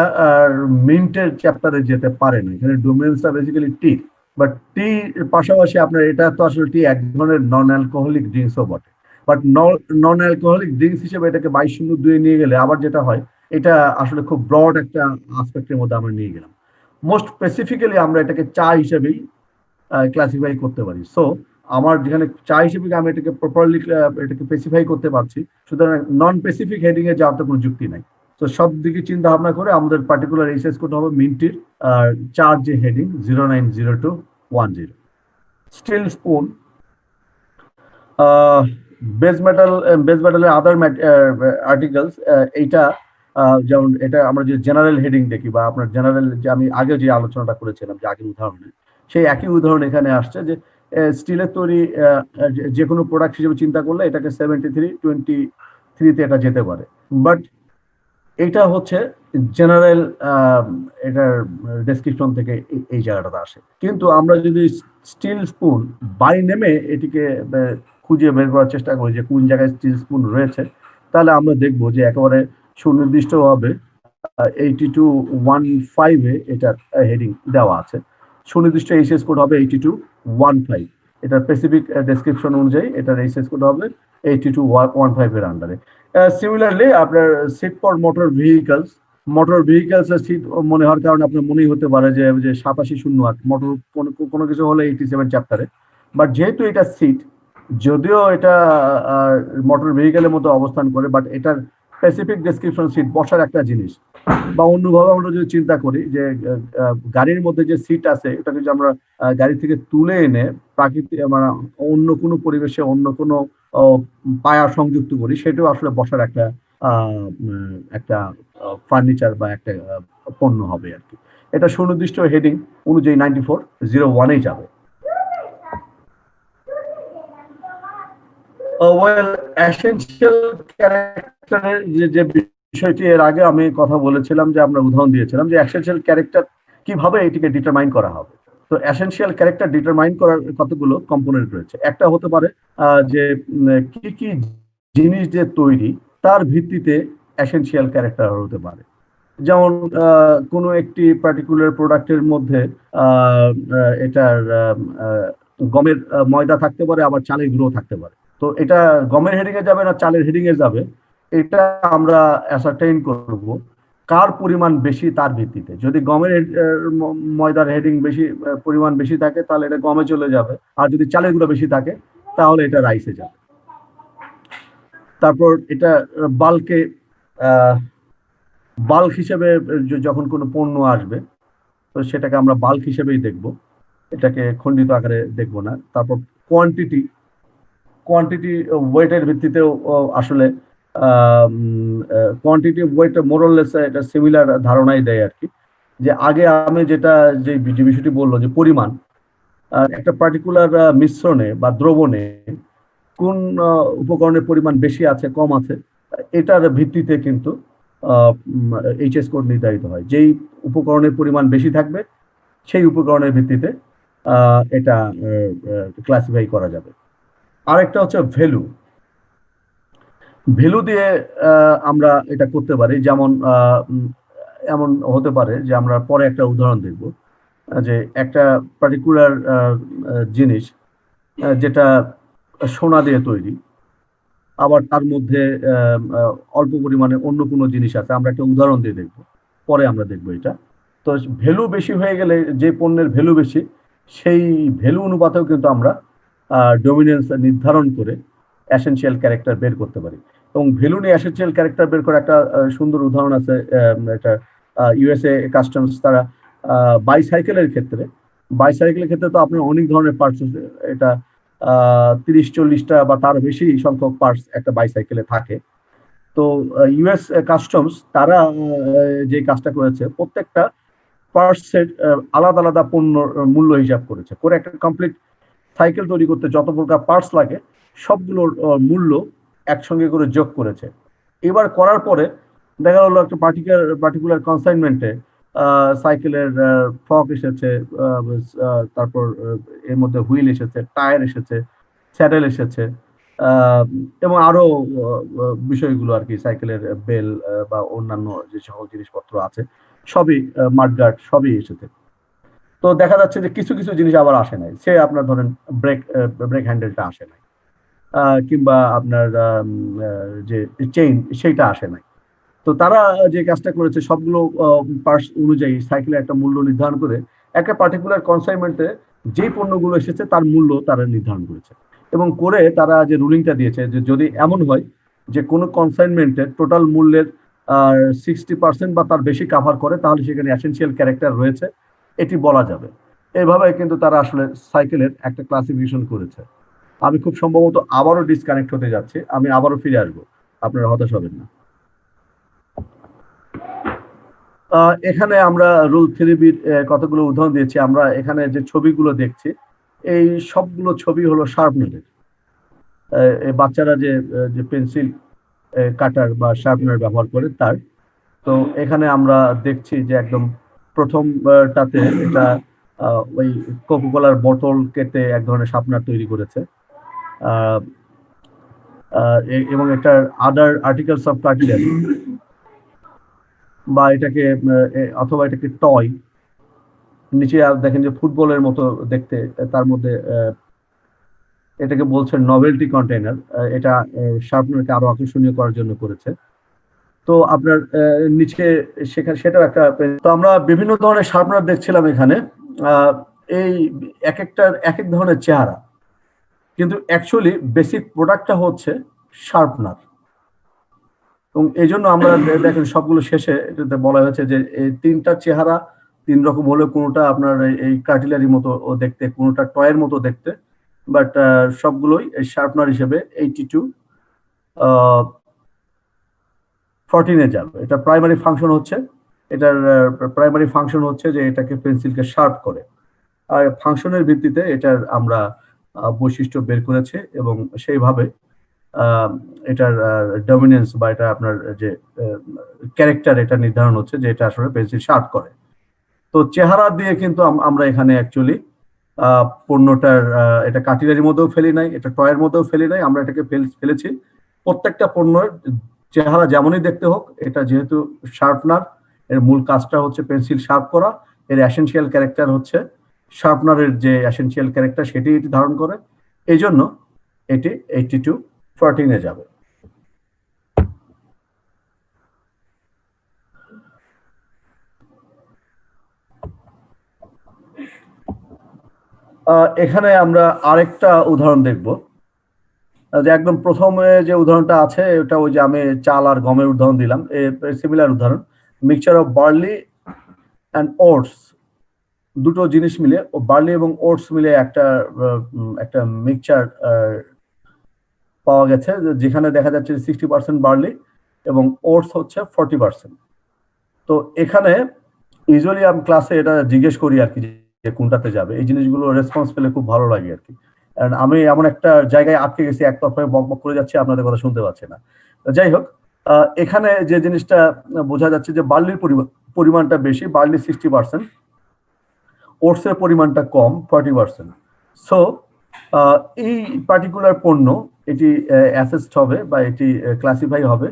মিন্টের চ্যাপ্টারে যেতে পারে না, এখানে ডোমেন্সটা বেসিক্যালি টি। বাট টি পাশাপাশি আপনার এটা তো আসলে টি এক ধরনের নন অ্যালকোহলিক ড্রিঙ্কসও বটে, বাট নন অ্যালকোহলিক ড্রিঙ্কস হিসেবে এটাকে 22-02 নিয়ে গেলে আবার যেটা হয়, এটা আসলে খুব ব্রড একটা আসপেক্টের মধ্যে আমরা নিয়ে গেলাম। মোস্ট স্পেসিফিক্যালি আমরা এটাকে চা হিসেবেই ক্লাসিফাই করতে পারি। সো আমার যেখানে চা হিসেবে আমি এটাকে প্রপারলি এটাকে স্পেসিফাই করতে পারছি, সুতরাং নন স্পেসিফিক হেডিং এ যাওয়ার তো কোনো যুক্তি নাই। তো সব দিকে চিন্তা ভাবনা করে আমাদের পার্টিকুলার এইচএস কোড হবে মিন্টির চার যে হেডিং 090210। স্টিল স্পুন, বেস মেটালের আদার আর্টিকেলস, এইটা যেমন এটা আমরা যে জেনারেল হেডিং দেখি, বা আপনার জেনারেল যে আমি আগে যে আলোচনাটা করেছিলাম যে আগের উদাহরণে, সেই একই উদাহরণ এখানে আসছে যে স্টিলের তৈরি যে কোনো প্রোডাক্ট হিসেবে চিন্তা করলে এটাকে 73-23-তে এটা যেতে পারে। বাট এটা হচ্ছে জেনারেল, এটার ডেসক্রিপশন থেকে এই জায়গাটাতে আসে। কিন্তু আমরা যদি স্টিল স্পুন বাই নেমে এটিকে খুঁজে বের করার চেষ্টা করি যে কোন জায়গায় স্টিল স্পুন রয়েছে, তাহলে আমরা দেখবো যে একেবারে সুনির্দিষ্টভাবে 8215-এ এটার হেডিং দেওয়া আছে। সুনির্দিষ্ট এইচএস কোড হবে 8215। এটার স্পেসিফিক ডেসক্রিপশন অনুযায়ী এটার এইচএস কোড হবে 8215-এর আন্ডারে। সিমিলারলি আপনার সিট ফর মোটর ভেহিকলস এর সিট মনে হওয়ার কারণে আপনার মনেই হতে পারে যে 8708 মোটর কোনো কিছু হলে 87 চ্যাপ্টারে। বাট যেহেতু এটা সিট, যদিও এটা মোটর ভেহিকেলের মতো অবস্থান করে, বাট এটার স্পেসিফিক ডেসক্রিপশন সিট বসার একটা জিনিস। বা অন্যভাবে আমরা যদি চিন্তা করি যে গাড়ির মধ্যে যে সিট আছে, এটাকে যদি আমরা গাড়ি থেকে তুলে এনে প্রাকৃতিক মানে অন্য কোনো পরিবেশে অন্য কোনো পায়া সংযুক্ত করি, সেটাও আসলে বসার একটা ফার্নিচার বা একটা পণ্য হবে আর কি। এটা সুনির্দিষ্ট হেডিং অনুযায়ী 9401-এ যাবে। ওয়েল, এসেনশিয়াল ক্যারেক্টারের যে বিষয়টি এর আগে আমি কথা বলেছিলাম, যে আমরা উদাহরণ দিয়েছিলাম যে এসেনশিয়াল ক্যারেক্টার কিভাবে এটিকে ডিটারমাইন করা হবে। তো এসেনশিয়াল ক্যারেক্টার ডিটারমাইন করার কতগুলো কম্পোনেন্ট রয়েছে। একটা হতে পারে যে কি কি জিনিস দিয়ে তৈরি, তার ভিত্তিতে এসেনশিয়াল ক্যারেক্টার হতে পারে। যেমন কোনো একটি পার্টিকুলার প্রোডাক্টের মধ্যে এটার গমের ময়দা থাকতে পারে, আবার চালের গুঁড়ো থাকতে পারে। তো এটা গমের হেডিং এ যাবে না চালের হেডিং এ যাবে, এটা আমরা অ্যাসার্টেইন করব কার পরিমাণ বেশি তার ভিত্তিতে। যদি গমের ময়দার হেডিং বেশি পরিমাণ বেশি থাকে, তাহলে এটা গমে চলে যাবে, আর যদি চালের গুঁড়ো বেশি থাকে তাহলে এটা রাইসে যাবে। তারপর এটা বাল্ক হিসেবে যখন কোনো পণ্য আসবে, তো সেটাকে আমরা বাল্ক হিসেবেই দেখব, এটাকে খণ্ডিত আকারে দেখব না। তারপর কোয়ান্টিটি ওয়েটের ভিত্তিতেও আসলে কোয়ান্টিটি ওয়েট মোরলেস এটা সিমিলার ধারণাই দেয় আর কি। যে আগে আমি যে বিষয়টি বললো যে পরিমাণ, একটা পার্টিকুলার মিশ্রণে বা দ্রবণে কোন উপকরণের পরিমাণ বেশি আছে কম আছে, এটার ভিত্তিতে কিন্তু এইচএস কোড নির্ধারিত হয়। যেই উপকরণের পরিমাণ বেশি থাকবে সেই উপকরণের ভিত্তিতে এটা ক্লাসিফাই করা যাবে। আরেকটা হচ্ছে ভ্যালু দিয়ে আমরা এটা করতে পারি। যেমন এমন হতে পারে যে আমরা পরে একটা উদাহরণ দেখব, যে একটা পার্টিকুলার জিনিস যেটা সোনা দিয়ে তৈরি, আবার তার মধ্যে অল্প পরিমাণে অন্য কোনো জিনিস আছে, আমরা একটা উদাহরণ দিয়ে দেখব, পরে আমরা দেখব এটা। তো ভ্যালু বেশি হয়ে গেলে, যে পণ্যের ভ্যালু বেশি, সেই ভ্যালু অনুপাতেও কিন্তু আমরা ডমিনেন্স নির্ধারণ করে এসেনশিয়াল ক্যারেক্টার বের করতে পারি। এবং ভ্যালু নিয়ে এসেনশিয়াল ক্যারেক্টার বের করার একটা সুন্দর উদাহরণ আছে, এটা ইউএসএ কাস্টমস তারা বাইসাইকেলের ক্ষেত্রে তো আপনার অনেক ধরনের পার্টস, এটা 30-40টা বা তার বেশি সংখ্যক পার্টস একটা বাইসাইকেলে থাকে। তো ইউএস কাস্টমস তারা যে কাজটা করেছে, প্রত্যেকটা পার্টসের আলাদা আলাদা পণ্য মূল্য হিসাব করেছে, করে একটা কমপ্লিট সাইকেল তৈরি করতে যত প্রকার পার্টস লাগে সবগুলোর মূল্য একসঙ্গে করে যোগ করেছে। এবার করার পরে দেখা গেলো একটা পার্টিকুলার কনসাইনমেন্টে সাইকেলের ফক এসেছে, তারপর এর মধ্যে হুইল এসেছে, টায়ার এসেছে, স্যাডেল এসেছে, এবং আরো বিষয়গুলো আর কি, সাইকেলের বেল বা অন্যান্য যে সকল জিনিসপত্র আছে সবই, মাডগার্ড সবই এসেছে। তো দেখা যাচ্ছে যে কিছু কিছু জিনিস আবার আসে নাই, সে আপনার ধরেন ব্রেক হ্যান্ডেলটা আসে নাই, কিংবা আপনার যে চেইন সেইটা আসে নাই। তো তারা যে কাজটা করেছে, সবগুলো পার্টস অনুযায়ী সাইকেলের একটা মূল্য নির্ধারণ করে একটা পার্টিকুলার কনসাইনমেন্টে যেই পণ্যগুলো এসেছে তার মূল্য তারা নির্ধারণ করেছে, এবং করে তারা যে রুলিংটা দিয়েছে যে যদি এমন হয় যে কোনো কনসাইনমেন্টের টোটাল মূল্যের 60% বা তার বেশি কাভার করে, তাহলে সেখানে এসেনশিয়াল ক্যারেক্টার রয়েছে, এটি বলা যাবে। এইভাবে কিন্তু তারা আসলে সাইকেলের একটা ক্লাসিফিকেশন করেছে। আমি খুব সম্ভবত আবারও ডিসকানেক্ট হতে যাচ্ছি, আমি আবারও ফিরে আসবো, আপনারা হতাশ হবেন না। এখানে আমরা রুল থিওরির কতগুলো উদাহরণ দিয়েছি। আমরা এখানে যে ছবিগুলো দেখছি, এই সবগুলো ছবি হলো শার্পনারের। বাচ্চারা যে পেন্সিল কাটার বা শার্পনার ব্যবহার করে তার। তো এখানে আমরা দেখছি যে একদম প্রথমটাতে এটা ওই কোকোকোলার বোতল কেটে এক ধরনের শার্পনার তৈরি করেছে, এবং একটা আদার আর্টিকেলস অফ কাটলারি, বা এটাকে অথবা এটাকে টয়, নিচে দেখেন যে ফুটবলের মতো দেখতে, তার মধ্যে এটাকে বলছে নভেলটি কন্টেইনার, এটা শার্পনারকে আরো আকর্ষণীয় করার জন্য করেছে। তো আপনার নিচে সেখানে সেটাও একটা। তো আমরা বিভিন্ন ধরনের শার্পনার দেখছিলাম এখানে, এই এক একটার এক এক ধরনের চেহারা, কিন্তু অ্যাকচুয়ালি বেসিক প্রোডাক্টটা হচ্ছে শার্পনার। এবং এই জন্য আমরা দেখেন সবগুলো শেষে এটাতে বলা হয়েছে যে এই তিনটা চেহারা তিন রকম হলে, কোনোটা আপনার এই কার্টিলারি মতো দেখতে, কোনোটা টয়ের মতো দেখতে, বাট সবগুলোই শার্পনার হিসেবে 82-14 যাবে। এটা প্রাইমারি ফাংশন হচ্ছে, এটার প্রাইমারি ফাংশন হচ্ছে যে এটাকে পেন্সিলকে শার্প করে, আর ফাংশনের ভিত্তিতে এটার আমরা বৈশিষ্ট্য বের করেছে, এবং সেইভাবে এটার ডমিনেন্স বা এটা আপনার যে ক্যারেক্টার এটা নির্ধারণ হচ্ছে যে এটা আসলে পেন্সিল শার্প করে। তো চেহারা দিয়ে কিন্তু আমরা এখানে অ্যাকচুয়ালি পণ্যটার এটা কাটিলারির মধ্যেও ফেলি নাই, এটা টয়ের মধ্যেও ফেলি নাই, আমরা এটাকে ফেলেছি প্রত্যেকটা পণ্যের চেহারা যেমনই দেখতে হোক, এটা যেহেতু শার্পনার, এর মূল কাজটা হচ্ছে পেন্সিল শার্প করা, এর এসেনশিয়াল ক্যারেক্টার হচ্ছে শার্পনারের যে এসেনশিয়াল ক্যারেক্টার সেটি এটি ধারণ করে, এই জন্য এটি 82-14 যাবে। এখানে আমরা আরেকটা উদাহরণ দেখব, যে একদম প্রথমে যে উদাহরণটা আছে ওটা ওই যে আমি চাল আর গমের উদাহরণ দিলাম, সিমিলার উদাহরণ, mixture of barley and oats, দুটো জিনিস মিলে, বার্লি এবং ওটস মিলে একটা মিক্সচার পাওয়া গেছে, যেখানে দেখা যাচ্ছে 60% বার্লি এবং ওটস হচ্ছে 40%। তো এখানে ইউজুয়ালি আমি ক্লাসে এটা জিজ্ঞেস করি আর কি যে কোনটাতে যাবে, এই জিনিসগুলো রেসপন্স পেলে খুব ভালো লাগে আর কি। আমি এমন একটা জায়গায় আটকে গেছি, একতরফায় বক বক করে যাচ্ছে, আপনাদের কথা শুনতে পাচ্ছি না। যাই হোক, এখানে যে জিনিসটা বোঝা যাচ্ছে যে বার্লির পরিমাণটা বেশি, বার্লি 60%, ওটসের পরিমাণটা কম 40%। সো এই পার্টিকুলার পণ্য এটি অ্যাসেসড হবে বা এটি ক্লাসিফাই হবে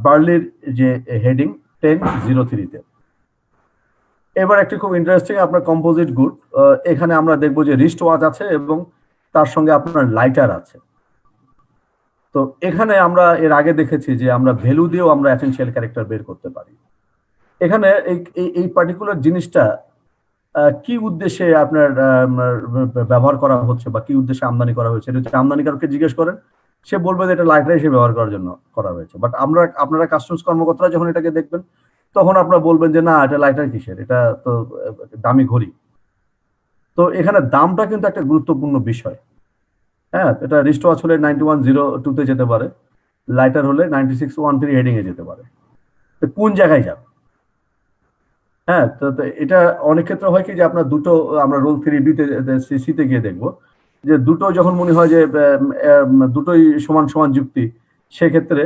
বার্লির যে হেডিং 1003-তে। এবার একটি খুব ইন্টারেস্টিং আপনার কম্পোজিট গুড, এখানে আমরা দেখবো যে রিস্ট ওয়াচ আছে এবং তার সঙ্গে আপনার লাইটার আছে। তো এখানে আমরা এর আগে দেখেছি যে আমরা ভ্যালু দিয়েও আমরা এসেনশিয়াল ক্যারেক্টার বের করতে পারি। এখানে এই পার্টিকুলার জিনিসটা কি উদ্দেশ্যে আপনার ব্যবহার করা হচ্ছে বা কি উদ্দেশ্যে আমদানি করা হয়েছে, এটা হচ্ছে আমদানিকারককে জিজ্ঞেস করেন, সে বলবে যে এটা লাইটার হিসেবে ব্যবহার করার জন্য করা হয়েছে। বাট আপনারা কাস্টমস কর্মকর্তারা যখন এটাকে দেখবেন, তখন আপনারা বলবেন যে না, এটা লাইটার কিসের, এটা তো দামি ঘড়ি। তো এখানে দামটা কিন্তু একটা গুরুত্বপূর্ণ বিষয়। হ্যাঁ, এটা রিস্ট ওয়াচ হলে 9102 তে যেতে পারে, লাইটার হলে 9613 হেডিং এ যেতে পারে। তো কোন জায়গায় যাবে? হ্যাঁ, তো এটা অনেক ক্ষেত্রে হয় কি যে আপনার দুটো, আমরা রোল 3B তে সিতে গিয়ে দেখবো যে দুটো যখন মনে হয় যে দুটোই সমান সমান যুক্তি, সেক্ষেত্রে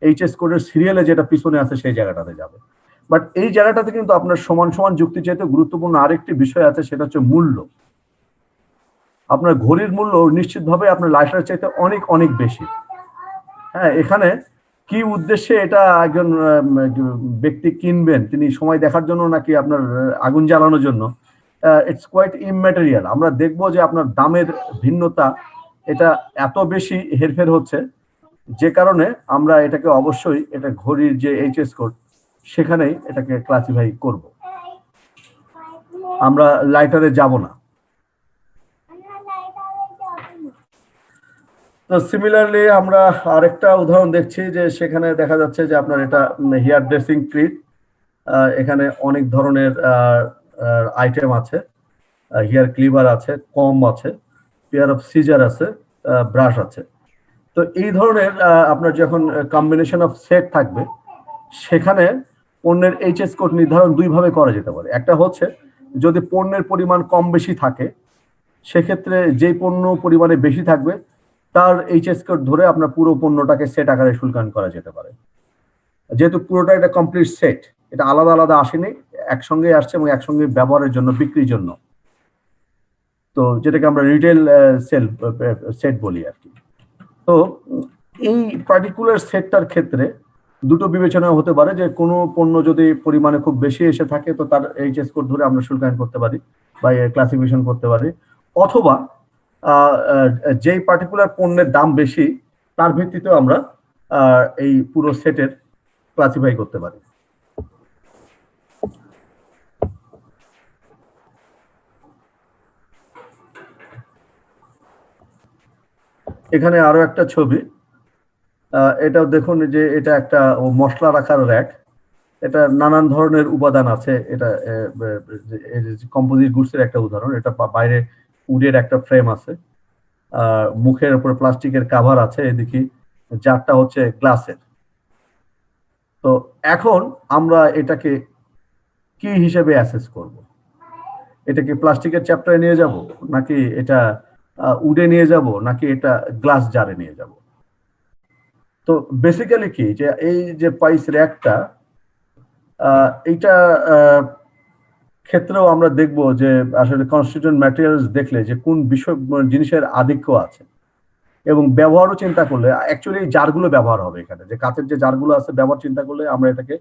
এইচএস কোডের সিরিয়ালে যেটা পিছনে আছে সেই জায়গাটাতে যাবে। বাট এই জায়গাটাতে কিন্তু আপনার সমান সমান যুক্তি চাইতে গুরুত্বপূর্ণ আরেকটি বিষয় আছে, সেটা হচ্ছে মূল্য। আপনার ঘড়ির মূল্য নিশ্চিতভাবে আপনার লাইটারের চাইতে অনেক অনেক বেশি। হ্যাঁ, এখানে কি উদ্দেশ্যে এটা একজন ব্যক্তি কিনবেন, তিনি সময় দেখার জন্য নাকি আপনার আগুন জ্বালানোর জন্য, ইটস কোয়াইট ইমম্যাটেরিয়াল। আমরা দেখবো যে আপনার দামের ভিন্নতা এটা এত বেশি হেরফের হচ্ছে, যে কারণে আমরা এটাকে অবশ্যই এটা ঘড়ির যে এইচএস কোড সেখানেই এটাকে ক্লাসিফাই করব, আমরা লাইটারে যাব না। তো সিমিলারলি আমরা আরেকটা উদাহরণ দেখছি যে সেখানে দেখা যাচ্ছে যে আপনার এটা হেয়ার ড্রেসিং ক্রিট, এখানে অনেক ধরনের আইটেম আছে, হেয়ার ক্লিভার আছে, কম্ব আছে, পেয়ার অফ সিজার আছে, ব্রাশ আছে। তো এই ধরনের আপনার যখন কম্বিনেশন অফ সেট থাকবে, সেখানে পণ্যের এইচএস কোড নির্ধারণ দুইভাবে করা যেতে পারে। একটা হচ্ছে যদি পণ্যের পরিমাণ কম বেশি থাকে, সেক্ষেত্রে যেই পণ্য পরিমাণে বেশি থাকবে তার এইচএস কোড ধরে আপনার পুরো পণ্যটাকে সেট আকারে শুল্কায়ন করা যেতে পারে। যেহেতু পুরোটা একটা কমপ্লিট সেট, এটা আলাদা আলাদা আসেনি, একসঙ্গে আসছে এবং একসঙ্গে ব্যবহারের জন্য, বিক্রির জন্য, তো যেটাকে আমরা রিটেল সেট বলি আর কি। তো এই পার্টিকুলার সেটটার ক্ষেত্রে দুটো বিবেচনা হতে পারে, যে কোনো পণ্য যদি পরিমাণে খুব বেশি এসে থাকে তো তার এইচএস কোড ধরে আমরা শুল্কায়ন করতে পারি বা ক্লাসিফিকেশন করতে পারি, অথবা যেই পার্টিকুলার পণ্যের দাম বেশি তার ভিত্তিতেও আমরা এই পুরো সেটের ক্লাসিফাই করতে পারি। এখানে আরো একটা ছবি, এটাও দেখুন যে এটা একটা মশলা রাখার র্যাক, এটা নানান ধরনের উপাদান আছে, এটা কম্পোজিট গুডসের একটা উদাহরণ। এটা বাইরে উডের একটা ফ্রেম আছে, মুখের উপরে প্লাস্টিকের কাভার আছে, এদিকে জারটা হচ্ছে গ্লাসের। তো এখন আমরা এটাকে কি হিসেবে অ্যাসেস করব? এটা কি প্লাস্টিকের চ্যাপ্টারে নিয়ে যাব, নাকি এটা উডে নিয়ে যাব, নাকি এটা গ্লাস জারে নিয়ে যাব? তো বেসিক্যালি কি যে এই যে প্রাইস র্যাকটা, এইটা ক্ষেত্রেও আমরা দেখব যে আসলে কনস্টিটিউয়েন্ট ম্যাটেরিয়ালস দেখলে যে কোন বিষয় জিনিসের আধিক্য আছে, এবং ব্যবহারও চিন্তা করলে অ্যাকচুয়ালি জারগুলো ব্যবহার হবে এখানে, যে কাঁচের যে জারগুলো আছে ব্যবহার চিন্তা করলে আমরা এটাকে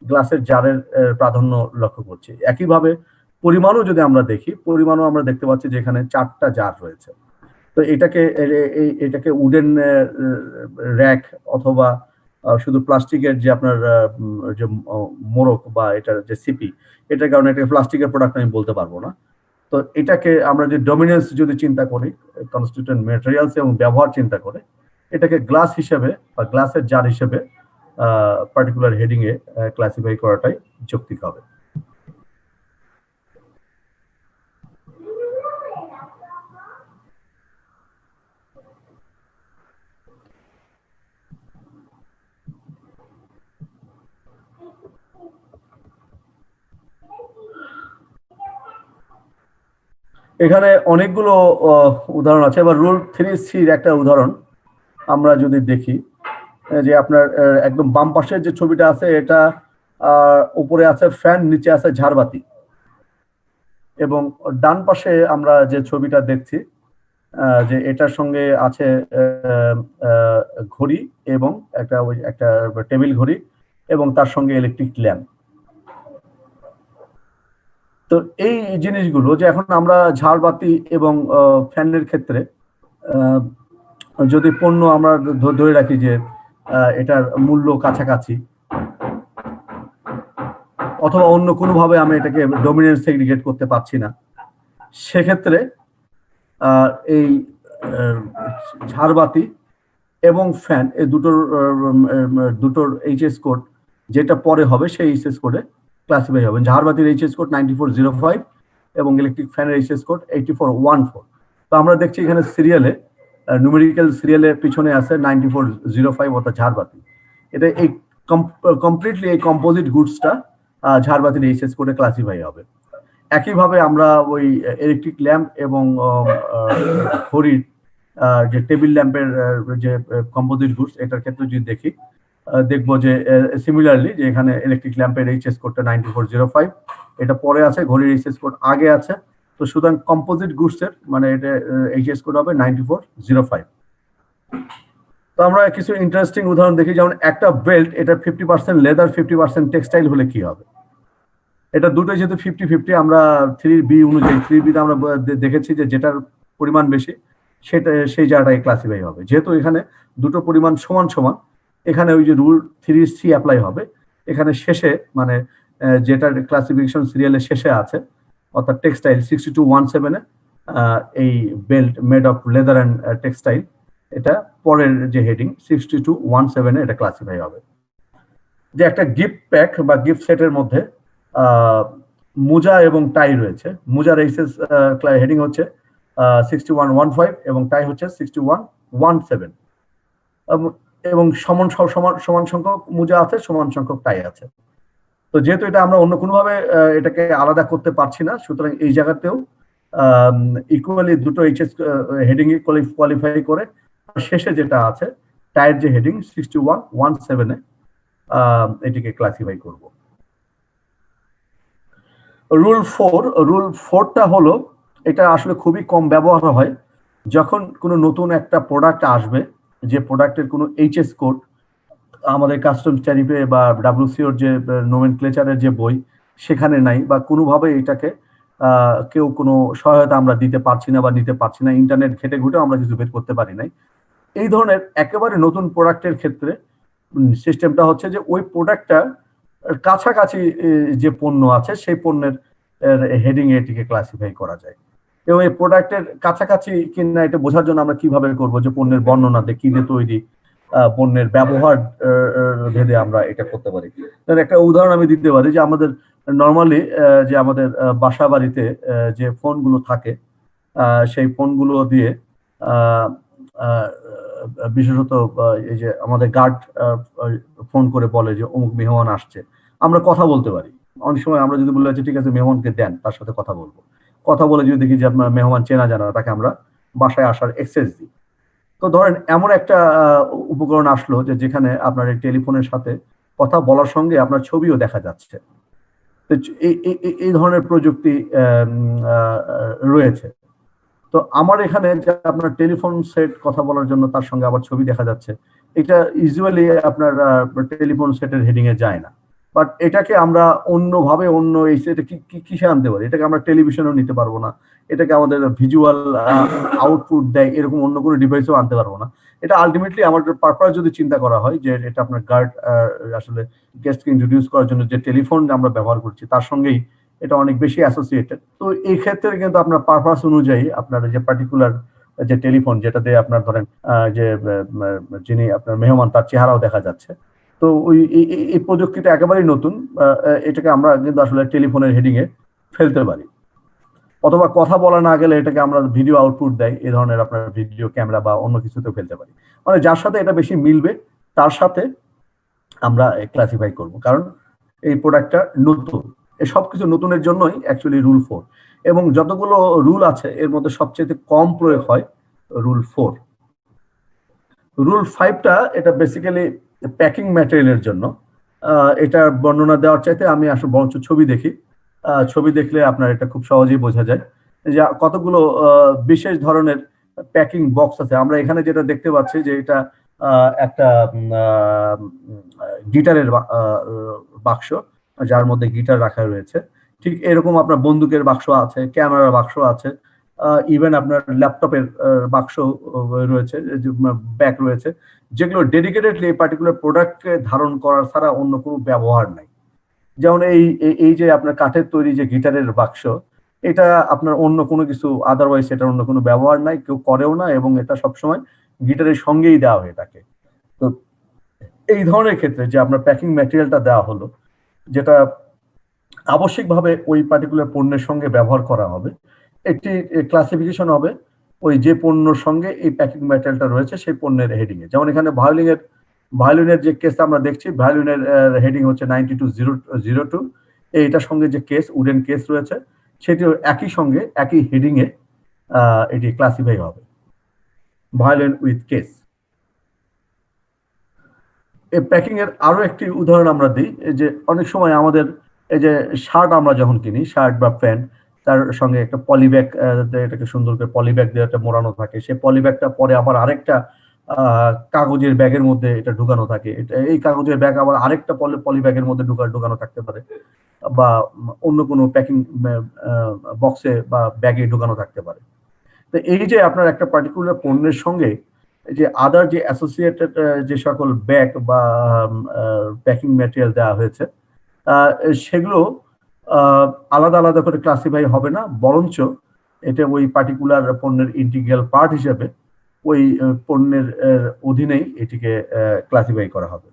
গ্লাসের জারের প্রাধান্য লক্ষ্য করছি। একইভাবে পরিমাণও যদি আমরা দেখি, পরিমাণও আমরা দেখতে পাচ্ছি যে এখানে 4টা জার রয়েছে। তো এটাকে উডেন র্যাক অথবা শুধু প্লাস্টিকের যে আপনার যে মোড়ক বা এটার যে সিপি, এটার কারণে এটাকে প্লাস্টিকের প্রোডাক্ট আমি বলতে পারবো না। তো এটাকে আমরা যে ডমিনেন্স যদি চিন্তা করি, কনস্টিটিউয়েন্ট ম্যাটেরিয়ালস এবং ব্যবহার চিন্তা করে, এটাকে গ্লাস হিসেবে বা গ্লাসের জার হিসেবে পার্টিকুলার হেডিং এ ক্লাসিফাই করাটাই যৌক্তিক হবে। এখানে অনেকগুলো উদাহরণ আছে। এবার রুল 3C একটা উদাহরণ আমরা যদি দেখি, যে আপনার একদম বাম পাশের যে ছবিটা আছে, এটা উপরে আছে ফ্যান, নিচে আছে ঝাড়বাতি, এবং ডান পাশে আমরা যে ছবিটা দেখছি যে এটার সঙ্গে আছে ঘড়ি এবং একটা টেবিল ঘড়ি এবং তার সঙ্গে ইলেকট্রিক ল্যাম্প। তো এই জিনিসগুলো যে এখন আমরা ঝাড়বাতি এবং ফ্যানের ক্ষেত্রে যদি পণ্য আমরা ধরে রাখি যে এটার মূল্য কাছাকাছি, অথবা অন্য কোনোভাবে আমি এটাকে ডমিনেন্স সেগ্রিগেট করতে পারছি না, সেক্ষেত্রে এই ঝাড়বাতি এবং ফ্যান এই দুটোর এইচএস কোড যেটা পরে হবে সেই এইচএস কোডে ক্লাসিফাই হবে। ঝাড়বাতির এইচএস কোড 9405 এবং ইলেকট্রিক ফ্যানের এইচএস কোড 8414। তো আমরা দেখছি এখানে সিরিয়ালে নিউমেরিক্যাল সিরিয়ালের পিছনে আছে 9405 অর্থাৎ ঝাড়বাতি। এটা এই কমপ্লিটলি এই কম্পোজিট গুডসটা ঝাড়বাতির এইচএস কোডে ক্লাসিফাই হবে। একইভাবে আমরা ওই ইলেকট্রিক ল্যাম্প এবং ঘড়ির যে টেবিল ল্যাম্পের যে কম্পোজিট গুডস এটার ক্ষেত্রে যদি দেখি, দেখবো যে সিমিলারলি যে এখানে ইলেকট্রিক ল্যাম্পের এইচএস কোডটা 9405, এটা পরে আছে, ঘড়ির এইচএস কোড আগে আছে। তো সুতরাং কম্পোজিট গুডসের মানে এটা এইচএস কোড হবে 9405। তো আমরা কিছু ইন্টারেস্টিং উদাহরণ দেখি, যেমন একটা বেল্ট এটা 50% লেদার 50% টেক্সটাইল হলে কি হবে। এটা দুটোই যেহেতু 50-50, আমরা 3B অনুযায়ী 3B তে আমরা দেখেছি যে যেটার পরিমাণ বেশি সেটা সেই জায়গাটায় ক্লাসিফাই হবে। যেহেতু এখানে দুটো পরিমাণ সমান সমান, এখানে ওই যে রুল 3C অ্যাপ্লাই হবে। এখানে শেষে মানে যেটার ক্লাসিফিকেশন সিরিয়ালের শেষে আছে অর্থাৎ টেক্সটাইল 6217 এই belt made of leather and textile, এটা পরের যে হেডিং 6217 এটা ক্লাসিফাই হবে। যে একটা গিফট প্যাক বা গিফট সেটের মধ্যে মোজা এবং টাই রয়েছে। মোজার এইচএস হেডিং হচ্ছে 6115 এবং টাই হচ্ছে 6117 এবং সমান সংখ্যক মোজা আছে, সমান সংখ্যক টাই আছে। তো যেহেতু এটা আমরা অন্য কোনোভাবে এটাকে আলাদা করতে পারছি না, সুতরাং এই জায়গাতেও ইকুয়ালি দুটো এইচএস হেডিং কোয়ালিফাই করে শেষে যেটা আছে টাইয়ের যে হেডিং 6117 এটিকে ক্লাসিফাই করব। রুল 4টা হলো, এটা আসলে খুবই কম ব্যবহার হয় যখন কোনো নতুন একটা প্রোডাক্ট আসবে, যে প্রোডাক্টের কোনো এইচএস কোড আমাদের কাস্টমস ট্যারিফে বা ডাব্লিউসিওর যে নোমেনক্লেচারের যে বই সেখানে নাই, বা কোনোভাবে এটাকে কেউ কোনো সহায়তা আমরা দিতে পারছি না বা নিতে পারছি না, ইন্টারনেট ঘেটে ঘুটেও আমরা কিছু বের করতে পারি নাই। এই ধরনের একেবারে নতুন প্রোডাক্টের ক্ষেত্রে সিস্টেমটা হচ্ছে যে ওই প্রোডাক্টটা কাছাকাছি যে পণ্য আছে সেই পণ্যের হেডিং এটিকে ক্লাসিফাই করা যায়। এবং এই প্রোডাক্টের কাছাকাছি কিনা এটা বোঝার জন্য আমরা কিভাবে করব, যে পণ্যের বর্ণনাতে কি দিয়ে তৈরি, পণ্যের ব্যবহার ভেদে আমরা এটা করতে পারি। একটা উদাহরণ আমি দিতে পারি, যে আমাদের নর্মালি যে আমাদের বাসা বাড়িতে যে ফোনগুলো থাকে সেই ফোনগুলো দিয়ে বিশেষত এই যে আমাদের গার্ড ফোন করে বলে যে অমুক মেহমান আসছে, আমরা কথা বলতে পারি। অনেক সময় আমরা যদি বলি যে ঠিক আছে মেহমানকে দেন, তার সাথে কথা বলবো, কথা বলে যদি দেখি যে আপনার মেহমান চেনা জানা, তাকে আমরা বাসায় আসার অ্যাক্সেস দিই। তো ধরেন এমন একটা উপকরণ আসলো যে যেখানে আপনার এই টেলিফোনের সাথে কথা বলার সঙ্গে আপনার ছবিও দেখা যাচ্ছে। এই ধরনের প্রযুক্তি রয়েছে। তো আমার এখানে যে আপনার টেলিফোন সেট কথা বলার জন্য তার সঙ্গে আবার ছবি দেখা যাচ্ছে, এটা ইউজুয়ালি আপনার টেলিফোন সেটের হেডিং এ যায় না। বাট এটাকে আমরা অন্যভাবে অন্য এই সেটে কিসে আনতে পারি, এটাকে আমরা টেলিভিশনেও নিতে পারবো না, এটাকে আমাদের ভিজুয়াল আউটপুট দেয় এরকম অন্য কোনো ডিভাইসেও আনতে পারবো না। এটা আলটিমেটলি আমাদের পারপাস যদি চিন্তা করা হয় যে এটা আপনার গার্ড আসলে গেস্টকে ইন্ট্রোডিউস করার জন্য যে টেলিফোন আমরা ব্যবহার করছি তার সঙ্গেই এটা অনেক বেশি অ্যাসোসিয়েটেড। তো এই ক্ষেত্রে কিন্তু আপনার পারপাস অনুযায়ী আপনার যে পার্টিকুলার যে টেলিফোন যেটাতে আপনার ধরেন যে যিনি আপনার মেহমান তার চেহারাও দেখা যাচ্ছে, তো ওই এই প্রযুক্তিটা একেবারেই নতুন, এটাকে আমরা কিন্তু আসলে টেলিফোনের হেডিং এ ফেলতে পারি। অথবা কথা বলা না গেলে এটাকে আমরা ভিডিও আউটপুট দেয়, এই ধরনের আপনার ভিডিও ক্যামেরা বা অন্য কিছুতেও ফেলতে পারি। মানে যার সাথে এটা বেশি মিলবে তার সাথে আমরা ক্লাসিফাই করব, কারণ এই প্রোডাক্টটা নতুন। এই সবকিছু নতুনের জন্যই অ্যাকচুয়ালি রুল 4। এবং যতগুলো রুল আছে এর মধ্যে সবচেয়ে কম প্রয়োগ হয় রুল 4। রুল 5টা এটা বেসিক্যালি প্যাকিং ম্যাটেরিয়ালের জন্য। এটা বর্ণনা দেওয়ার চাইতে আমি আসলে বরঞ্চ ছবি দেখি, ছবি দেখলে আপনার এটা খুব সহজেই বোঝা যায় যে কতগুলো বিশেষ ধরনের প্যাকিং বক্স আছে। আমরা এখানে যেটা দেখতে পাচ্ছি যে এটা একটা গিটারের বাক্স যার মধ্যে গিটার রাখা রয়েছে। ঠিক এরকম আপনার বন্দুকের বাক্স আছে, ক্যামেরার বাক্স আছে, ইভেন আপনার ল্যাপটপের বাক্স রয়েছে, ব্যাগ রয়েছে, যেগুলো ডেডিকেটেডলি এই পার্টিকুলার প্রোডাক্টকে ধারণ করার ছাড়া অন্য কোনো ব্যবহার নাই। যেমন এই যে আপনার কাঠের তৈরি যে গিটারের বাক্স, এটা আপনার অন্য কোনো কিছু আদারওয়াইজ এটার অন্য কোনো ব্যবহার নাই, কেউ করেও না, এবং এটা সবসময় গিটারের সঙ্গেই দেওয়া হয়ে থাকে। তো এই ধরনের ক্ষেত্রে যে আপনার প্যাকিং ম্যাটেরিয়ালটা দেওয়া হলো, যেটা আবশ্যিকভাবে ওই পার্টিকুলার পণ্যের সঙ্গে ব্যবহার করা হবে, একটি ক্লাসিফিকেশন হবে ওই যে পণ্যের সঙ্গে এই প্যাকিং ম্যাটেরিয়ালটা রয়েছে সেই পণ্যের হেডিং এ। যেমন এখানে ভায়োলিনের যে কেস আমরা দেখছি, ভায়োলিনের হেডিং হচ্ছে 9202, এইটার সঙ্গে যে কেস, উডেন কেস রয়েছে, সেটিও একই সঙ্গে একই হেডিং এ এটি ক্লাসিফাই হবে, ভায়োলিন উইথ কেস। এই প্যাকিং এর আরো একটি উদাহরণ আমরা দিই, যে অনেক সময় আমাদের এই যে শার্ট আমরা যখন কিনি, শার্ট বা প্যান্ট, তার সঙ্গে একটা পলিব্যাগ, এটাকে সুন্দর করে পলিব্যাগ দিয়ে একটা মোড়ানো থাকে, সেই পলিব্যাগটা পরে আবার আরেকটা কাগজের ব্যাগের মধ্যে এটা ঢুকানো থাকে, এই কাগজের ব্যাগ আবার আরেকটা পলিব্যাগের মধ্যে ঢুকানো থাকতে পারে, বা অন্য কোনো প্যাকিং বক্সে বা ব্যাগে ঢুকানো থাকতে পারে। তো এই যে আপনার একটা পার্টিকুলার পণ্যের সঙ্গে যে আদার যে অ্যাসোসিয়েটেড যে সকল ব্যাগ বা প্যাকিং ম্যাটেরিয়াল দেওয়া হয়েছে, সেগুলো আলাদা আলাদা করে ক্লাসিফাই হবে না, বরঞ্চ এটা ওই পার্টিকুলার পণ্যের ইন্টিগ্রাল পার্ট হিসেবে ওই পণ্যের অধীনেই এটিকে ক্লাসিফাই করা হবে।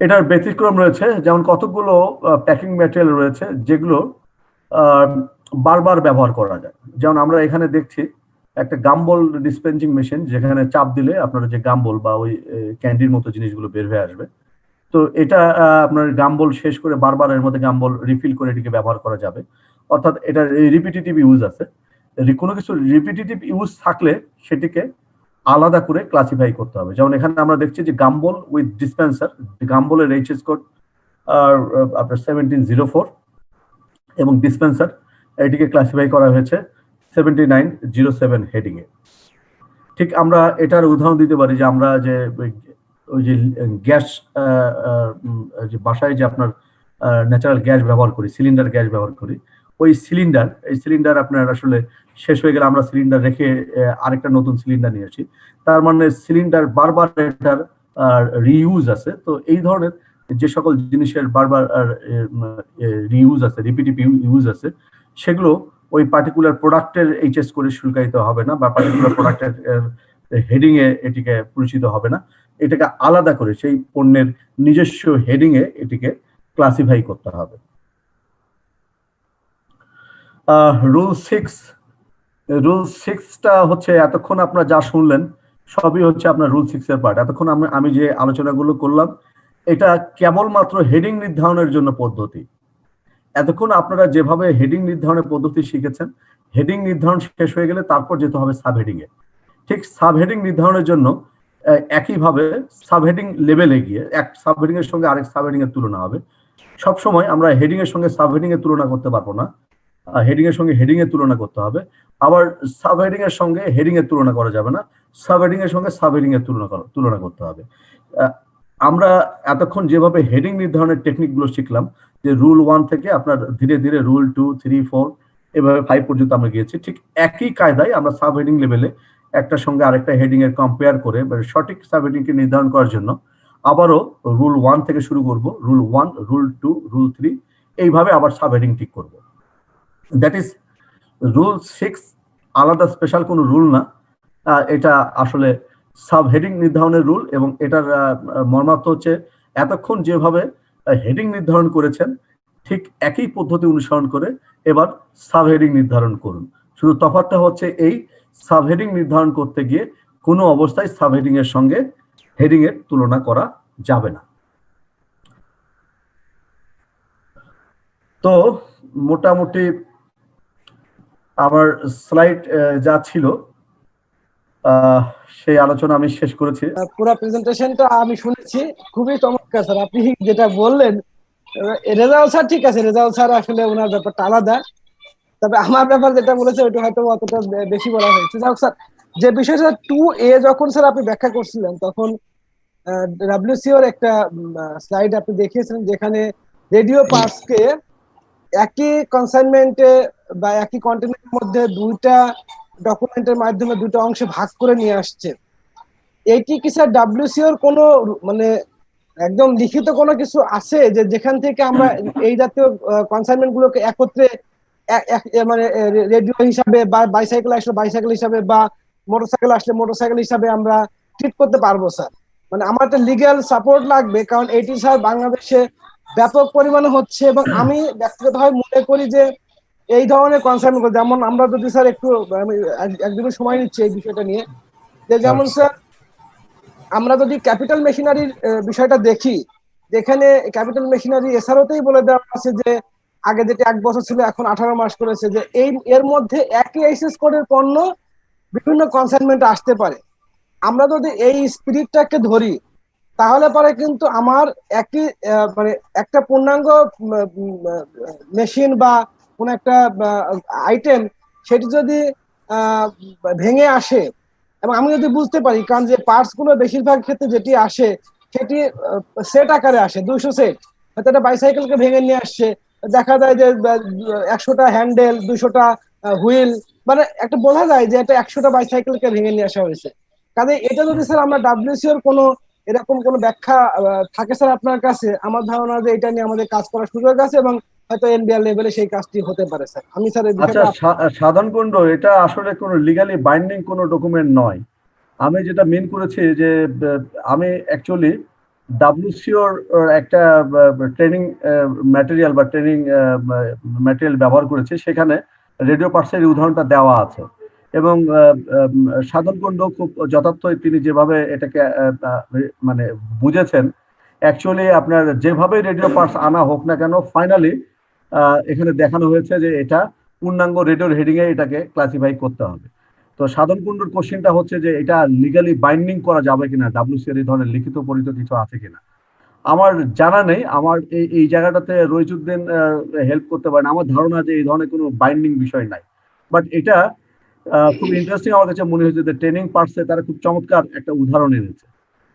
এটার ব্যতিক্রম রয়েছে, যেমন কতগুলো প্যাকিং ম্যাটেরিয়াল রয়েছে যেগুলো বারবার ব্যবহার করা যায়। যেমন আমরা এখানে দেখছি একটা গাম্বল ডিসপেন্সিং মেশিন, যেখানে চাপ দিলে আপনার যে গাম্বল বা ওই ক্যান্ডির মতো জিনিসগুলো বের হয়ে আসবে। তো এটা আপনার গাম্বল শেষ করে বারবার এর মধ্যে গাম্বল রিফিল করে এটিকে ব্যবহার করা যাবে, অর্থাৎ এটার রিপিটিটিভ ইউজ আছে। কোনো কিছু রিপিটিটিভ ইউজ থাকলে সেটিকে আলাদা করে ক্লাসিফাই করতে হবে। যেমন এখানে আমরা দেখছি যে গাম্বল উইথ ডিসপেন্সার, গাম্বলের এইচএস কোড আপনার 1704, এবং ডিসপেন্সার এটিকে ক্লাসিফাই করা হয়েছে 7907 হেডিং এ। ঠিক আমরা এটার উদাহরণ দিতে পারি যে আমরা যে ওই যে গ্যাস, যে বাসায় যে আপনার ন্যাচারাল গ্যাস ব্যবহার করি, সিলিন্ডার গ্যাস ব্যবহার করি, ওই সিলিন্ডার আপনার আসলে শেষ হয়ে গেলে আমরা সিলিন্ডার রেখে আরেকটা নতুন সিলিন্ডার নিয়ে আসি, তার মানে সিলিন্ডার বারবার এটার রিইউজ আছে। তো এই ধরনের যে সকল জিনিসের বারবার রিইউজ আছে, রিপিটিভ ইউজ আছে, সেগুলো ওই পার্টিকুলার প্রোডাক্টের এইচএস করে শুল্কায়িত হবে না, বা পার্টিকুলার প্রোডাক্টের হেডিং এ এটিকে পরিচিত হবে না। এটাকে আলাদা করে সেই পণ্যের নিজস্ব হেডিং এ এটিকে ক্লাসিফাই করতে হবে। রুল 6টা হচ্ছে, এতক্ষণ আপনারা যা শুনলেন সবই হচ্ছে আপনার রুল 6 এর পার্ট। এতক্ষণ আমি যে আলোচনাগুলো করলাম, এটা কেবলমাত্র হেডিং নির্ধারণের জন্য পদ্ধতি। এতক্ষণ আপনারা যেভাবে হেডিং নির্ধারণের পদ্ধতি শিখেছেন, হেডিং নির্ধারণ শেষ হয়ে গেলে তারপর যেতে হবে সাব হেডিং এ। ঠিক সাব হেডিং নির্ধারণের জন্য একইভাবে সাব হেডিং লেভেলে গিয়ে এক সাব হেডিং এর সঙ্গে আরেক সাব হেডিং এর তুলনা হবে। সবসময় আমরা হেডিং এর সঙ্গে সাব হেডিং এর তুলনা করতে পারবো না, হেডিং এর সঙ্গে হেডিং এর তুলনা করতে হবে। আবার সাব হেডিং এর সঙ্গে হেডিং এর তুলনা করা যাবে না, সাব হেডিং এর সঙ্গে সাব হেডিং এর তুলনা করতে হবে। আমরা এতক্ষণ যেভাবে হেডিং নির্ধারণের টেকনিক গুলো শিখলাম, যে রুল 1 থেকে আপনার ধীরে ধীরে রুল 2, 3, 4 এভাবে 5 পর্যন্ত আমরা গিয়েছি, ঠিক একই কায়দায় আমরা সাব হেডিং লেভেলে একটার সঙ্গে আরেকটা হেডিং এর কম্পেয়ার করে সঠিক সাব হেডিং কে নির্ধারণ করার জন্য আবারও রুল 1 থেকে শুরু করব, রুল 1, রুল 2, রুল 3, এইভাবে আবার সাব হেডিং ঠিক করব। দ্যাট ইজ রুল 6, আলাদা স্পেশাল কোনো রুল না, এটা আসলে সাব হেডিং নির্ধারণের রুল। এবং এটার মর্মার্থ হচ্ছে, এতক্ষণ যেভাবে হেডিং নির্ধারণ করেছেন ঠিক একই পদ্ধতি অনুসরণ করে এবার সাব হেডিং নির্ধারণ করুন। শুধু তফাৎটা হচ্ছে এই, সাব হেডিং নির্ধারণ করতে গিয়ে কোনো অবস্থায় সাব হেডিং এর সঙ্গে হেডিং এর তুলনা করা যাবে না। তো মোটামুটি আমার স্লাইড যা ছিল সেই আলোচনা আমি শেষ করেছি। পুরো প্রেজেন্টেশনটা আমি শুনেছি, খুবই চমৎকার স্যার। আপনি যেটা বললেন, রেজাউল স্যার ঠিক আছে, রেজাউল স্যার আসলে ওনার ব্যাপারটা আলাদা, তবে আমার ব্যাপার যেটা বলেছে ওইটা হয়তো অতটা বেশি বলা হয়েছে। যাই হোক স্যার, যে বিষয়টা 2A যখন স্যার আপনি ব্যাখ্যা করছিলেন, তখন ডাব্লিউসিওর একটা স্লাইড আপনি দেখিয়েছিলেন, যেখানে রেডিও পার্টসকে একই কনসাইনমেন্টে বা একই কন্টেনারের মধ্যে দুইটা ডকুমেন্টের মাধ্যমে দুটো অংশে ভাগ করে নিয়ে আসছে। এইটি কি স্যার ডাব্লিউসিওর কোনো মানে একদম লিখিত কোনো কিছু আছে যে যেখান থেকে আমরা এই জাতীয় কনসাইনমেন্ট গুলোকে একত্রে মানে রেডিও হিসাবে বা বাইসাইকেল আসলে বাইসাইকেল হিসাবে বা মোটরসাইকেল আসলে মোটরসাইকেল হিসাবে আমরা ট্রিট করতে পারবো স্যার? মানে আমার একটা লিগ্যাল সাপোর্ট লাগবে, কারণ এটি স্যার বাংলাদেশে ব্যাপক পরিমাণে হচ্ছে, এবং আমি ব্যক্তিগতভাবে মনে করি যে এই ধরনের কনসার্ন, যেমন আমরা যদি স্যার একটু আমি একদিনের সময় নিচ্ছি এই বিষয়টা নিয়ে, যে যেমন স্যার আমরা যদি ক্যাপিটাল মেশিনারির বিষয়টা দেখি, যেখানে ক্যাপিটাল মেশিনারি এসআরওতেই বলে দেওয়া আছে যে আগে যেটা 1 বছর ছিল এখন 18 মাস করেছে, যে এর মধ্যে একই আইসিএস কোডের পণ্য বিভিন্ন কনসাইনমেন্ট আসতে পারে। আমরা যদি এই স্পিরিটটাকে ধরি তাহলে পরে কিন্তু আমার একই মানে একটা পূর্ণাঙ্গ মেশিন বা কোন একটা আইটেম সেটি যদি ভেঙে আসে, এবং আমি যদি বুঝতে পারি, কারণ যে পার্টস গুলো বেশিরভাগ ক্ষেত্রে যেটি আসে সেটি সেট আকারে আসে, 200 সেট। হয়তো একটা বাইসাইকেলকে ভেঙে নিয়ে আসছে, দেখা যায় যে 100টা হ্যান্ডেল, 200টা হুইল, মানে একটা বোঝা যায় যে এটা 100টা বাইসাইকেলকে ভেঙে নিয়ে আসা হয়েছে। কাজে এটা যদি স্যার আমরা ডাব্লিউসিওর কোনো এরকম কোনো ব্যাখ্যা থাকে স্যার আপনার কাছে, আমার ধারণা যে এটা নিয়ে আমাদের কাজ করার সুযোগ আছে, এবং হয়তো এনবিআর লেভেলে সেই কাজটি হতে পারে স্যার। আমি স্যার এই আচ্ছা, বিষয়টা সাধারণ কুণ্ড, এটা আসলে কোনো লিগালি বাইন্ডিং কোনো ডকুমেন্ট নয়। আমি যেটা মিন করেছি যে আমি অ্যাকচুয়ালি ডাব্লিউসিওর একটা ট্রেনিং ম্যাটেরিয়াল বা ট্রেনিং ম্যাটেরিয়াল ব্যবহার করেছি, সেখানে রেডিও পার্টসের উদাহরণটা দেওয়া আছে, এবং সাধন কুণ্ড খুব যথার্থই তিনি যেভাবে এটাকে মানে বুঝেছেন, অ্যাকচুয়ালি আপনার যেভাবে রেডিও পার্টস আনা হোক না কেন, ফাইনালি এখানে দেখানো হয়েছে যে এটা পূর্ণাঙ্গ রেডিওর হেডিং এ এটাকে ক্লাসিফাই করতে হবে। তো সাধন কুণ্ডুর কোশ্চেনটা হচ্ছে যে এটা লিগালি বাইন্ডিং করা যাবে কিনা, ডাব্লিউসিআর এই ধরনের লিখিত পরিচিত কিছু আছে কিনা। আমার জানা নেই, আমার এই জায়গাটাতে রইজুদ্দিন হেল্প করতে পারেন। আমার ধারণা যে এই ধরনের কোনো বাইন্ডিং বিষয় নাই, বাট এটা খুব ইন্টারেস্টিং আমার কাছে মনে হয়েছে যে ট্রেনিং পার্টসে তারা খুব চমৎকার একটা উদাহরণ এনেছে,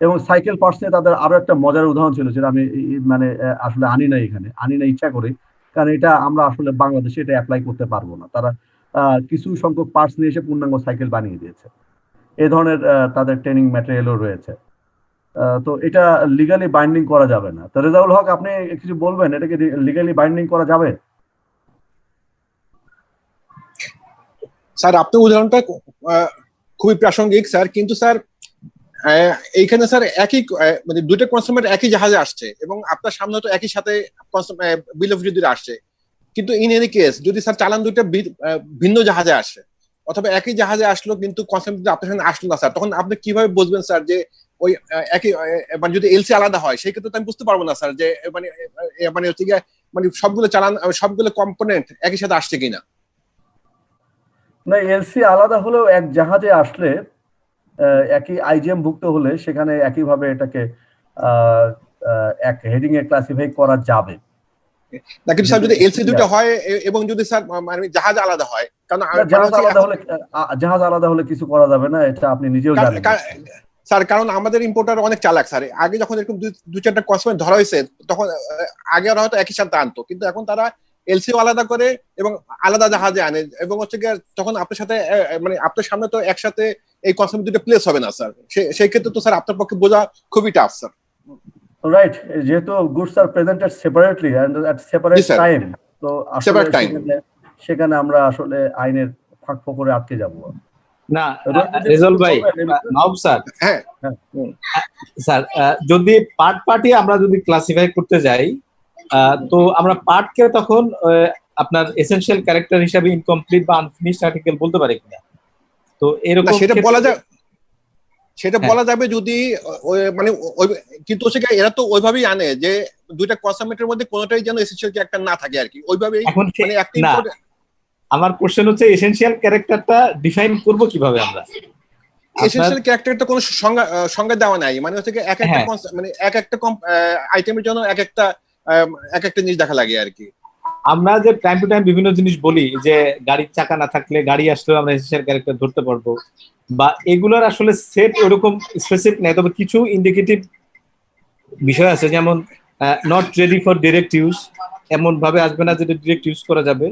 এবং সাইকেল পার্টসে তাদের আরো একটা মজার উদাহরণ ছিল, যেটা আমি মানে আসলে আনি না, এখানে আনি না ইচ্ছা করে, কারণ এটা আমরা আসলে বাংলাদেশে এটা অ্যাপ্লাই করতে পারবো না। তারা কিছু সংখ্যক পার্টস নিয়ে এসে পূর্ণাঙ্গ সাইকেল বানিয়ে দিয়েছে। এই ধরনের তাদের ট্রেনিং ম্যাটেরিয়ালও রয়েছে। তো এটা লিগালি বাইন্ডিং করা যাবে না। তো রেজাউল হক, আপনি কিছু বলবেন, এটাকে লিগালি বাইন্ডিং করা যাবে? স্যার আপনার উদাহরণটা খুবই প্রাসঙ্গিক স্যার, কিন্তু স্যার এইখানে স্যার একই মানে দুটো কনসার্ট একই জাহাজে আসছে এবং আপনার সামনে তো একই সাথে বিল অফ রিডিউস আসছে, কিন্তু ইন এনি কেস যদি স্যার চালান দুইটা ভিন্ন জাহাজে আসে অথবা একই জাহাজে আসলো কিন্তু কনসার্ট আপনার সামনে আসলো না স্যার, তখন আপনি কিভাবে বুঝবেন স্যার যে ওই একই মানে যদি এলসি আলাদা হয় সেই ক্ষেত্রে তো আমি বুঝতে পারবো না স্যার যে মানে মানে হচ্ছে গিয়ে মানে সবগুলো চালান সবগুলো কম্পোনেন্ট একই সাথে আসছে কিনা। না, এলসি আলাদা হলেও এক জাহাজে আসলে একই আইজিএম ভুক্ত হলে সেখানে একইভাবে এটাকে এক হেডিং এ ক্লাসিফাই করা যাবে। না কিন্তু স্যার যদি এলসি দুটো হয় এবং যদি স্যার মানে জাহাজ আলাদা হয়, কারণ জাহাজ আলাদা হলে কিছু করা যাবে না, এটা আপনি নিজেও জানেন স্যার, কারণ আমাদের ইম্পোর্টার অনেক চালাক স্যার। আগে যখন এরকম দুই চারটা কনসার্ট ধরা হয়েছে তখন আগে ওরা হয়তো একই সাথে আনতো, কিন্তু এখন তারা এলসিও আলাদা করে এবং আলাদা জাহাজে আনে, এবং হচ্ছে গিয়ে তখন আপনার সাথে মানে আপনার সামনে তো একসাথে এই কনসার্ট দুটো প্লেস হবে না স্যার, সেই ক্ষেত্রে তো স্যার আপনার পক্ষে বোঝা খুবই টাফ স্যার। রাইট, যেহেতু goods are presented separately and at separate time, তো আসলে সেখানে আমরা আসলে আইনের ফাঁকফোকরে আটকে যাব না। রেজাউল ভাই, নওয়াব স্যার, হ্যাঁ স্যার যদি পার্টি আমরা যদি ক্লাসিফাই করতে যাই, তো আমরা পার্টকে তখন আপনার এসেনশিয়াল ক্যারেক্টার হিসাবে ইনকমপ্লিট বা আনফিনিশড আর্টিকেল বলতে পারি কিনা? তো এরকম সেটা বলা যাবে যদি মানে কিন্তু এরা তো ওইভাবেই আনে যে দুইটা কনসার্মেন্টের মধ্যে কোনোটাই যেন এসেনশিয়াল ক্যারেক্টার না থাকে আর কি, ওইভাবেই মানে আমার কোশ্চেন হচ্ছে এসেনশিয়াল ক্যারেক্টারটা ডিফাইন করব কিভাবে আমরা? এসেনশিয়াল ক্যারেক্টারটা কোনো সংজ্ঞা দেওয়া নাই, মানে হচ্ছে এক একটা মানে এক একটা আইটেমের জন্য এক একটা জিনিস দেখা লাগে আর কি। আমরা যে টাইম টু টাইম বিভিন্ন জিনিস বলি যে গাড়ির চাকা না থাকলে গাড়ি আসলেও আমরা এসেনশিয়াল ক্যারেক্টার ধরতে পারবো, বা এগুলোর আসলে সেট ওরকম স্পেসিফিক নাই, তবে কিছু ইন্ডিকেটিভ বিষয় আছে, যেমন not ready for direct use, এমন ভাবে আসবে না যেটা ডিরেক্ট ইউজ করা যাবে।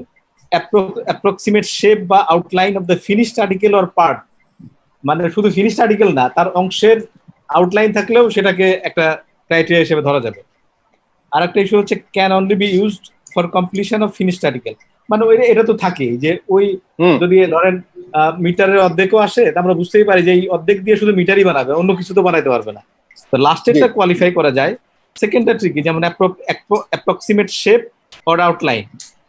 অ্যাপ্রক্সিমেট শেপ বা outline of the finished article or part, মানে শুধু ফিনিশড আর্টিকেল না, তার অংশের আউটলাইন থাকলেও সেটাকে একটা ক্রাইটেরিয়া হিসেবে ধরা যাবে। আর একটা ইস্যু হচ্ছে can only be used for completion of finished article, মানে এটা তো থাকেই যে ওই যদি ধরেন মিটারের অর্ধেকও আসে, আমরা বুঝতেই পারি যে এই অর্ধেক দিয়ে শুধু মিটারই বানাবে, অন্য কিছু তো বানাইতে পারবে না। তো লাস্টেরটা কোয়ালিফাই করা যায়। সেকেন্ডটা ট্রিকি, যেমন অ্যাপ্রক্সিমেট শেপ অর আউটলাইন।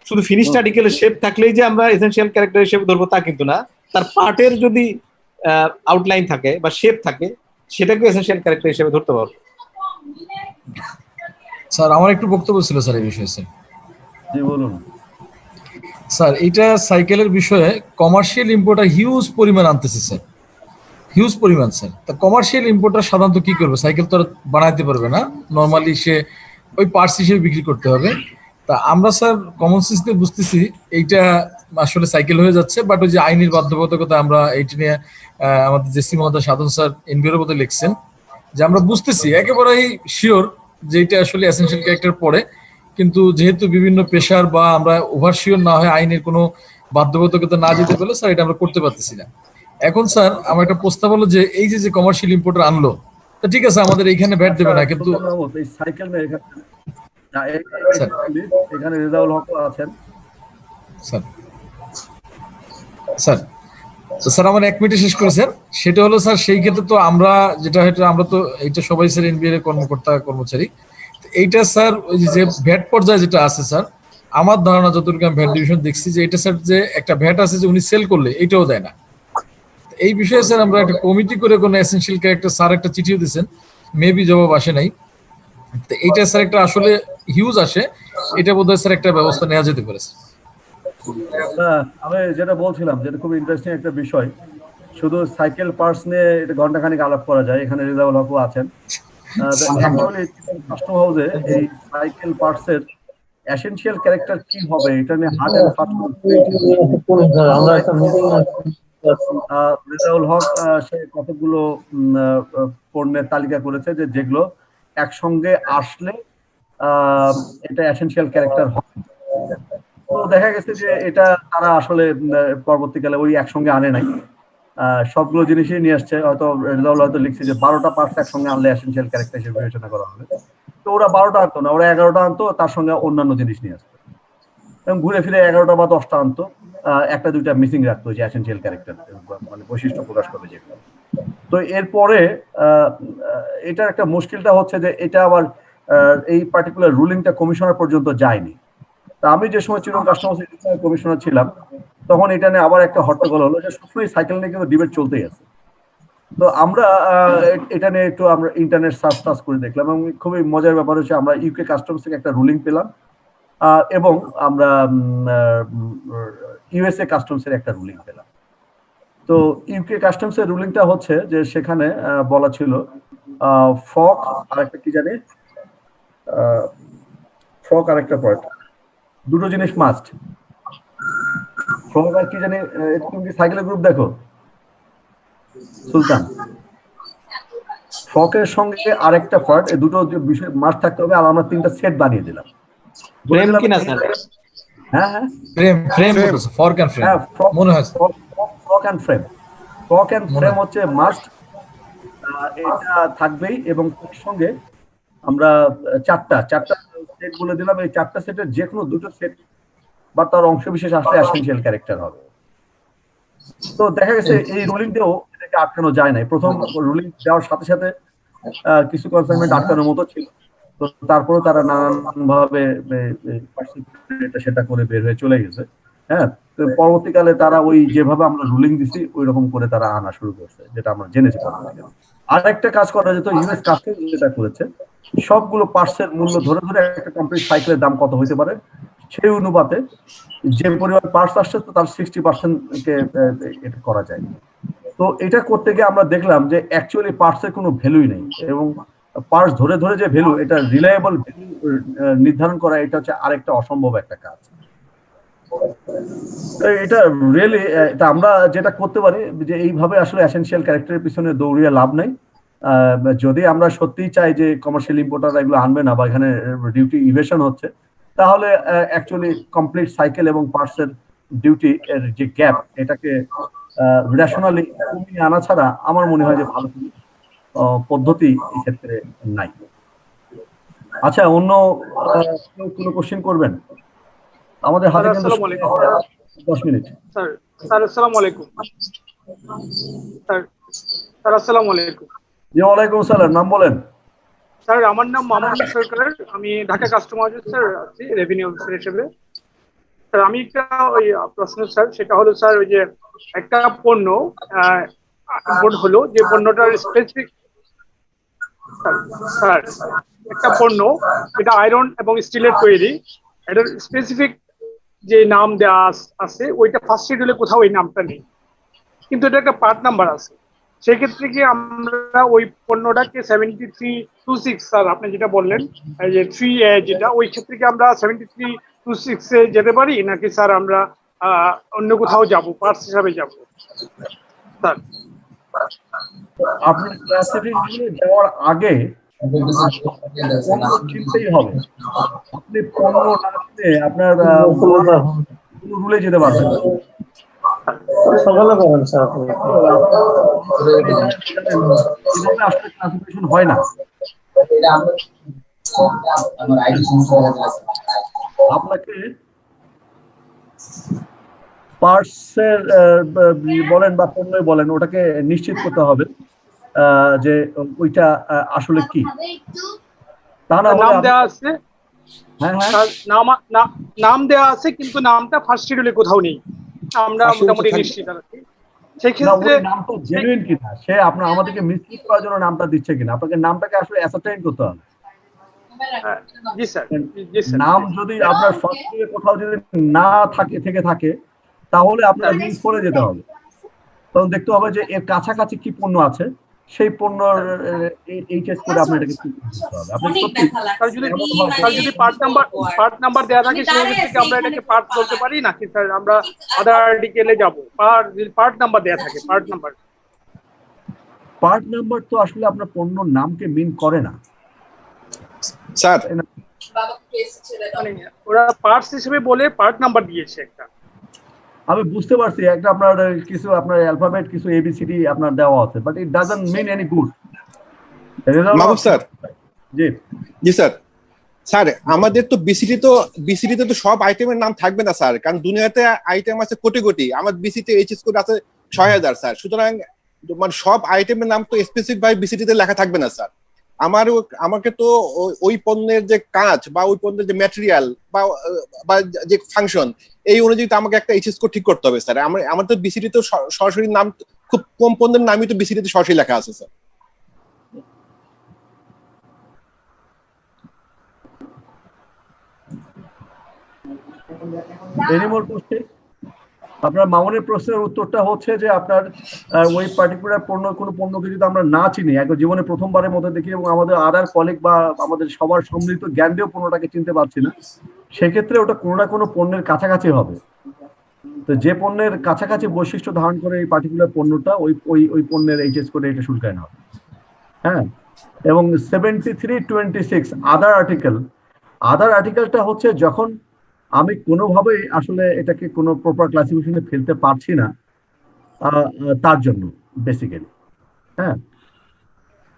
শুধু ফিনিশড আর্টিকেলের শেপ থাকলেই যে আমরা এসেনশিয়াল ক্যারেক্টার হিসেবে ধরবো তা কিন্তু না, তার পার্টের যদি আউটলাইন থাকে বা শেপ থাকে সেটাকে এসেনশিয়াল ক্যারেক্টার হিসেবে ধরতে পারবো। স্যার আমার একটু বক্তব্য ছিল স্যার এই বিষয়ে। স্যার জি বলুন। স্যার এইটা সাইকেলের বিষয়ে কমার্শিয়াল ইম্পোর্টার হিউজ পরিমাণ আনতেছে স্যার, হিউজ পরিমাণ স্যার। তা কমার্শিয়াল ইম্পোর্টার সাধারণত কি করবে, সাইকেল তো আর বানাইতে পারবে না, নর্মালি সে ওই পার্টস হিসেবে বিক্রি করতে হবে। তা আমরা স্যার কমন সেন্স দিয়ে বুঝতেছি এইটা আসলে সাইকেল হয়ে যাচ্ছে, বাট ওই যে আইনের বাধ্যবাধকতা আমরা এইটা নিয়ে আমাদের জেসি মহোদয় সাধন স্যার এনবিআর মধ্যে লিখছেন যে আমরা বুঝতেছি একেবারেই শিওর যে এটা আসলে এসেনশিয়াল ক্যারেক্টার পড়ে, কিন্তু যেহেতু বিভিন্ন পেশার বা আমরা ওভার শিওর না হয় আইনের কোনো বাধ্যবাধকতা না যেতে পারলে স্যার এটা আমরা করতে পারতেছি না। এখন স্যার আমার একটা প্রস্তাব হলো যে এই যে কমার্শিয়াল ইম্পোর্টার আনলো, তা ঠিক আছে আমাদের এইখানে ভ্যাট দেবে না, কিন্তু এই সাইকেল না এখানে রেজাউল হক আছেন স্যার। স্যার তো স্যার আমার 1 মিনিটে শেষ করে স্যার। সেটা হলো স্যার সেই ক্ষেত্রে তো আমরা যেটা হয়তো আমরা তো এইটা সবাই স্যার এনবিআর এর কর্মকর্তা কর্মচারী, এইটা স্যার ওই যে ভ্যাট পর্যায়ে যেটা আছে স্যার, আমার ধারণা যতটুকু আমি ভ্যাট ডিভিশন দেখছি যে এটা স্যার যে একটা ভ্যাট আছে যে উনি সেল করলে এইটাও দেয় না। এই বিষয়ে স্যার আমরা একটা কমিটি করে কোনো এসেনশিয়াল ক্যারেক্টার স্যার একটা চিঠিও দিয়েছেন, মেবি জবাব আসে নাই। তো এইটা স্যার একটা আসলে হিউজ আসে, এটা বোধহয় স্যার একটা ব্যবস্থা নেওয়া যেতে পারে। আমি যেটা বলছিলাম যেটা খুব ইন্টারেস্টিং একটা বিষয়, শুধু সাইকেল পার্টস নিয়ে এটা ঘন্টাখানিক আলাপ করা যায়, এখানে রেজাউল হকও আছেন। কাস্টম হাউসে এই সাইকেল পার্টস এর এসেনশিয়াল ক্যারেক্টার কি হবে এটা নিয়ে hard and fast Rezaul Haque সে কতগুলো পণ্যের তালিকা করেছে যে যেগুলো একসঙ্গে আসলে এটা এসেনশিয়াল ক্যারেক্টার হবে। তো দেখা গেছে যে এটা তারা আসলে পরবর্তীকালে ওই একসঙ্গে আনে নাই, সবগুলো জিনিসই নিয়ে আসছে। হয়তো রেজাউল হয়তো লিখছে যে 12টা পার্টস একসঙ্গে আনলে এসেনশিয়াল ক্যারেক্টার হিসেবে বিবেচনা করা হবে, তো ওরা 12টা আনতো না, ওরা 11টা আনতো, তার সঙ্গে অন্যান্য জিনিস নিয়ে আসতো এবং ঘুরে ফিরে 11টা বা 10টা আনতো, একটা দুইটা মিসিং রাখতো যে এসেনশিয়াল ক্যারেক্টার মানে বৈশিষ্ট্য প্রকাশ করবে যেগুলো। তো এরপরে এটার একটা মুশকিলটা হচ্ছে যে এটা আবার এই পার্টিকুলার রুলিংটা কমিশনার পর্যন্ত যায়নি। তা আমি যে সময় চিরন কাস্টমার কমিশনার ছিলাম তখন এটা নিয়ে আবার একটা হট্টগোল হলো যে সবসময় সাইকেল নিয়ে কিন্তু ডিবেট চলতেই আছে। তো আমরা এটা নিয়ে একটু আমরা ইন্টারনেট সার্চ করে দেখলাম এবং খুবই মজার ব্যাপার হচ্ছে আমরা ইউকে কাস্টমস থেকে একটা রুলিং পেলাম এবং আমরা ইউএসএ কাস্টমসের একটা রুলিং পেলাম। তো ইউকে কাস্টমসের রুলিংটা হচ্ছে যে সেখানে বলা ছিল ফক আর একটা কি জানি ফক আর একটা পয়েন্ট, দুটো জিনিস মাস্ট। ফ্রক আর কি জানি, তুমি কি সাইকেলের গ্রুপ দেখো সুলতান? ফ্রকের সঙ্গে আরেকটা পার্ট, এই দুটো বিষয় মাস্ট থাকতে হবে, আর আমরা 3টা সেট বানিয়ে দিলাম। ফ্রেম কিনা স্যার? হ্যাঁ হ্যাঁ ফ্রেম ফর্ক এন্ড ফ্রেম মনে হয় frock and frame. Frock and frame হচ্ছে মাস্ট, এটা থাকবেই এবং তার সঙ্গে আমরা চারটা সেট বলে দিলাম। এই 4টা সেটের যে কোনো দুটো সেট বা তার অংশ বিশেষ আসলে এসেনশিয়াল ক্যারেক্টার হবে। তো দেখা গেছে এই রুলিংটাও এটাকে আটকানো যায় না। প্রথম রুলিং দেওয়ার সাথে সাথে কিছু কনসাইনমেন্ট আটকানোর মতো ছিল, তো তারপরেও তারা নানান ভাবে সেটা করে বের হয়ে চলে গেছে। হ্যাঁ, তো পরবর্তীকালে তারা ওই যেভাবে আমরা রুলিং দিছি ওই রকম করে তারা আনা শুরু করছে, যেটা আমরা জেনেছি। আর একটা কাজ করা যেত, ইউএস কাস্টমস যেটা করেছে, সবগুলো পার্টসের মূল্য ধরে ধরে একটা কমপ্লিট সাইকেলের দাম কত হইতে পারে সেই অনুপাতে যে পরিমাণ পার্টস আসছে তো তার 60% কে এটা করা যায়। তো এটা করতে গিয়ে আমরা দেখলাম যে অ্যাকচুয়ালি পার্টসের কোনো ভ্যালুই নেই এবং পার্টস ধরে ধরে যে ভ্যালু, এটা রিলায়েবল ভ্যালু নির্ধারণ করা এটা হচ্ছে আরেকটা অসম্ভব একটা কাজ। এটা রিয়েলি এটা আমরা যেটা করতে পারি যে এইভাবে আসলে এসেনশিয়াল ক্যারেক্টারের পিছনে দৌড়িয়ে লাভ নাই। যদি আমরা সত্যিই চাই যে কমার্শিয়াল ইম্পোর্টাররা এগুলো আনবে না বা এখানে ডিউটি ইভেশন হচ্ছে, তাহলে অ্যাকচুয়ালি কমপ্লিট সাইকেল এবং পার্টসের ডিউটি এর যে গ্যাপ এটাকে রেশনালি কমিয়ে আনা ছাড়া আমার মনে হয় যে ভালো পদ্ধতি এই ক্ষেত্রে নাই। আচ্ছা, অন্য কেউ কোনো কোশ্চেন করবেন? আমাদের হাতে স্যার কিন্তু আসসালামু আলাইকুম 10 মিনিট। স্যার স্যার আসসালামু আলাইকুম স্যার স্যার আসসালামু আলাইকুম জি, ওয়ালাইকুম সালাম। নাম বলেন। স্যার আমার নাম মামুন সরকার, আমি ঢাকা কাস্টমার স্যার আছি রেভিনিউ অফিসার হিসেবে। স্যার আমি একটা ওই প্রশ্ন স্যার, সেটা হলো স্যার ওই যে একটা পণ্য ইম্পোর্ট হলো, যে পণ্যটার স্পেসিফিক স্যার একটা পণ্য এটা আয়রন এবং স্টিলের তৈরি, এটার স্পেসিফিক যে নাম দেওয়া আছে ওইটা ফার্স্ট শিডিউলে কোথাও ওই নামটা নেই, কিন্তু এটা একটা পার্ট নাম্বার আছে। সেক্ষেত্রে কি আমরা ওই পণ্যটাকে 7326 স্যার আপনি যেটা বললেন এই যে 3A যেটা, ওই ক্ষেত্রে কি আমরা 7326 এ যেতে পারি, নাকি স্যার আমরা অন্য কোথাও যাব, পার্টস হিসাবে যাব স্যার? আপনার ক্লাসিফিকেশনে যাওয়ার আগে পণ্য চিনতেই হবে। আপনি পণ্য না চিনে আপনার কোনো রুলে যেতে পারবেন না। সকালে পাবেন স্যার। এভাবে আসলে ক্লাসিফিকেশন হয় না। আপনাকে পার্টসের বলেন বা পণ্যই বলেন, ওটাকে নিশ্চিত করতে হবে যে ওইটা আসলে কি। তা না হলে নাম দেওয়া আছে, হ্যাঁ হ্যাঁ স্যার নাম দেওয়া আছে কিন্তু নামটা ফার্স্ট শিডিউলে কোথাও নেই, আমরা মোটামুটি নিশ্চিত আছি। না, সেক্ষেত্রে ওই নামটা জেনুইন কিনা, সে আপনার আমাদেরকে মিসলিড করার জন্য নামটা দিচ্ছে কিনা, আপনাকে নামটাকে আসলে অ্যাসারটেইন করতে হবে। জি স্যার, জি স্যার। নাম যদি আপনার ফার্স্ট পেজে কোথাও যদি না থাকে তাহলে আপনার লিঙ্ক করে যেতে হবে, তখন দেখতে হবে যে এর কাছাকাছি কি পণ্য আছে, সেই পণ্যর এইচএস করে আপনার এটাকে করতে হবে। আপনি সত্যি স্যার যদি পার্ট নাম্বার দেওয়া থাকে সেক্ষেত্রে কি আমরা এটাকে পার্ট বলতে পারি, নাকি স্যার আমরা আদার আর্টিকেলে যাব? পার্ট নাম্বার দেওয়া থাকে, পার্ট নাম্বার তো আসলে আপনার পণ্যর নামকে মিন করে না স্যার। মানে ওরা পার্টস হিসেবে বলে পার্ট নাম্বার দিয়েছে একটা। আমি বুঝতে পারছি, একটা আপনার কিছু আপনার অ্যালফাবেট কিছু এবিসিডি আপনার দেওয়া আছে, but it doesn't mean any good. Mahbub sir. জি জি স্যার। স্যার আমাদের তো বিসিটিতে তো সব আইটেমের নাম থাকবে না স্যার, কারণ দুনিয়াতে আইটেম আছে কোটি কোটি, আমার বিসিটি এইচএস কোড আছে 6000 স্যার। সুতরাং মানে সব আইটেমের নাম তো স্পেসিফিক ভাবে বিসিটিতে লেখা থাকবে না স্যার। আমাকে তো ওই পণ্যের যে কাজ বা ওই পণ্যের যে ম্যাটেরিয়াল বা যে ফাংশন, এই অনুযায়ী তো আমাকে একটা এইচএস কোড ঠিক করতে হবে স্যার। আমার তো বিসিটিতে সরাসরি নাম, খুব কম পণ্যের নামই তো বিসিটিতে সরাসরি লেখা আছে স্যার। Anymore question? আপনার মামুনের প্রশ্নের উত্তরটা হচ্ছে যে আপনার ওই পার্টিকুলার কোনো পণ্যকে যদি আমরা না চিনি, একবার জীবনে প্রথমবারের মধ্যে দেখি এবং আমাদের আদার কলিগ বা আমাদের সবার সম্মিলিত জ্ঞান দিয়েও পণ্যটাকে চিনতে পারছি না, সেক্ষেত্রে ওটা কোনো না কোনো পণ্যের কাছাকাছি হবে। তো যে পণ্যের কাছাকাছি বৈশিষ্ট্য ধারণ করে এই পার্টিকুলার পণ্যটা, ওই পণ্যের এইচএস করে এটা শুল্কায়ন হবে। হ্যাঁ, এবং 7326 আদার আর্টিকেলটা হচ্ছে যখন আমি কোনোভাবেই আসলে এটাকে কোনো প্রপার ক্লাসিফিকেশনে ফেলতে পারছি না, তার জন্য বেসিক্যালি। হ্যাঁ,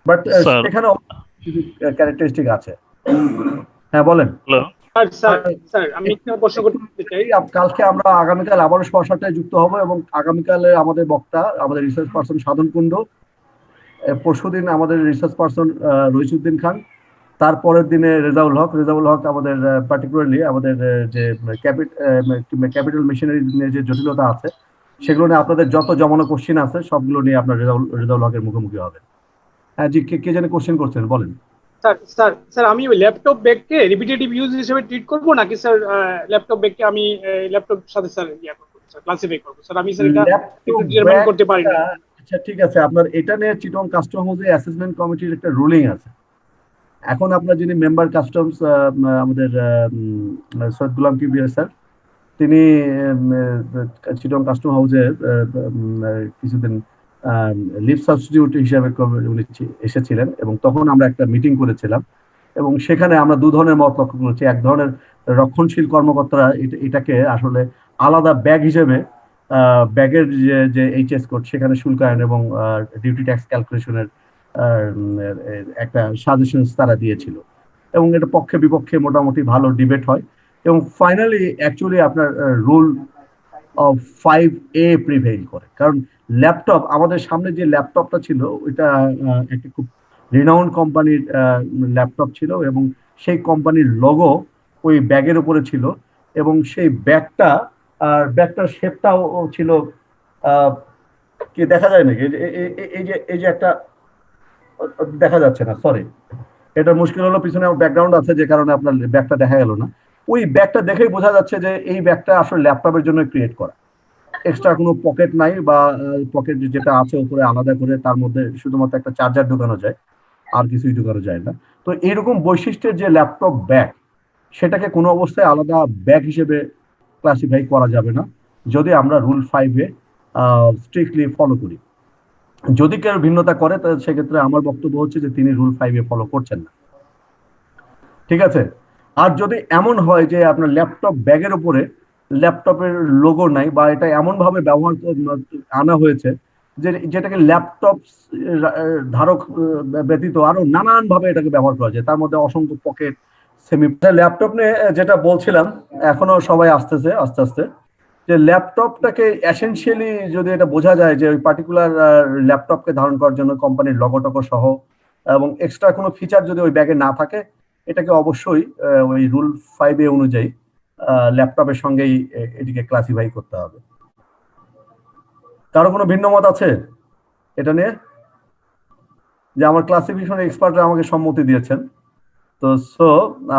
বাট সেখানে কিছু ক্যারেক্টারিস্টিক আছে। হ্যাঁ বলেন। স্যার আমি একটা প্রশ্ন করতে চাই। কালকে আমরা আগামীকাল আবারও সরাসরি যুক্ত হব, এবং আগামীকালে আমাদের বক্তা আমাদের রিসার্চ পার্সন সাধন কুন্ড, পরশুদিন আমাদের রিসার্চ পার্সন রইসুদ্দিন খান, তারপরের দিনে রেজাউল হক আমাদের পার্টিকুলারলি আমাদের যে ক্যাপিটাল মেশিনারি নিয়ে যে জটিলতা আছে সেগুলো নিয়ে আপনাদের যত জমানো কোশ্চেন আছে সবগুলো নিয়ে আপনার রেজাউল হকের মুখোমুখি হবেন। হ্যাঁ জি, কে জানি কোশ্চেন করছেন, বলেন। স্যার আমি ওই ল্যাপটপ ব্যাগকে রিপিটেটিভ ইউজ হিসেবে ট্রিট করব, নাকি স্যার ল্যাপটপ ব্যাগকে আমি ল্যাপটপ সাথে স্যার ক্লাসিফাই করব? স্যার আমি স্যার এটা একটু ডিটারমাইন করতে পারি না। আচ্ছা ঠিক আছে, আপনার এটা নিয়ে চিটং কাস্টম হাউসে অ্যাসেসমেন্ট কমিটির একটা রুলিং আছে। এখন আপনার যিনি মেম্বার কাস্টমস আমাদের সৈয়দ গোলাম কিবরিয়া স্যার, তিনি চিটং কাস্টম হাউসে কিছুদিন লিভ সাবস্টিটিউট হিসাবে উনি এসেছিলেন, এবং তখন আমরা একটা মিটিং করেছিলাম, এবং সেখানে আমরা দু ধরনের মত লক্ষ্য করেছি। এক ধরনের রক্ষণশীল কর্মকর্তারা এটাকে আসলে আলাদা ব্যাগ হিসেবে ব্যাগের যে এইচএস কোড সেখানে শুল্কায়ন এবং ডিউটি ট্যাক্স ক্যালকুলেশনের একটা সাজেশন তারা দিয়েছিল। এবং এটা পক্ষে বিপক্ষে মোটামুটি ভালো ডিবেট হয়, এবং ফাইনালি অ্যাকচুয়ালি আপনার রুল অফ 5A প্রিভেইল করে। কারণ ল্যাপটপ, আমাদের সামনে যে ল্যাপটপটা ছিল ওইটা একটা খুব রিনাউন্ড কোম্পানির ল্যাপটপ ছিল, এবং সেই কোম্পানির লোগো ওই ব্যাগের উপরে ছিল, এবং সেই ব্যাগটার শেপটাও ছিল কি দেখা যায় নাকি, এই যে একটা দেখা যাচ্ছে না, সরি, এটা মুশকিল হলো, পিছনে ব্যাকগ্রাউন্ড আছে যে কারণে আপনার ব্যাগটা দেখা গেল না। ওই ব্যাগটা দেখেই বোঝা যাচ্ছে যে এই ব্যাগটা আসলে ল্যাপটপের জন্য ক্রিয়েট করা, এক্সট্রা কোনো পকেট নাই, বা পকেট যেটা আছে উপরে আলাদা করে তার মধ্যে শুধুমাত্র একটা চার্জার ঢোকানো যায়, আর কিছুই ঢোকানো যায় না। তো এরকম বৈশিষ্ট্যের যে ল্যাপটপ ব্যাগ, সেটাকে কোনো অবস্থায় আলাদা ব্যাগ হিসেবে ক্লাসিফাই করা যাবে না যদি আমরা রুল 5A স্ট্রিক্টলি ফলো করি। যদি কেউ ভিন্নতা করে তাহলে সেক্ষেত্রে আমার বক্তব্য হচ্ছে যে তিনি রুল 5A ফলো করছেন না, ঠিক আছে। আর যদি এমন হয় যে আপনার ল্যাপটপ ব্যাগের উপরে ল্যাপটপের লোগো নাই, বা এটা এমন ভাবে ব্যবহার আনা হয়েছে যেটাকে ল্যাপটপ ধারক ব্যতীত আরো নানান ভাবে এটাকে ব্যবহার করা যায়, তার মধ্যে অসংখ্য পকেট, সেমি। ল্যাপটপ নিয়ে যেটা বলছিলাম, এখনো সবাই আসতেছে আস্তে আস্তে, যে ল্যাপটপটাকে এসেনশিয়ালি যদি এটা বোঝা যায় যে ওই পার্টিকুলার ল্যাপটপকে ধারণ করার জন্য কোম্পানির লগোটকো সহ এবং এক্সট্রা কোনো ফিচার যদি ওই ব্যাগে না থাকে, এটাকে অবশ্যই ওই রুল 5A অনুযায়ী ল্যাপটপের সঙ্গেই এটিকে ক্লাসিফাই করতে হবে। কারো কোনো ভিন্ন মত আছে এটা নিয়ে? যে আমার ক্লাসিফিকেশন এক্সপার্টরা আমাকে সম্মতি দিয়েছেন, তো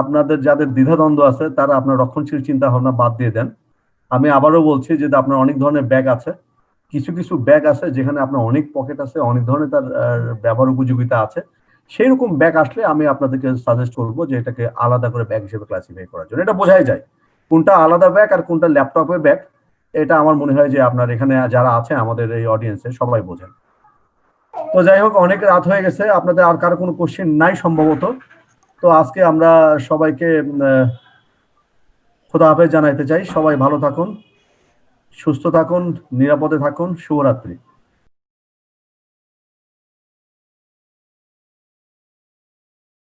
আপনাদের যাদের দ্বিধাদ্বন্দ্ব আছে তারা আপনার রক্ষণশীল চিন্তা ভাবনা বাদ দিয়ে দেন। আমি আবারও বলছি যে আপনার অনেক ধরনের ব্যাগ আছে, কিছু কিছু ব্যাগ আছে যেখানে আপনার অনেক পকেট আছে, অনেক ধরনের তার ব্যবহার উপযোগিতা আছে, সেই রকম ব্যাগ আসলে আমি আপনাদেরকে সাজেস্ট করবো যে এটাকে আলাদা করে ব্যাগ হিসেবে ক্লাসিফাই করার জন্য। এটা বোঝাই যায় কোনটা আলাদা ব্যাগ আর কোনটা ল্যাপটপের ব্যাগ, এটা আমার মনে হয় যে আপনার এখানে যারা আছে আমাদের এই অডিয়েন্সে সবাই বোঝেন। তো যাই হোক, অনেক রাত হয়ে গেছে, আপনাদের আর কারো কোনো কোশ্চেন নাই সম্ভবত। তো আজকে আমরা সবাইকে খোদা হাফেজ জানাইতে চাই। সবাই ভালো থাকুন, সুস্থ থাকুন, নিরাপদে থাকুন। শুভরাত্রি।